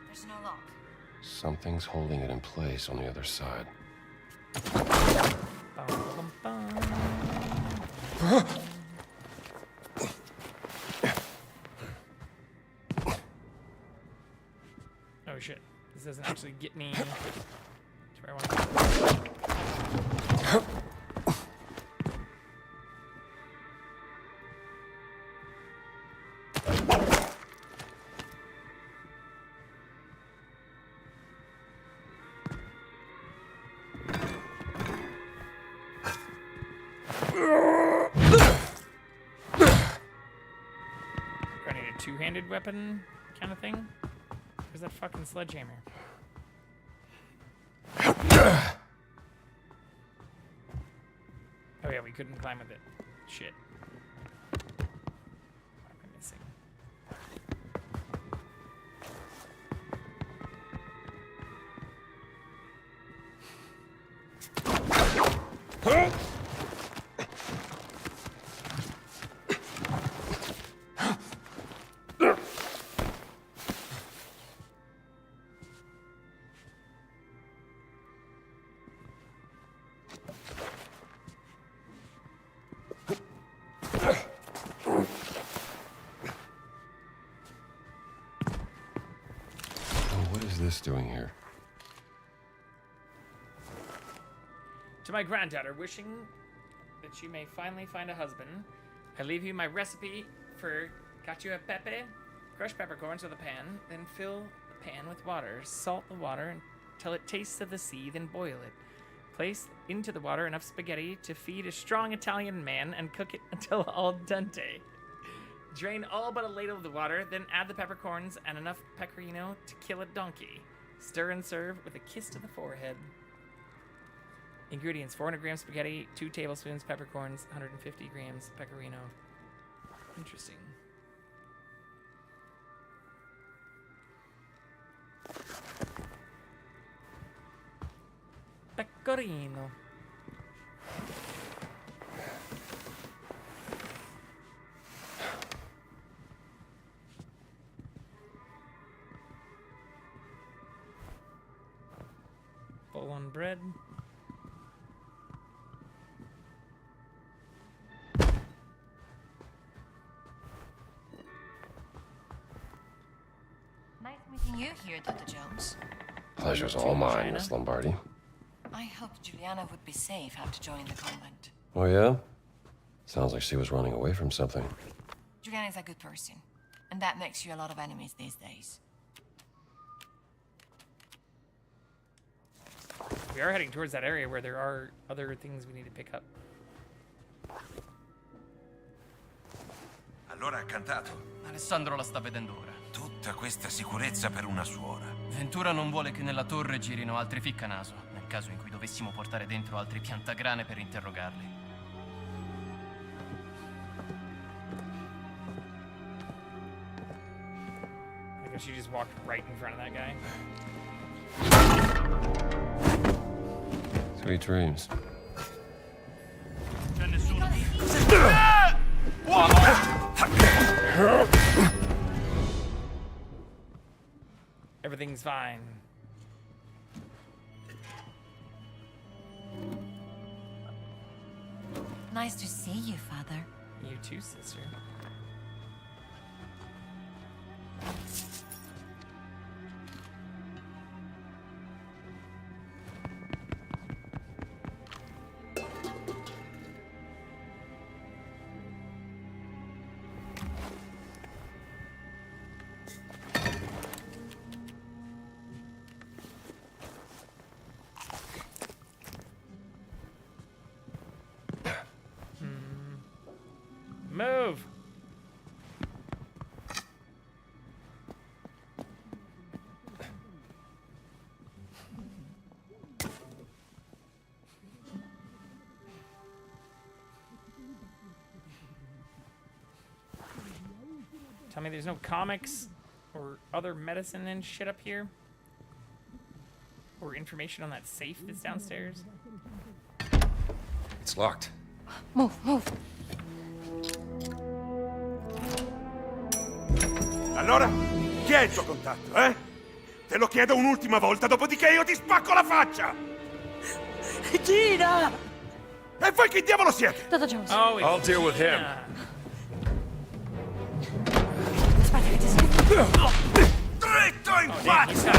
There's no lock. Something's holding it in place on the other side. Oh shit. This doesn't actually get me to where I want to go. Do I need a two-handed weapon kind of thing? Where's that fucking sledgehammer? Oh yeah, we couldn't climb with it. Shit. What am I missing? What is this doing here? To my granddaughter, wishing that she may finally find a husband, I leave you my recipe for cacio e pepe. Crush peppercorns with a pan, then fill the pan with water. Salt the water until it tastes of the sea, then boil it. Place into the water enough spaghetti to feed a strong Italian man and cook it until al dente. Drain all but a ladle of the water, then add the peppercorns and enough pecorino to kill a donkey. Stir and serve with a kiss to the forehead. Ingredients: 400 grams spaghetti, 2 tablespoons peppercorns, 150 grams pecorino. Interesting. Pecorino. Full on bread. Nice meeting you here, Dr. Jones. Pleasure's all mine, Miss Lombardi. I hoped Juliana would be safe after joining the convent. Oh, yeah? Sounds like she was running away from something. Juliana is a good person, and that makes you a lot of enemies these days. We are heading towards that area where there are other things we need to pick up. Allora ha cantato. Alessandro la sta vedendo ora. Tutta questa sicurezza per una suora. Ventura non vuole che nella torre girino altri ficcanaso, nel caso in cui dovessimo portare dentro altri piantagrane per interrogarli. I guess you just walked right in front of that guy. Sweet dreams. C'è nessuno. Everything's fine. Nice to see you, Father. You too, sister. Move! Tell me there's no comics or other medicine and shit up here? Or information on that safe that's downstairs? It's locked. Move, move. Allora, chi è il tuo contatto, eh? Te lo chiedo un'ultima volta, dopodiché io ti spacco la faccia! Gina! E voi chi diavolo siete? Dr. Jones. Oh, I'll deal with him. Dritto in faccia!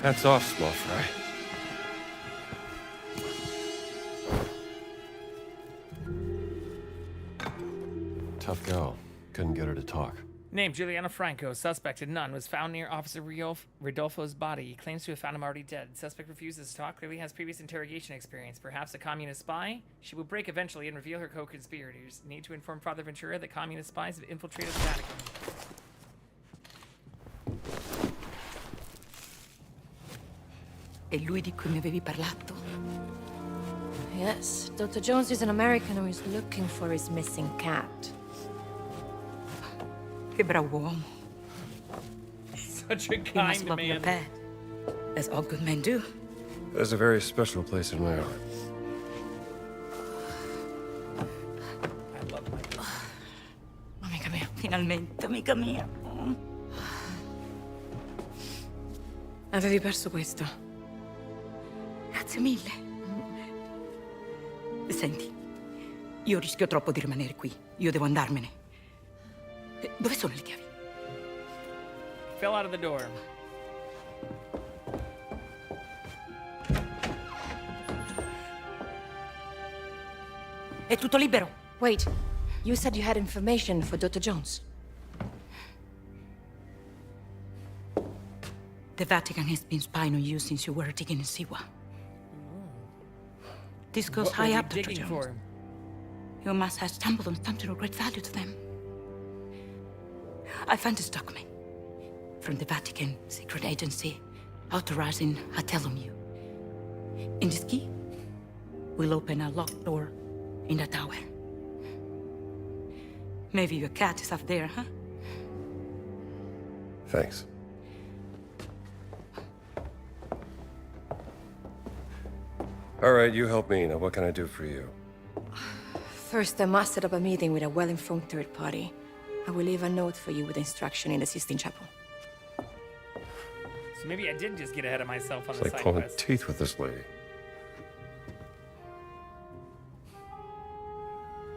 Hats off, small fry. Tough gal. Couldn't get her to talk. Named Juliana Franco. Suspected none. Was found near Officer Rodolfo's body. He claims to have found him already dead. Suspect refuses to talk. Clearly has previous interrogation experience. Perhaps a communist spy? She will break eventually and reveal her co-conspirators. Need to inform Father Ventura that communist spies have infiltrated the Vatican. È lui di cui mi avevi parlato? Yes, Dr. Jones is an American who is looking for his missing cat. Che bravo uomo. Such a He must kind love your man. pet, as all good men do. There's a very special place in my heart. I love my dog. Amica mia, finalmente, amica mia. Avevi perso questo. Grazie mille. Senti, io rischio troppo di rimanere qui. Io devo andarmene. Dove sono le chiavi? Fell out of the door. È tutto libero. Wait, you said you had information for Dr. Jones. The Vatican has been spying on you since you were digging in Siwa. This goes What were high they up, Dr. digging Jones. for? You must have stumbled on something of great value to them. I found this document from the Vatican secret agency authorizing Atelomue. In this key, we'll open a locked door in the tower. Maybe your cat is up there, huh? Thanks. All right, you help me. Now, what can I do for you? First, I must set up a meeting with a well-informed third party. I will leave a note for you with instruction in the Sistine Chapel. So maybe I did just get ahead of myself on It's the like side pulling quest. teeth with this lady.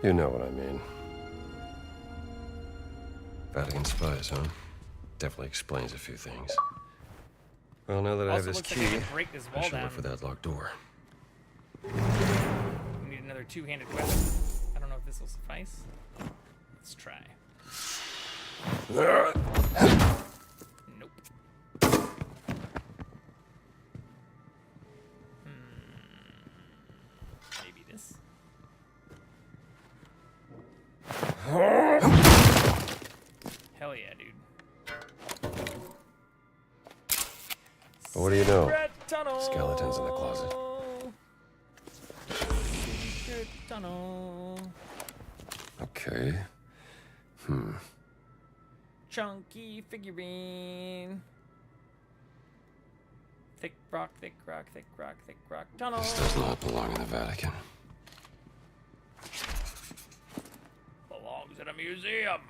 You know what I mean. Vatican spies, huh? Definitely explains a few things. Well, now that I have Also this looks key, like I can break this I wall should down. look for that locked door. We need another two-handed weapon. I don't know if this will suffice. Let's try. Nope. Maybe this. Hell yeah, dude. But what do you know? Secret tunnel. Skeletons in the closet. Secret tunnel. Okay. Chunky figurine. Thick rock, thick rock, thick rock, thick rock. Tunnel. This does not belong in the Vatican. Belongs in a museum.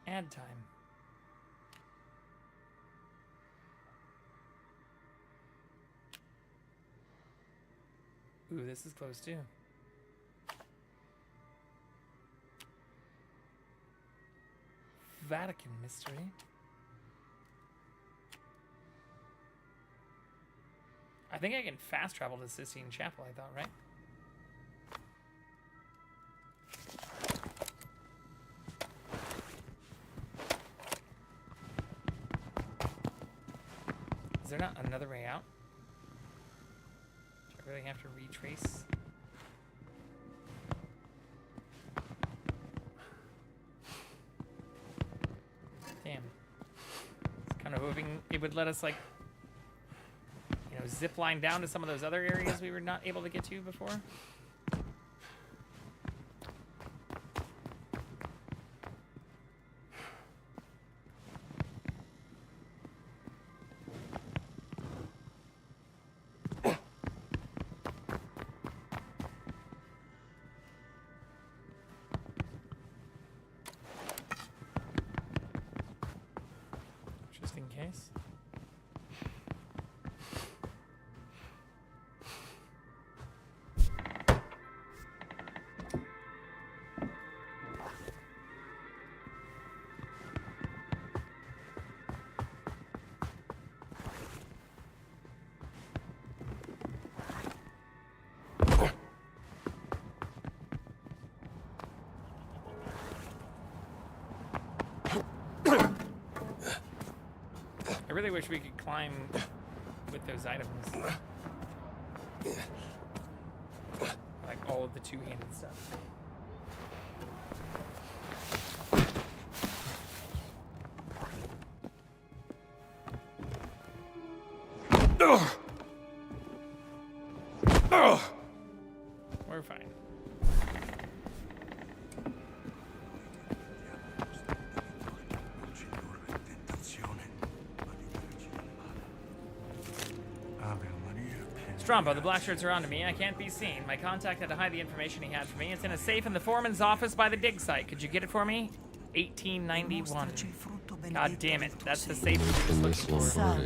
Ad time. Ooh, this is close too. Vatican mystery. I think I can fast travel to Sistine Chapel, I thought, right? Is there not another way out? Do I really have to retrace? Damn. It's kind of hoping it would let us, like, you know, zip line down to some of those other areas we were not able to get to before. Just in case. I really wish we could climb with those items. Like all of the two-handed stuff. We're fine. Strombo, the black shirts are onto me. I can't be seen. My contact had to hide the information he had for me. It's in a safe in the foreman's office by the dig site. Could you get it for me? 1891. God damn it. That's the safe we were just looking for.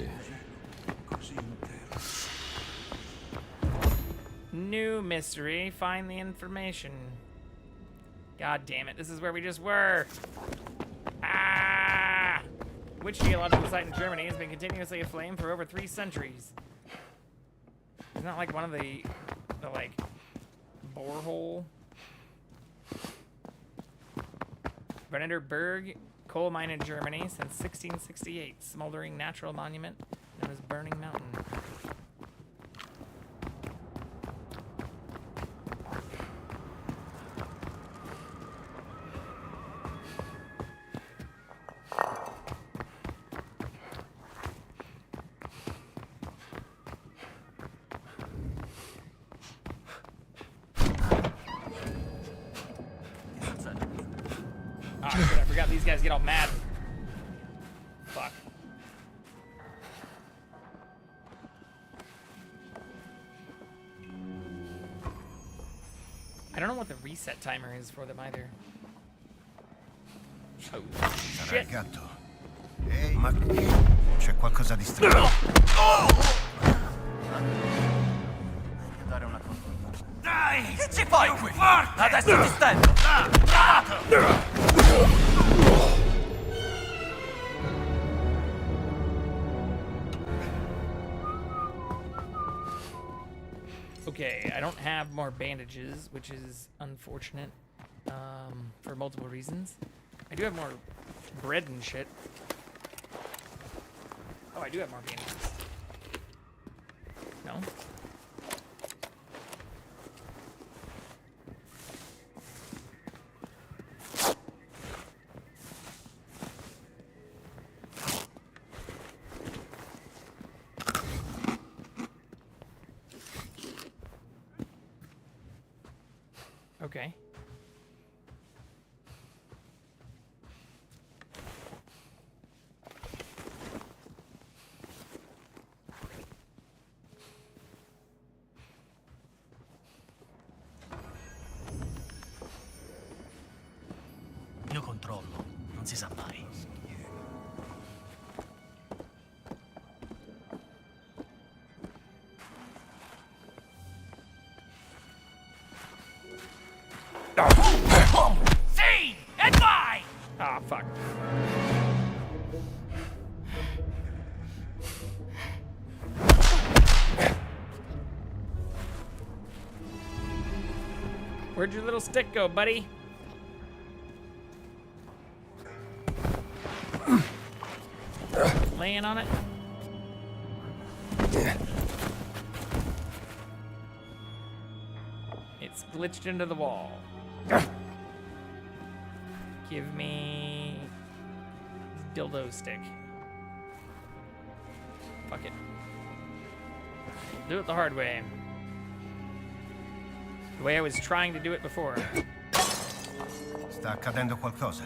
New mystery. Find the information. God damn it. This is where we just were. Ah! Which geological site in Germany has been continuously aflame for over 3 centuries? Isn't that like one of the like, borehole? Brenner Berg, coal mine in Germany since 1668. Smoldering natural monument known as Burning Mountain. Oh, shit, I forgot these guys get all mad. Fuck. I don't know what the reset timer is for them either. Oh, shit. Gatto. Ehi, ma qui c'è qualcosa di strano. Dare una cosa. Dai! Che ci fai qui? Forte! Adesso ti stendo! Okay, I don't have more bandages, which is unfortunate, for multiple reasons. I do have more bread and shit. Oh, I do have more bandages. No? Okay. Io controllo, non si sa mai. Sì! E vai! Ah, fuck. Where'd your little stick go, buddy? Laying on it. It's glitched into the wall. Give me dildo stick. Fuck it. Do it the hard way. The way I was trying to do it before. Sta accadendo qualcosa.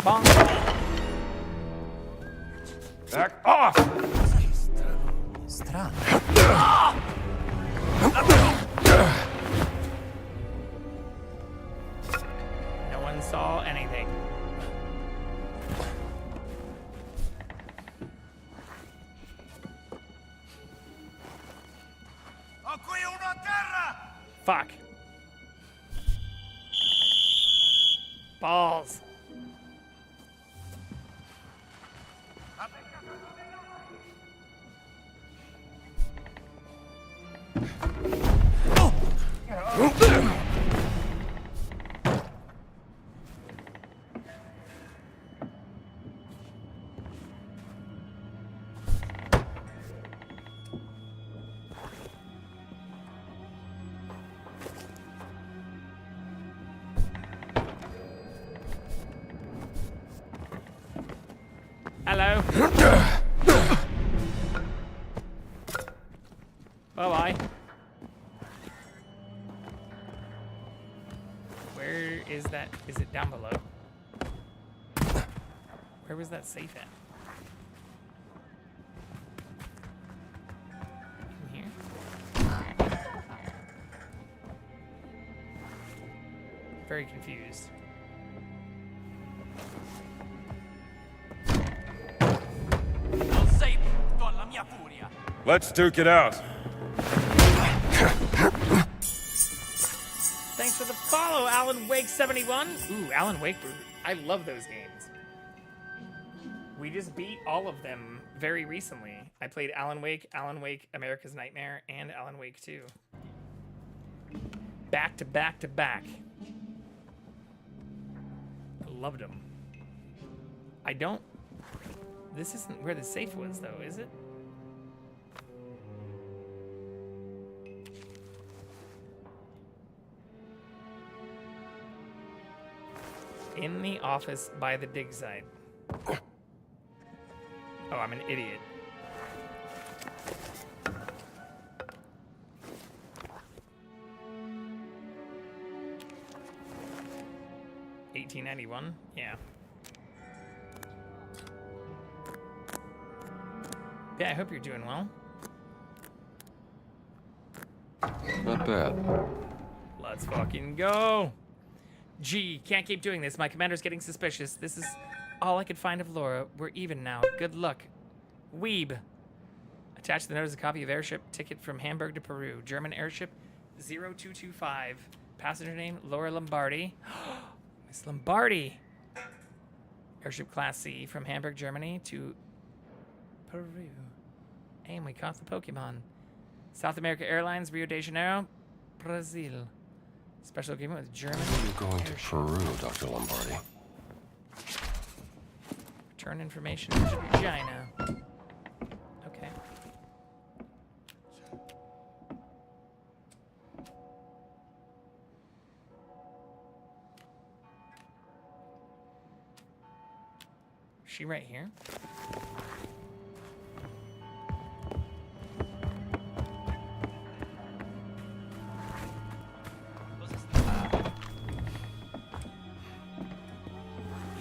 Bonk. Back off! Strano. No one saw anything. Ho qui uno a terra! Fuck. Balls. Hello. Bye-bye. Where is that? Is it down below? Where was that safe at? In here? Very confused. Non sei pronto alla mia furia. Let's duke it out. Thanks for the follow, Alan Wake 71. Ooh, Alan Wake. I love those games. We just beat all of them very recently. I played Alan Wake, America's Nightmare, and Alan Wake 2. Back to back to back. I loved them. I don't... This isn't where the safe was, though, is it? In the office by the dig site. Oh, I'm an idiot. $18.91? Yeah. Yeah, I hope you're doing well. Not bad. Let's fucking go. Gee, can't keep doing this. My commander's getting suspicious. This is all I could find of Laura. We're even now. Good luck. Weeb. Attached to the note is a copy of airship ticket from Hamburg to Peru. German airship 0225 Passenger name, Laura Lombardi. Miss Lombardi. Airship Class C from Hamburg, Germany to Peru. And we caught the Pokemon. South America Airlines, Rio de Janeiro, Brazil. Special agreement with Germany. You're going to Peru, Dr. Lombardi. Return information to Regina. Okay. Is she right here?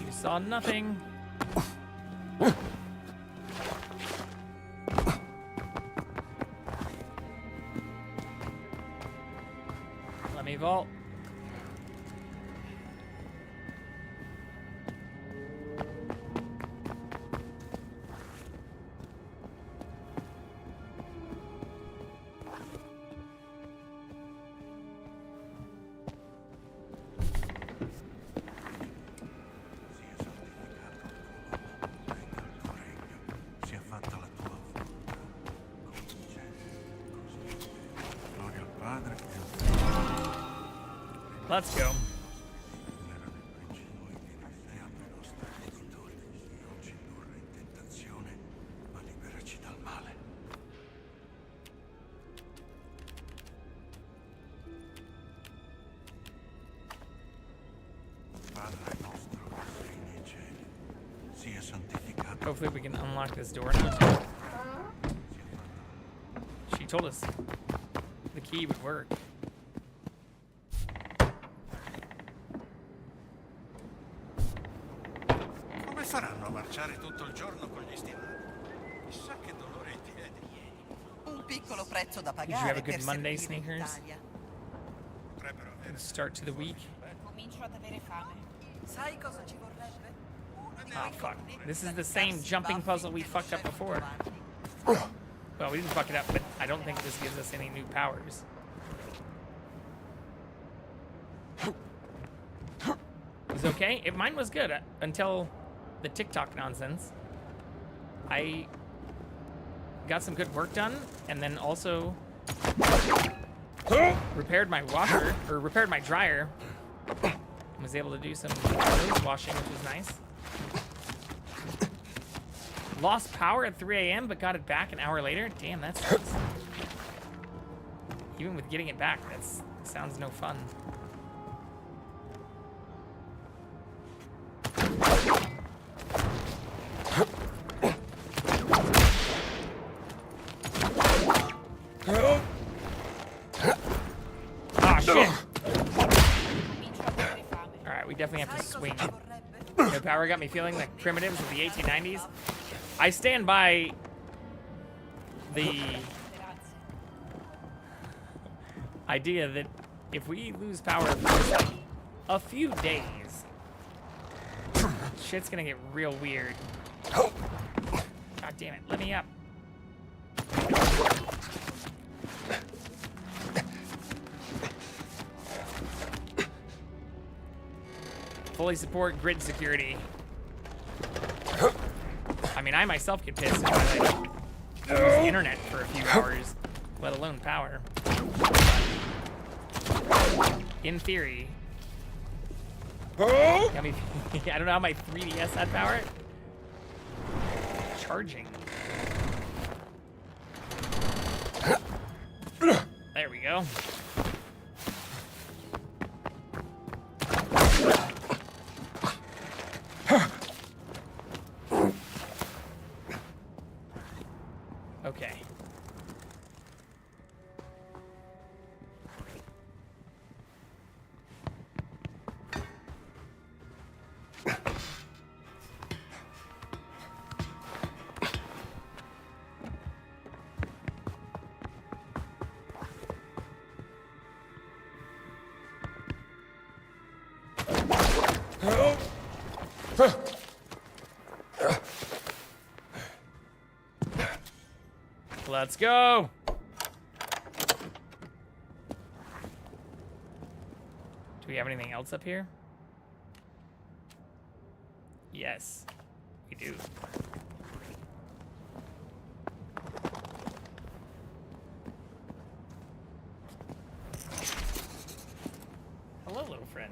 You saw nothing. Let me vault. Sia fatta la tua volontà, come in cielo, così in terra. Gloria al Padre e al Figlio. Let's go. Nell'era del principio e nell'inferno i nostri genitori, e non ci indurre in tentazione, ma liberaci dal male. Padre nostro che sei nei cieli, sia santificato. Hopefully we can unlock this door now. She told us the key would work. Come faranno a marciare tutto il giorno con gli stivali? Chissà che dolore ai piedi. Un piccolo prezzo da Did you have pagare a per good Monday, servire in Sneakers? Italia. Good start to the week. Comincio ad avere fame. Sai cosa ci vorrebbe? Oh fuck. This is the same jumping puzzle we fucked up before. Well, we didn't fuck it up, but I don't think this gives us any new powers. It was okay. Mine was good until the TikTok nonsense. I got some good work done, and then also repaired my washer, or repaired my dryer. Was able to do some clothes washing, which was nice. Lost power at 3 a.m., but got it back an hour later. Damn, that sucks. Even with getting it back, that sounds no fun. Ah, shit. Alright, we definitely have to swing. No power got me feeling like primitives of the 1890s. I stand by the idea that if we lose power for just like a few days, shit's gonna get real weird. God damn it, let me up. Fully support grid security. I mean, I myself get pissed if I like use the internet for a few hours, let alone power. In theory. I mean, I don't know how my 3DS had power. Charging. There we go. Okay. Let's go. we have anything else up here? Yes, we do. Hello, little friend.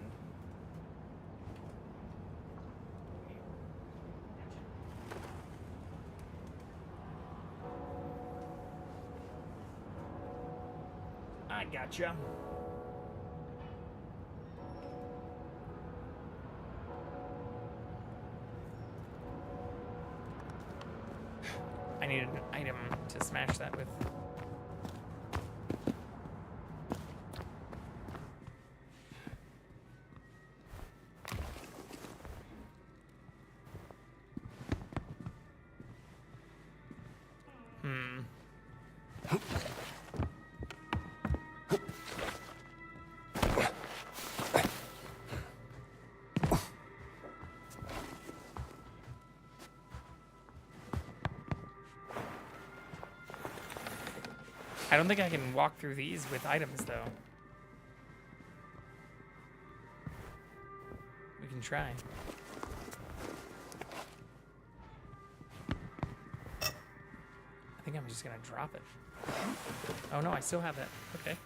I gotcha. I need an item to smash that with. I don't think I can walk through these with items, though. We can try. I think I'm just gonna drop it. Oh no, I still have it. Okay.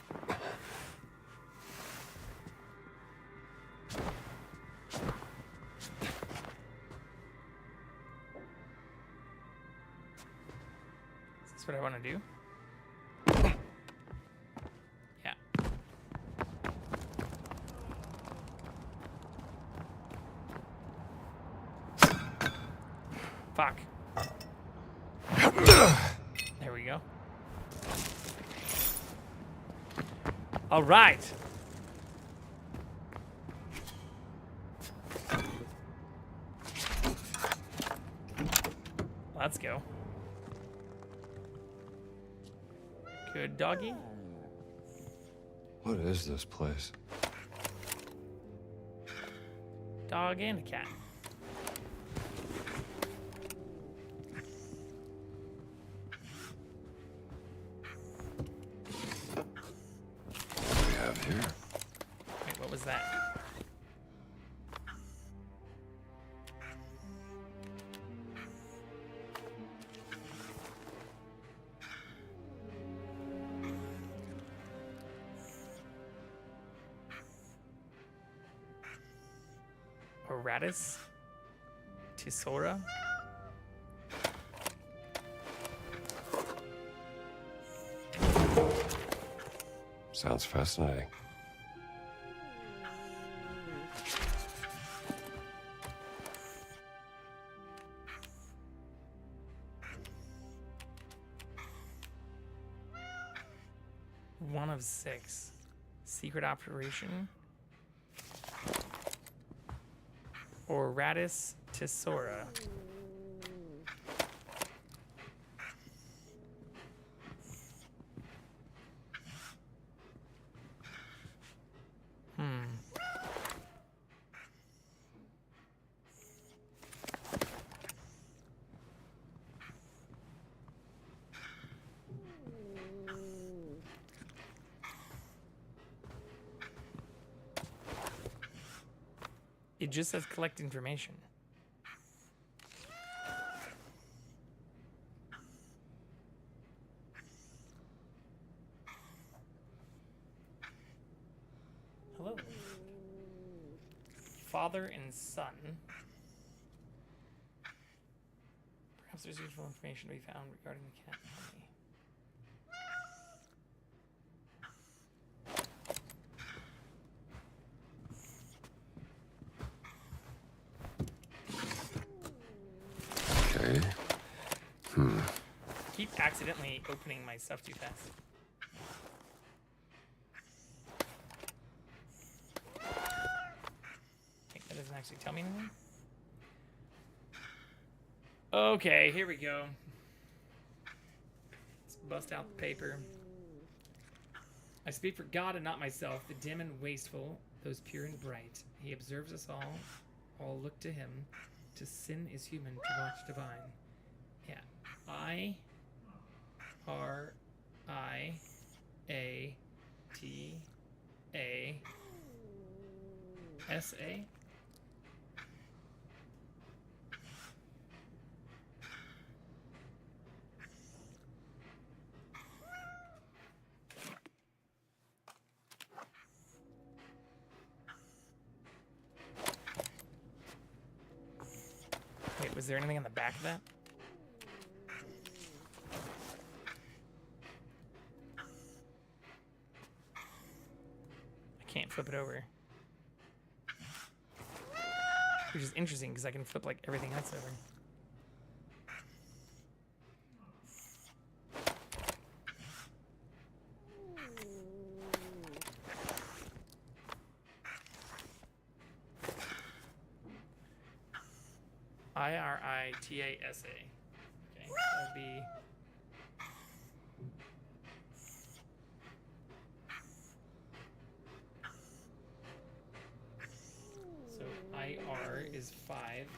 Is this what I want to do? Fuck. There we go. All right. Let's go. Good doggy. What is this place? Dog and a cat. Here. Wait, what was that? Oratus? Tisora? Sounds fascinating. One of 6. Secret operation. Oratus Tisora. It just says collect information. Hello. Father and son. Perhaps there's useful information to be found regarding the cat family. Okay. Keep accidentally opening my stuff too fast. Okay, that doesn't actually tell me anything. Okay, here we go. Let's bust out the paper. I speak for God and not myself, the dim and wasteful, those pure and bright. He observes us all look to him. To sin is human, to watch divine. Yeah. I-R-I-A-T-A SA? Wait, was there anything on the back of that? I can't flip it over. Which is interesting because I can flip like everything else over. IRITASA. Okay, that would be. So IR is 5.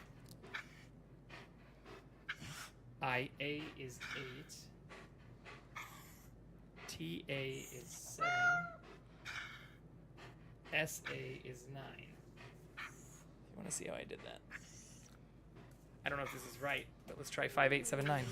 IA is 8. TA is 7. SA is 9. You want to see how I did that? I don't know if this is right, but let's try 5879.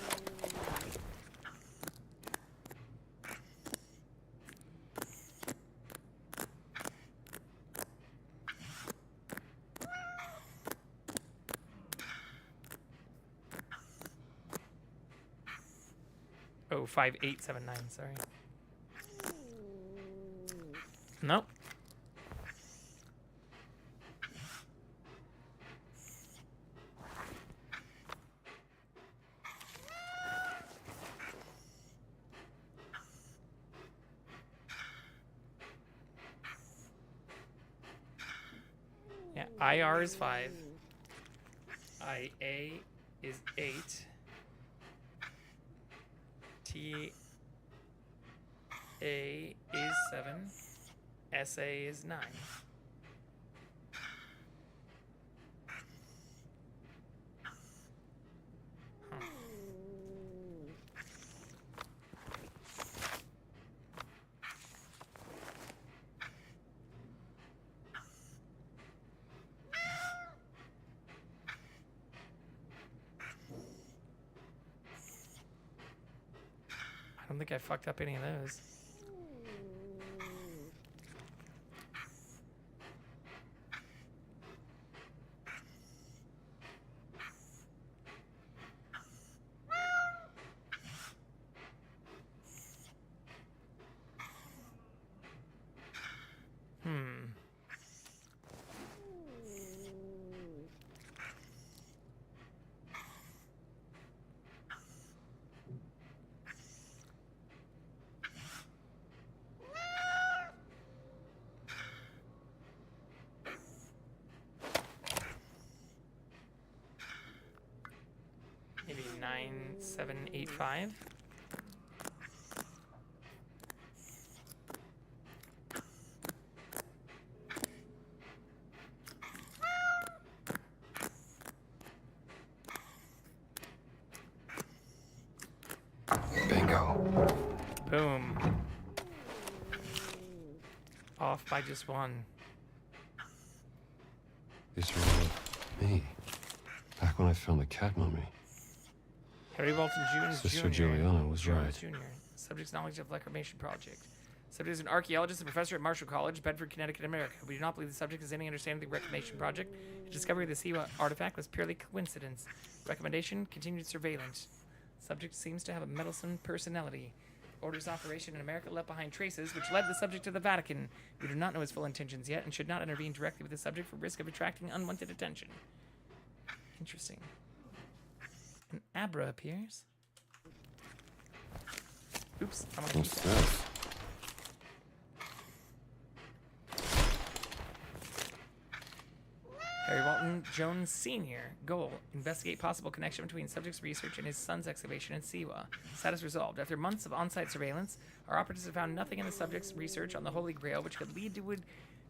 Oh, 5879, sorry. Nope. Yeah, IR is 5. IA is 8. TA is 7. SA is 9. Huh. I don't think I fucked up any of those. Maybe 9785. Bingo. Boom. Off by just one. These are all me. Back when I found the cat mummy. Harry Walton Jr. Sister Juliana was right. Jr. Subject's knowledge of reclamation project. Subject is an archaeologist and professor at Marshall College, Bedford, Connecticut, America. We do not believe the subject has any understanding of the reclamation project. The discovery of the Siwa artifact was purely coincidence. Recommendation: continued surveillance. Subject seems to have a meddlesome personality. Orders operation in America left behind traces, which led the subject to the Vatican. We do not know his full intentions yet and should not intervene directly with the subject for risk of attracting unwanted attention. Interesting. An Abra appears. Oops, I'm gonna keep that. Harry Walton Jones Sr. Goal: investigate possible connection between subject's research and his son's excavation in Siwa. Status resolved. After months of on-site surveillance, our operatives have found nothing in the subject's research on the Holy Grail which could lead to a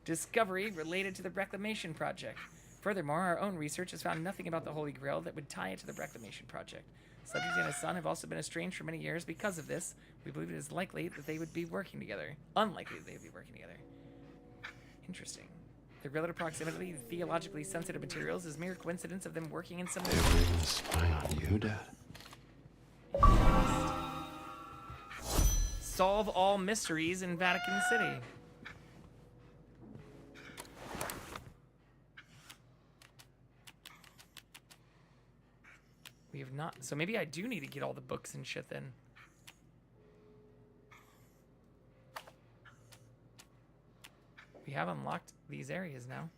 discovery related to the reclamation project. Furthermore, our own research has found nothing about the Holy Grail that would tie it to the reclamation project. Subject and his son have also been estranged for many years. Because of this, we believe it is likely that they would be working together. Unlikely that they would be working together. Interesting. The relative proximity to theologically sensitive materials is mere coincidence of them working in some way. They were even spying on you, Dad? Solve all mysteries in Vatican City. We have not. So maybe I do need to get all the books and shit then. We have unlocked these areas now.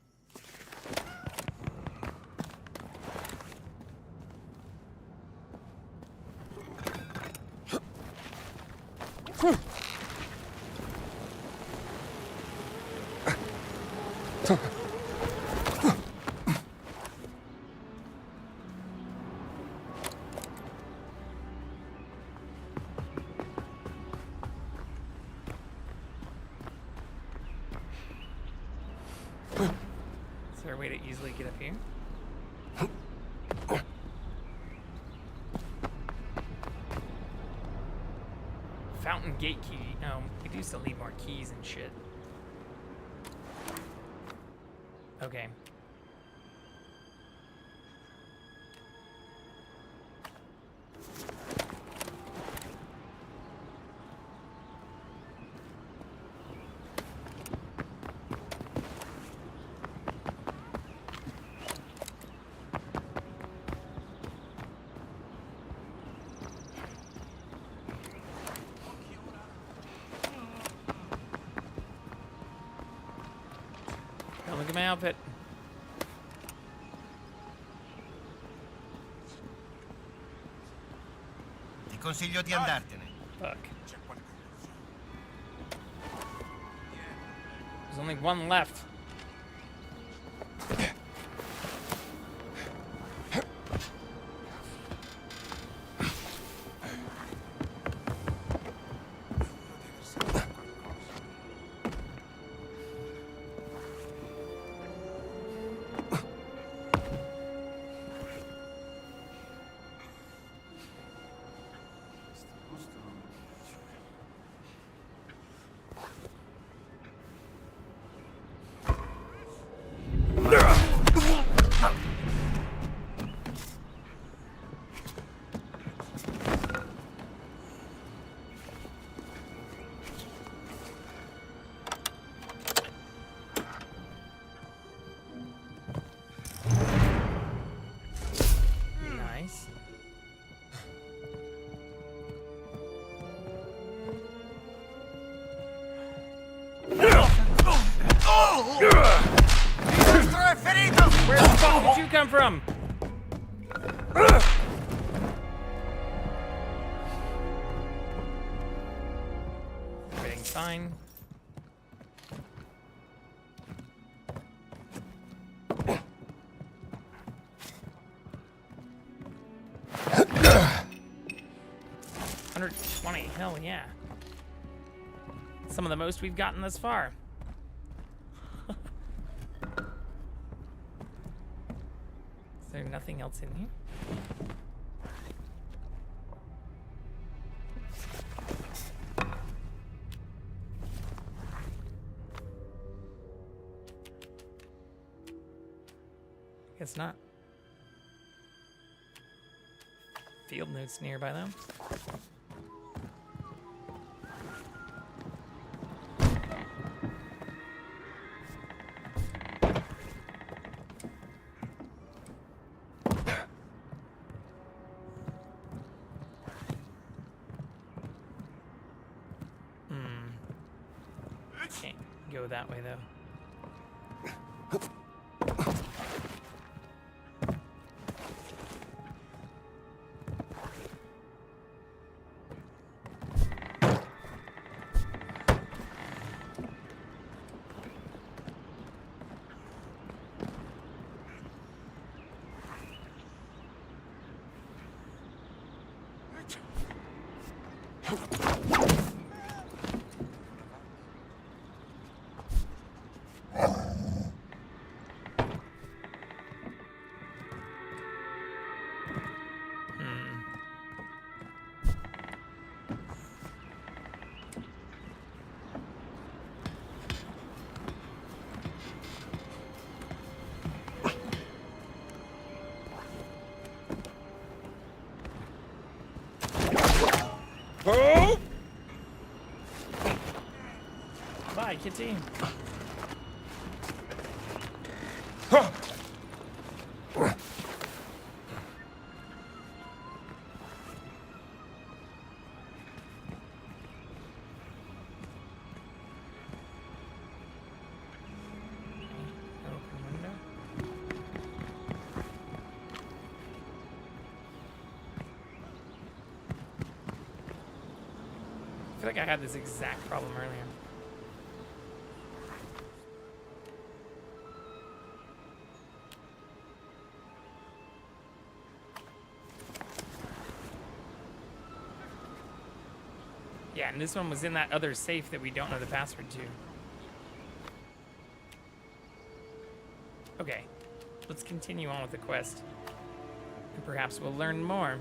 Is there a way to easily get up here? Fountain gate key. Oh, we do still need more keys and shit. Okay. Don't look at my outfit. Ti consiglio di andartene. Fuck. There's only one left. Nice. Where the fuck did you come from? Everything's fine. $120, hell yeah. Some of the most we've gotten thus far. Is there nothing else in here? Guess not. Field notes nearby though. Can't go that way though. Bye, Kitty. I feel like I had this exact problem earlier. Yeah, and this one was in that other safe that we don't know the password to. Okay, let's continue on with the quest. And perhaps we'll learn more.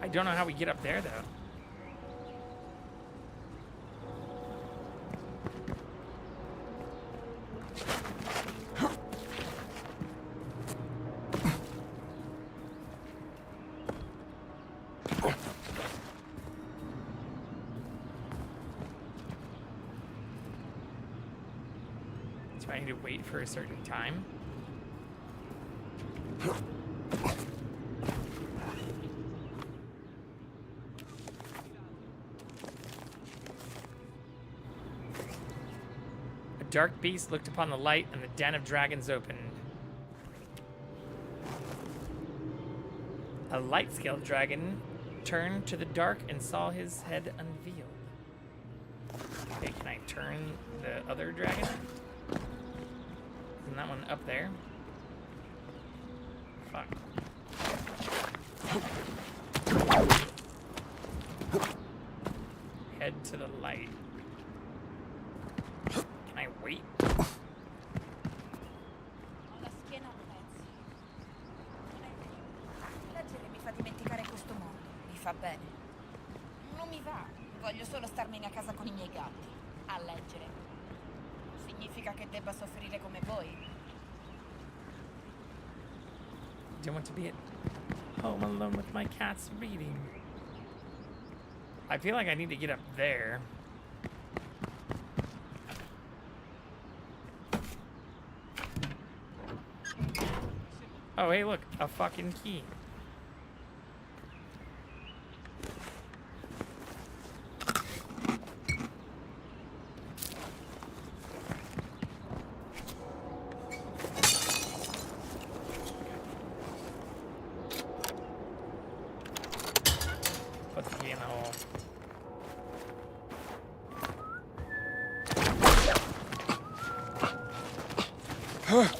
I don't know how we get up there, though. Do I need to wait for a certain time? A dark beast looked upon the light, and the den of dragons opened. A light-scaled dragon turned to the dark and saw his head unveiled. Okay, can I turn the other dragon? Isn't that one up there? Fuck. Head to the light. Can I wait? Ho la schiena a pezzi. Non è vero. Leggere mi fa dimenticare questo mondo. Mi fa bene. Non mi va. Voglio solo starmene a casa con i miei gatti. A leggere. Significa che debba soffrire come voi. Don't want to be at home alone with my cats reading. I feel like I need to get up there. Oh, hey, look, a fucking key. Put the key in the hole. Oh.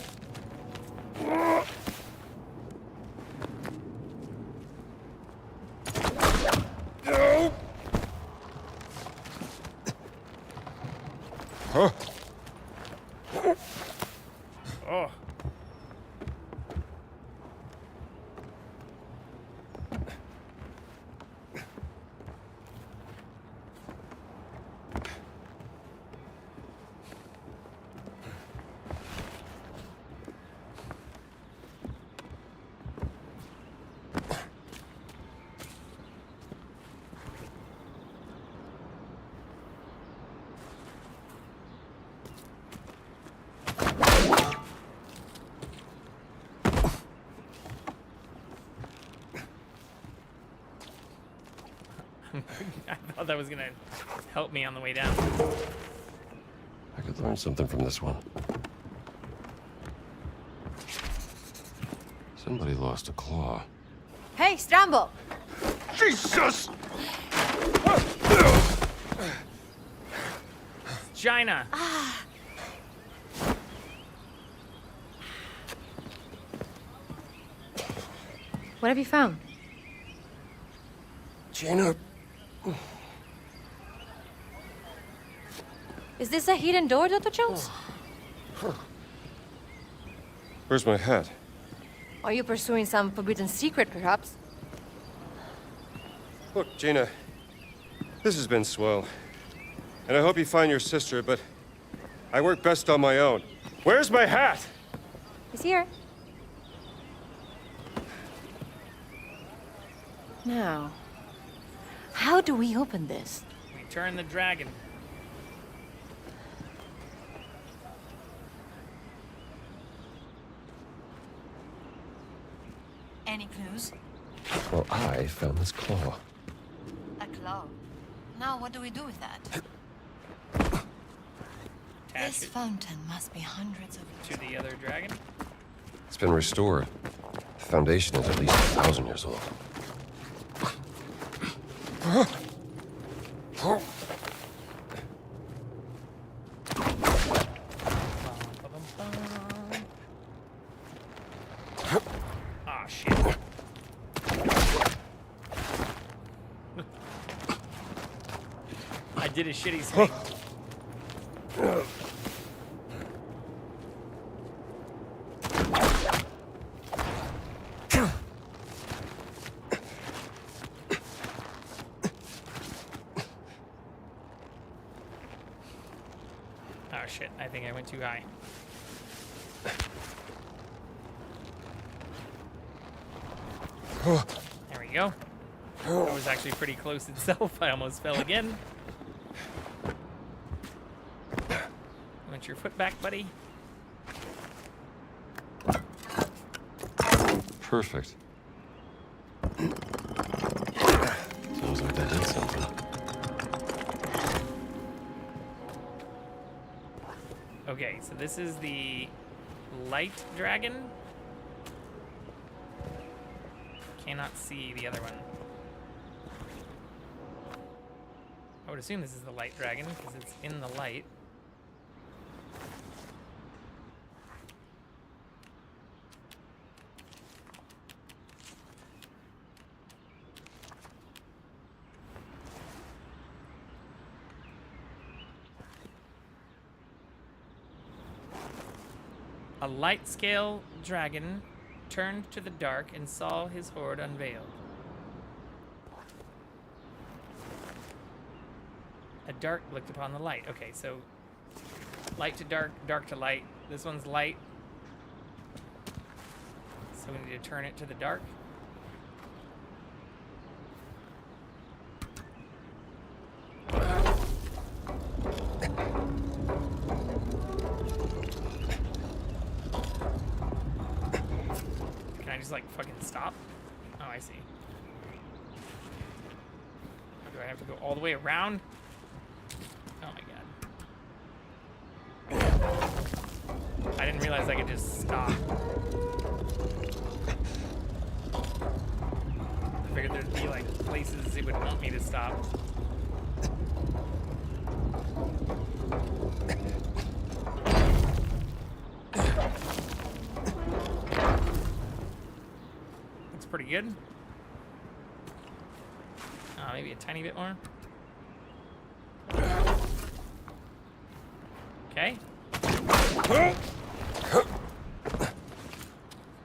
I thought that was gonna help me on the way down. I could learn something from this one. Somebody lost a claw. Hey, Stramble! Jesus! China! What have you found? Gina. Is this a hidden door, Dr. Jones? Where's my hat? Are you pursuing some forbidden secret, perhaps? Look, Gina, this has been swell. And I hope you find your sister, but I work best on my own. Where's my hat? He's here. Now, how do we open this? We turn the dragon. Any clues? Well, I found this claw. A claw. Now, what do we do with that? This fountain must be hundreds of years to the other dragon. It's been restored. The foundation is at least 1,000 years old. Ah, shit. I did a shitty swing. Oh shit, I think I went too high. There we go. That was actually pretty close itself. I almost fell again. Want your foot back, buddy? Perfect. Sounds like that did something. Okay, so this is the light dragon. Cannot see the other one. I would assume this is the light dragon because it's in the light. A light scale dragon turned to the dark and saw his horde unveiled. A dark looked upon the light. Okay, so light to dark, dark to light. This one's light. So we need to turn it to the dark. Can I just like fucking stop? Oh, I see. Do I have to go all the way around? Oh my god. I didn't realize I could just stop. I figured there'd be like places it would want me to stop. Looks pretty good. Maybe a tiny bit more. Okay.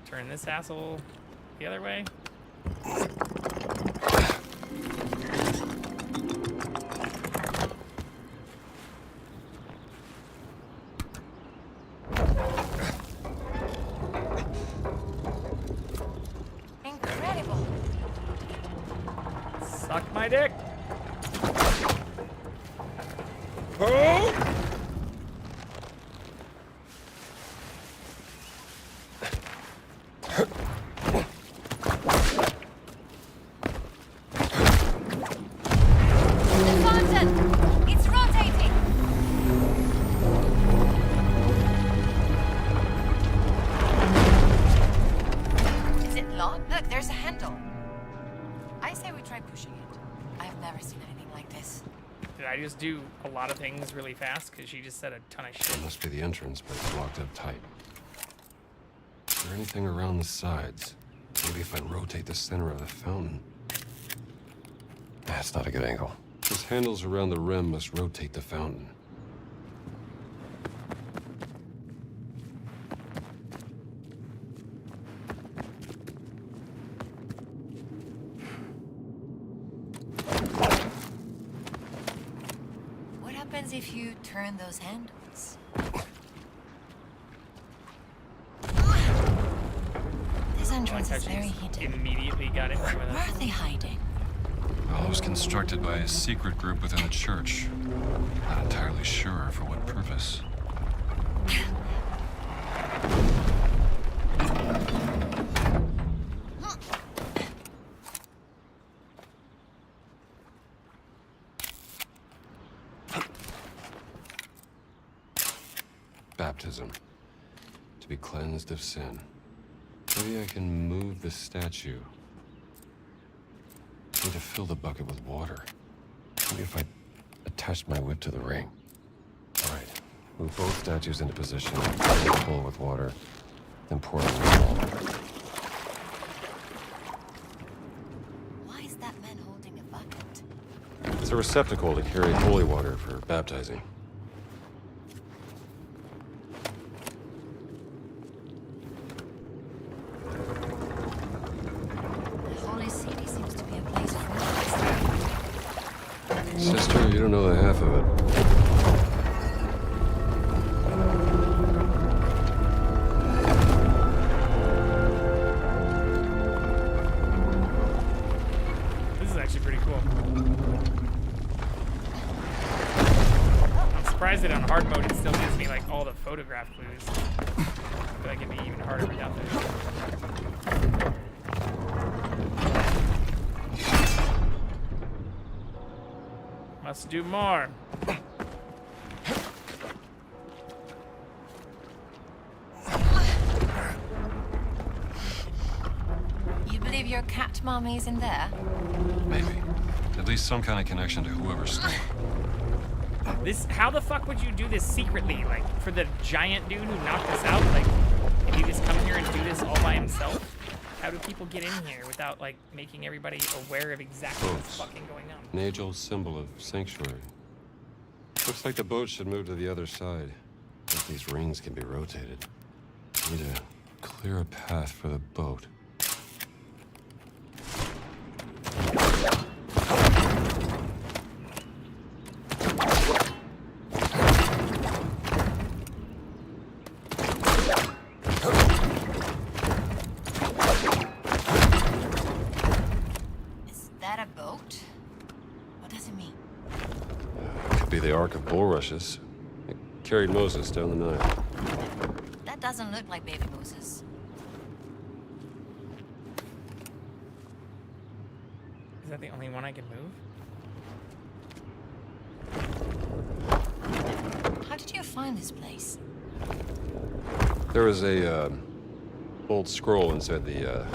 Turn this asshole the other way. Incredible. Suck my dick. It's rotating. Is it locked? Look, there's a handle. I say we try pushing it. I've never seen anything like this. Did I just do a lot of things really fast? Because she just said a ton of shit. It must be the entrance, but it's locked up tight. Is there anything around the sides? Maybe if I rotate the center of the fountain. That's not a good angle. Those handles around the rim must rotate the fountain. if you turn those handles? This entrance is very hidden. Immediately got in there with Where us. are they hiding? Well, it was constructed by a secret group within the church. Not entirely sure for what purpose. Baptism. To be cleansed of sin. Maybe I can move the statue. I need to fill the bucket with water. Maybe if I attach my whip to the ring. All right. Move both statues into position. Fill it full with water. Then pour it in the wall. Why is that man holding a bucket? It's a receptacle to carry holy water for baptizing. Sister, you don't know the half of it. This is actually pretty cool. I'm surprised that on hard mode it still gives me like all the photograph clues. I feel like it'd be even harder without those. Must do more. You believe your cat mommy is in there? Maybe. At least some kind of connection to whoever stole it. This, how the fuck would you do this secretly? Like, for the giant dude who knocked us out? Like, if he just come here and do this all by himself? How do people get in here without, like, making everybody aware of exactly what's fucking going on? An age-old symbol of sanctuary. Looks like the boat should move to the other side. If these rings can be rotated. Need to clear a path for the boat. The Ark of Bulrushes. It carried Moses down the Nile. That doesn't look like baby Moses. Is that the only one I can move? How did you find this place? There was a old scroll inside the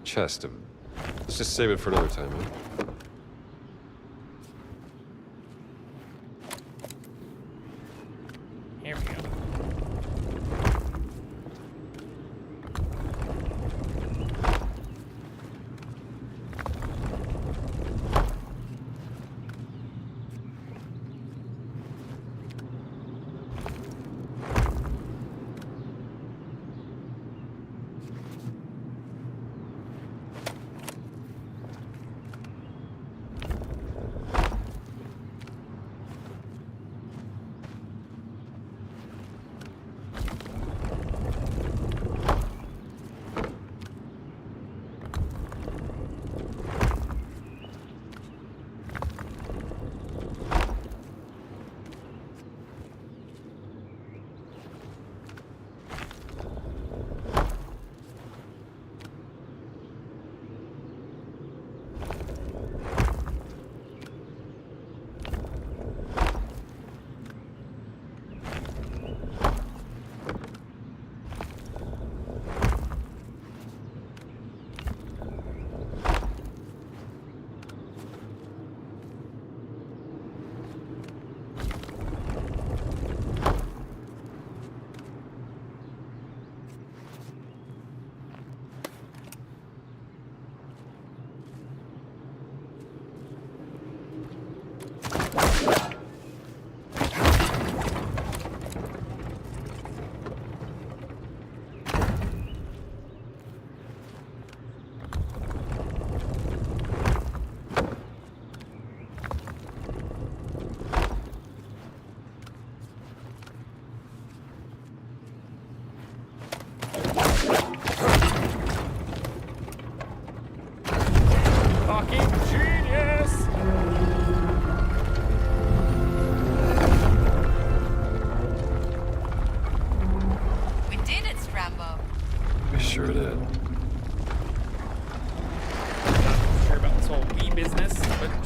chest. Let's just save it for another time, huh? Here we go.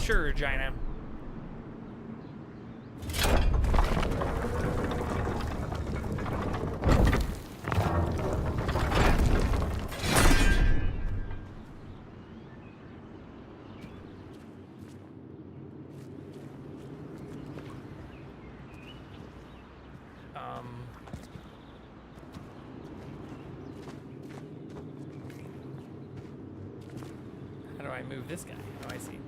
Sure, Regina. How do I move this guy? Oh, I see.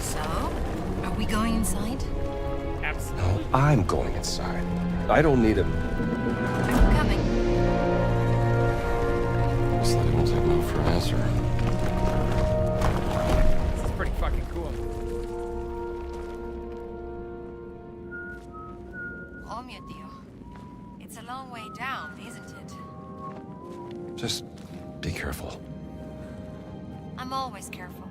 So, are we going inside? Absolutely. No, I'm going inside. I don't need him. I'm coming. This lady won't take no for an answer. This is pretty fucking cool. Oh, mio Dio. It's a long way down, isn't it? Just be careful. I'm always careful.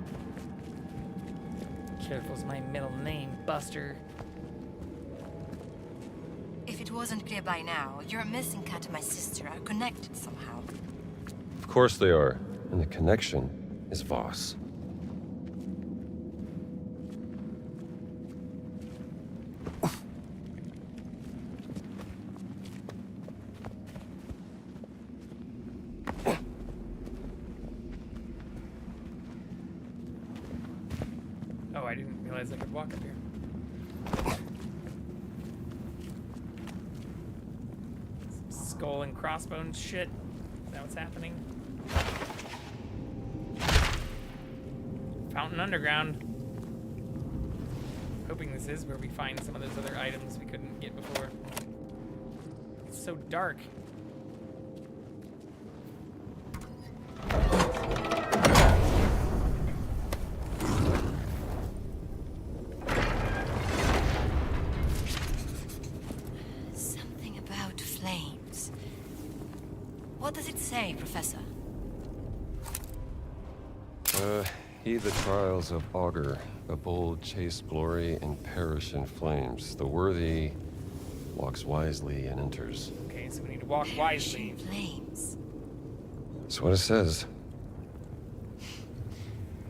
Careful's my middle name, Buster. If it wasn't clear by now, your missing cat and my sister are connected somehow. Of course they are. And the connection is Voss. Oh, I didn't realize I could walk up here. Some skull and crossbones shit. Is that what's happening? Fountain Underground. Hoping this is where we find some of those other items we couldn't get before. It's so dark. Something about flames. What does it say, Professor? Heed the trials of Augur. A bold chase glory and perish in flames. The worthy walks wisely and enters. Okay, so we need to walk wisely. Flames. That's what it says.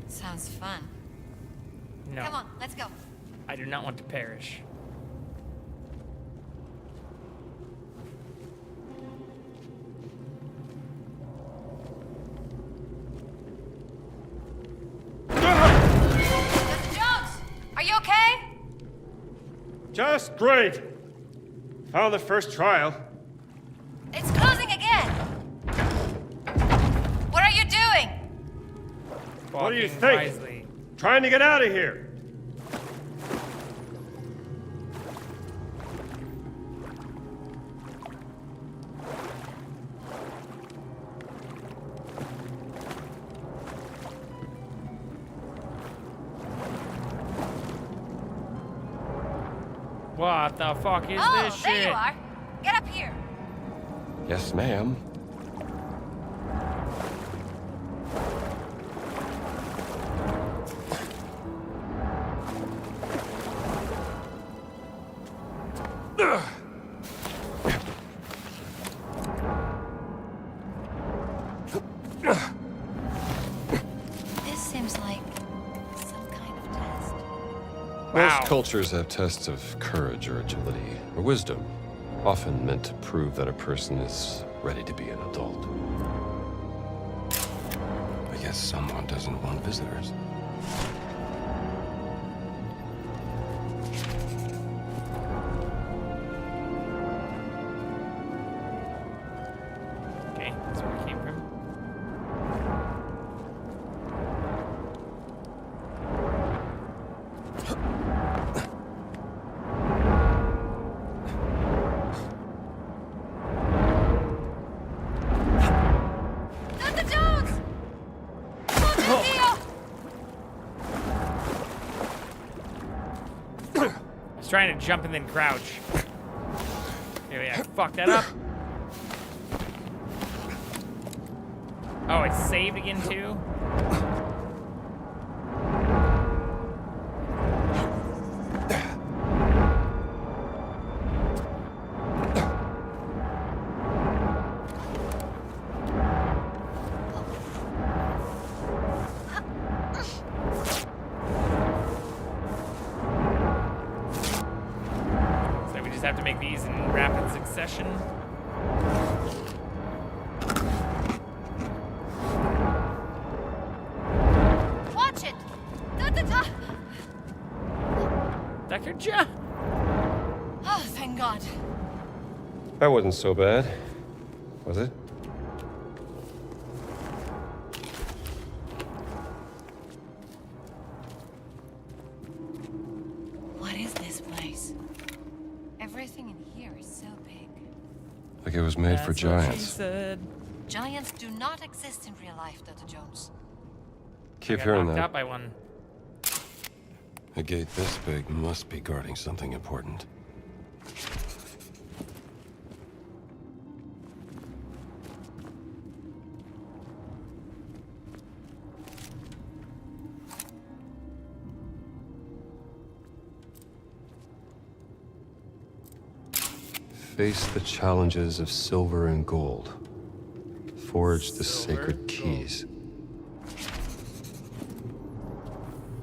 Sounds fun. No. Come on, let's go. I do not want to perish. Dr. Jones, are you okay? Just great. Found the first trial. It's closing again. What are you doing? What do you Walking think? wisely. Trying to get out of here. What the fuck is Oh, this there shit? you are. Get up here. Yes, ma'am. This seems like some kind of test. Most cultures have tests of courage or agility or wisdom, often meant to prove that a person is ready to be an adult. I guess someone doesn't want visitors. Okay, that's where we came from. Dr. Jones! Oh, I was trying to jump and then crouch. Maybe I fucked that up. Oh, it's saved again too? have to make these in rapid succession. Watch it! Da-da-da! Dr. Ja! Oh, thank God. That wasn't so bad, was it? What is this place? Everything in here is so big. Like it was made for That's what she giants. said. Giants do not exist in real life, Dr. Jones. Keep I got hearing knocked that. out by one. A gate this big must be guarding something important. Face the challenges of silver and gold. Forge the sacred keys.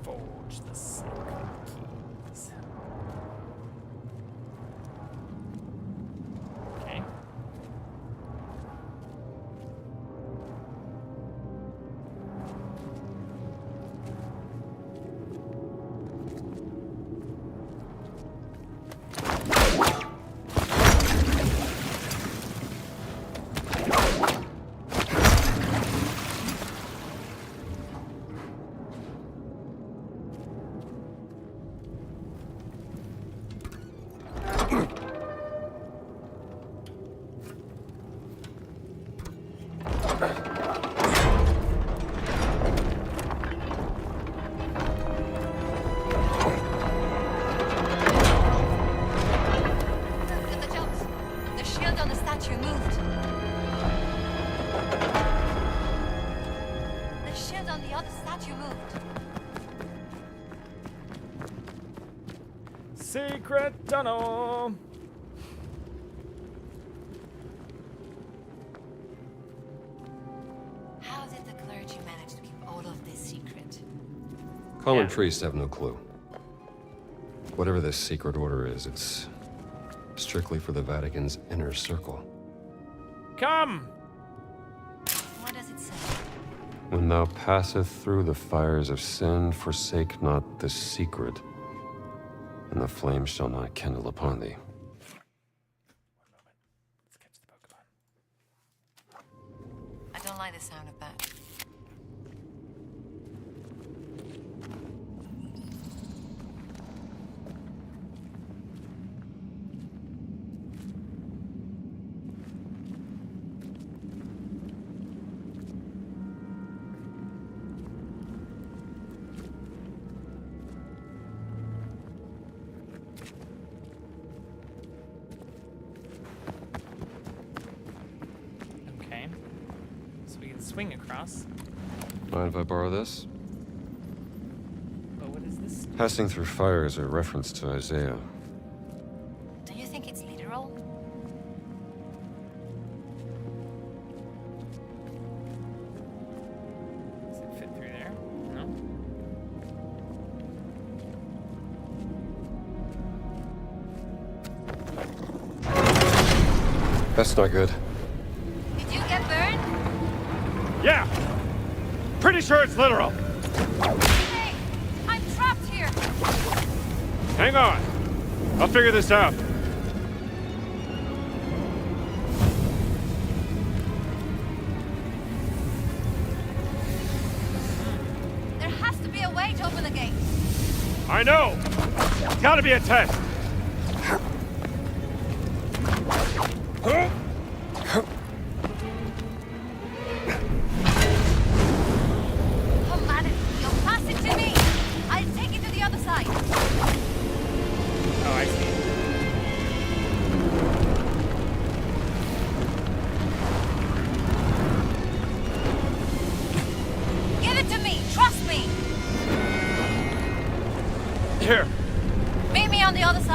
Forge the sacred keys. Okay. Dr. Jones, the shield on the statue moved. The shield on the other statue moved. Secret tunnel. How did the clergy manage to keep all of this secret? Common priests have no clue. Whatever this secret order is, it's strictly for the Vatican's inner circle. Come! What does it say? When thou passeth through the fires of sin, forsake not this secret, and the flame shall not kindle upon thee. I don't like the sound of that. Okay. So we can swing across. Mind if I borrow this? But what is this? Passing through fire is a reference to Isaiah. Do you think it's literal? Does it fit through there? No. That's not good. Did you get burned? Yeah! Pretty sure it's literal. Hey, I'm trapped here. Hang on. I'll figure this out. There has to be a way to open the gate. I know! It's gotta be a test. Oh, man, you'll pass it to me. I'll take it to the other side. Oh, I see. Give it to me. Trust me. Here. Meet me on the other side.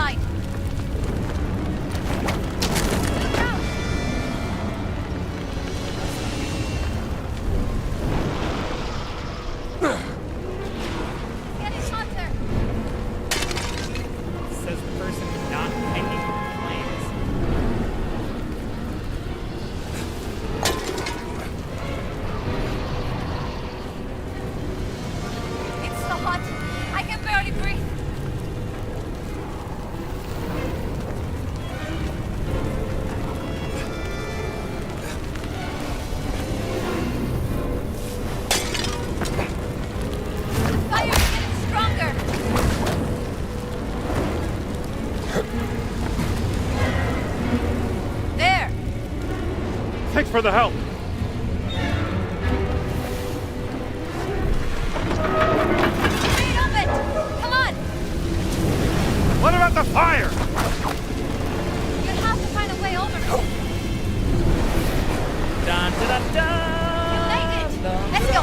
Thanks for the help. Stop it! Come on! What about the fire? You'll have to find a way over. Dun, dun, dun, dun. You made it! Let's go!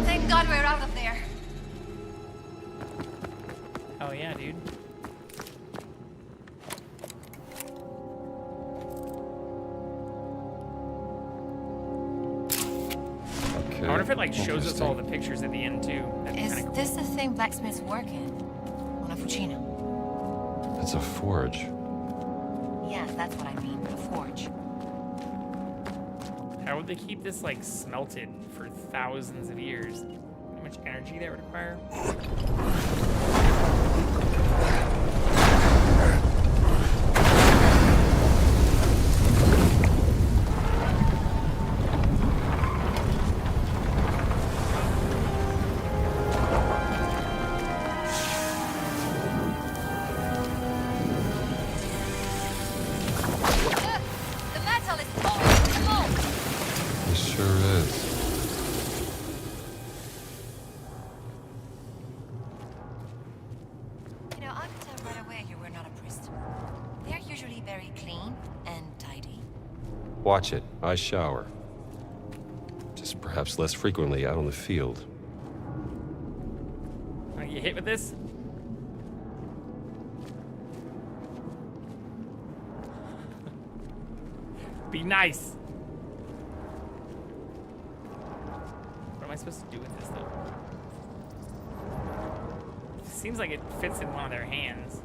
Thank God we're out of there. Oh yeah, dude. Okay. I wonder if it like shows us all the pictures at the end too. That'd be Is kinda cool. this the thing blacksmiths work in? Una fucina. It's a forge. Yes, that's what I mean. A forge. How would they keep this like smelted for thousands of years? How much energy that would require? The metal is pouring the mold. It sure is. You know, I could tell right away you were not a priest. They're usually very clean and tidy. Watch it. I shower. Just perhaps less frequently out on the field. Wanna get hit with this? Be nice. What am I supposed to do with this though? Seems like it fits in one of their hands.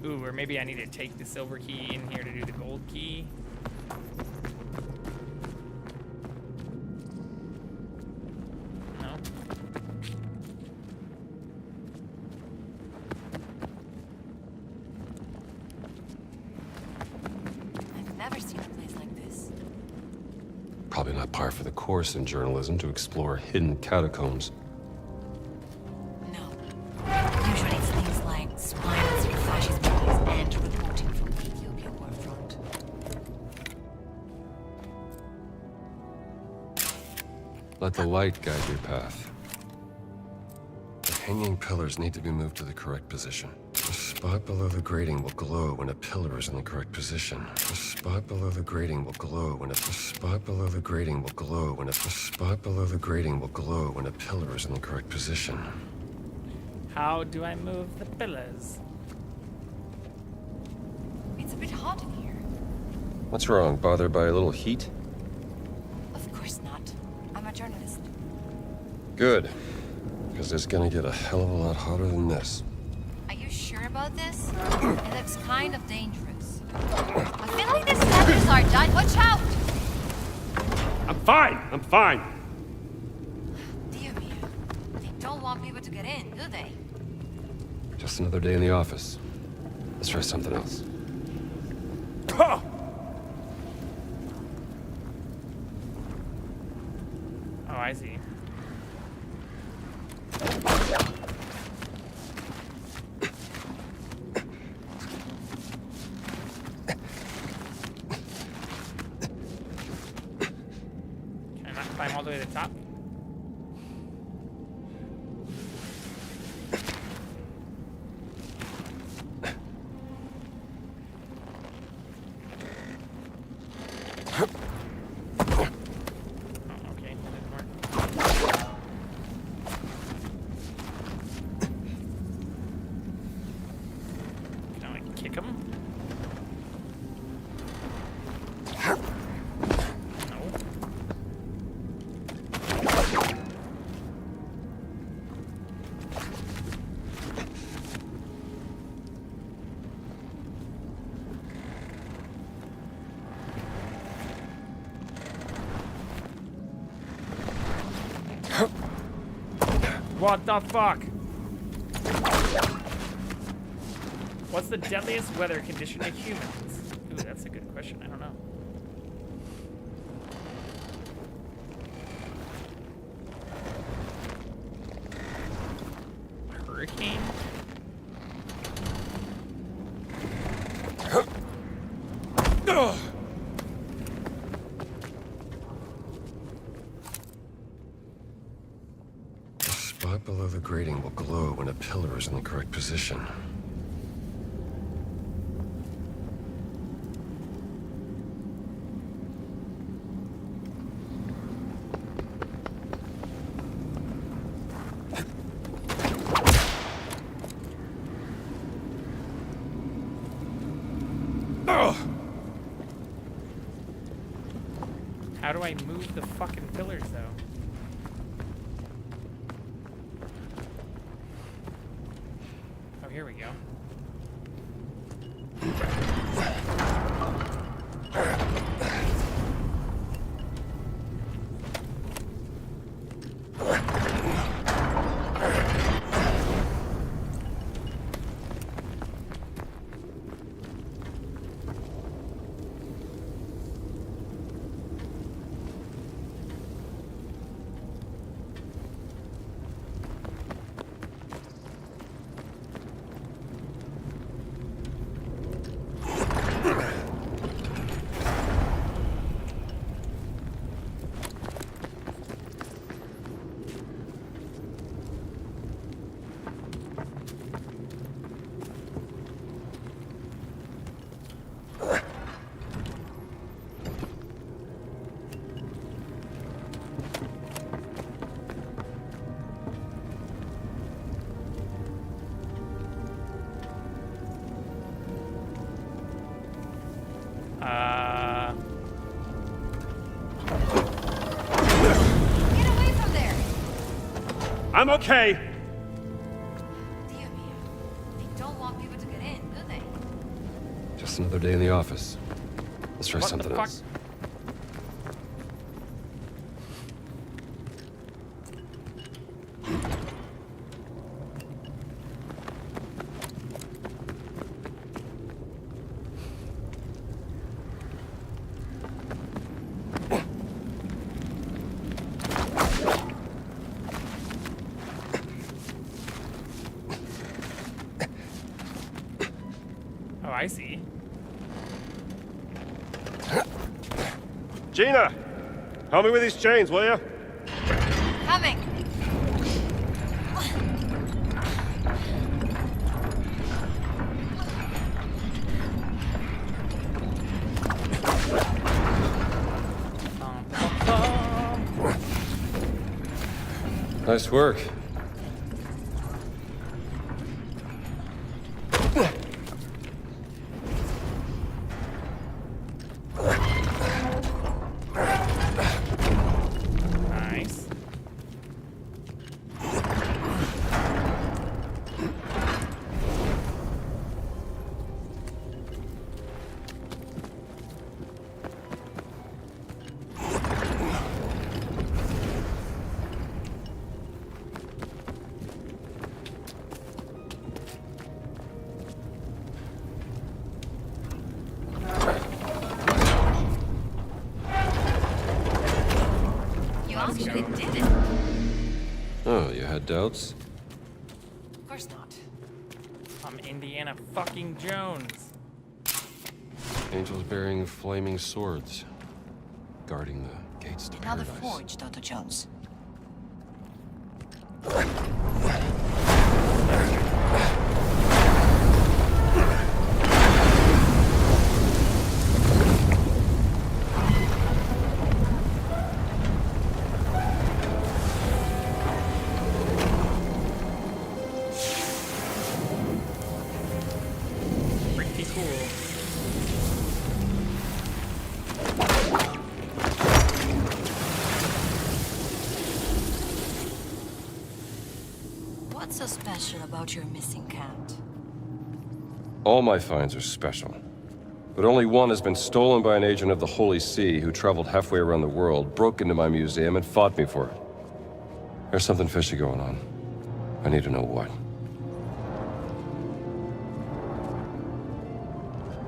Ooh, or maybe I need to take the silver key in here to do the gold key. No? I've never seen a place like this. Probably not par for the course in journalism to explore hidden catacombs. Usually it's things like spirals through fascist bodies and reporting from the Ethiopian war front. Let the light guide your path. The hanging pillars need to be moved to the correct position. The spot below the grating will glow when a pillar is in the correct position. The spot below the grating will glow when the spot below the grating will glow when the spot below the grating will glow when a pillar is in the correct position. How do I move the pillars? It's a bit hot in here. What's wrong? Bothered by a little heat? Of course not. I'm a journalist. Good. Because it's gonna get a hell of a lot hotter than this. Are you sure about this? It looks kind of dangerous. I feel like the sensors are done. Watch out! I'm fine. I'm fine. Dear me. They don't want people to get in, do they? Just another day in the office. Let's try something else. Oh, I see. Can I not climb all the way to the top? Kick him? No. What the fuck? What's the deadliest weather condition to humans? Ooh, that's a good question. question. I don't know. Hurricane? The spot below the grating will glow when a pillar is in the correct position. How do I move the fucking pillars, though? Oh, here we go. I'm okay. They don't want people to get in, do they? Just another day in the office. Let's try What something the fuck? else. Oh, I see. Gina, help me with these chains, will you? Coming. Nice work. Nice. You actually did it. Oh, you had doubts? Of course not. I'm Indiana fucking Jones. Angels bearing flaming swords, guarding the gates to Another paradise. forge, Dr. Jones. Pretty cool. What's so special about your missing cat? All my finds are special. But only one has been stolen by an agent of the Holy See who traveled halfway around the world, broke into my museum, and fought me for it. There's something fishy going on. I need to know what.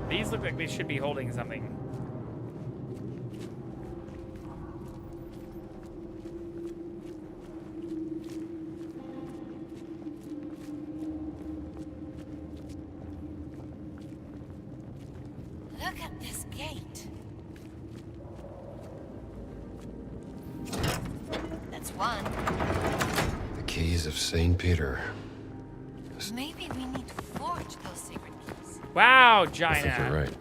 These those look like they should be holding something. Look at this gate. That's one. The keys of St. Peter. Maybe we need to forge those secret keys. Wow, I think Gina. you're right.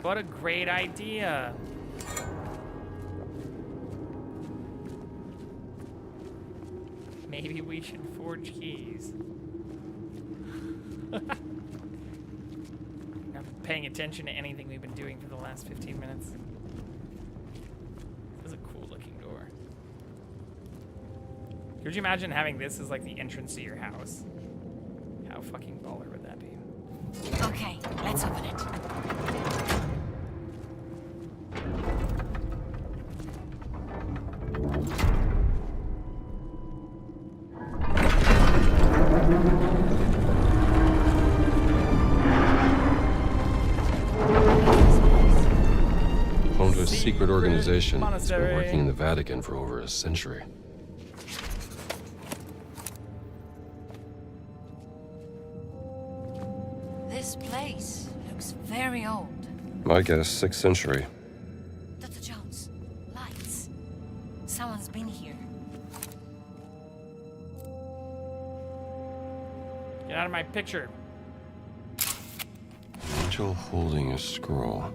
What a great idea. Maybe we should forge keys. Not paying attention to anything we've been doing for the last 15 minutes. This is a cool looking door. Could you imagine having this as like the entrance to your house? How fucking baller would that be? Okay, let's open it. Home to a secret organization that's been monastery. working in the Vatican for over a century. This place looks very old. My guess, 6th century. Dr. Jones, lights. Someone's been here. Get out of my picture. Angel holding a scroll.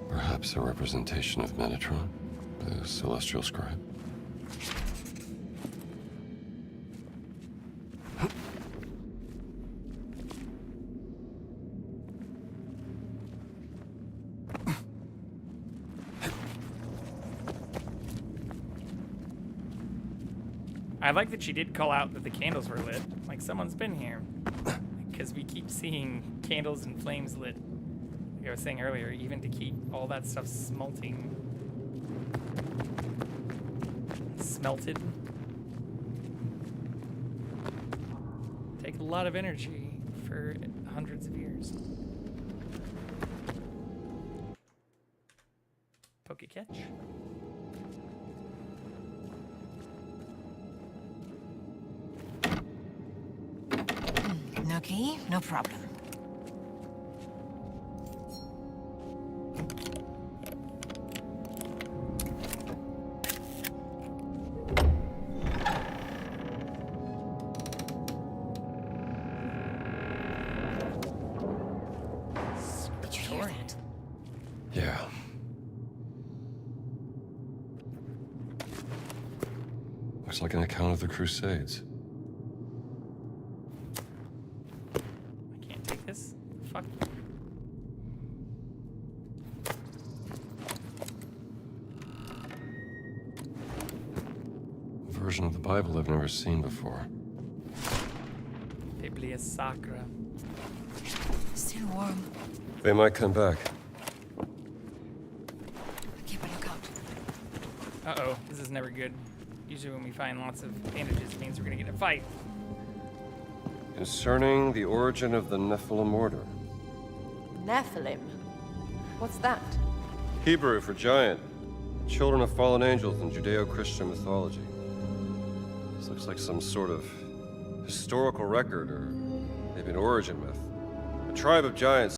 Perhaps a representation of Metatron, the celestial scribe. I like that she did call out that the candles were lit. Like someone's been here. Because we keep seeing candles and flames lit. Like I was saying earlier, even to keep all that stuff smelted. Take a lot of energy for hundreds of years. Poke catch. No key, no problem. Did you hear that? Yeah. Looks like an account of the Crusades. I can't take this. Fuck. A version of the Bible I've never seen before. Biblia Sacra. Still warm. They might come back. Keep a lookout. Uh-oh, this is never good. Usually when we find lots of bandages, it means we're gonna get in a fight. Concerning the origin of the Nephilim order. Nephilim? What's that? Hebrew for giant. Children of fallen angels in Judeo-Christian mythology. This looks like some sort of historical record or maybe an origin myth. A tribe of giants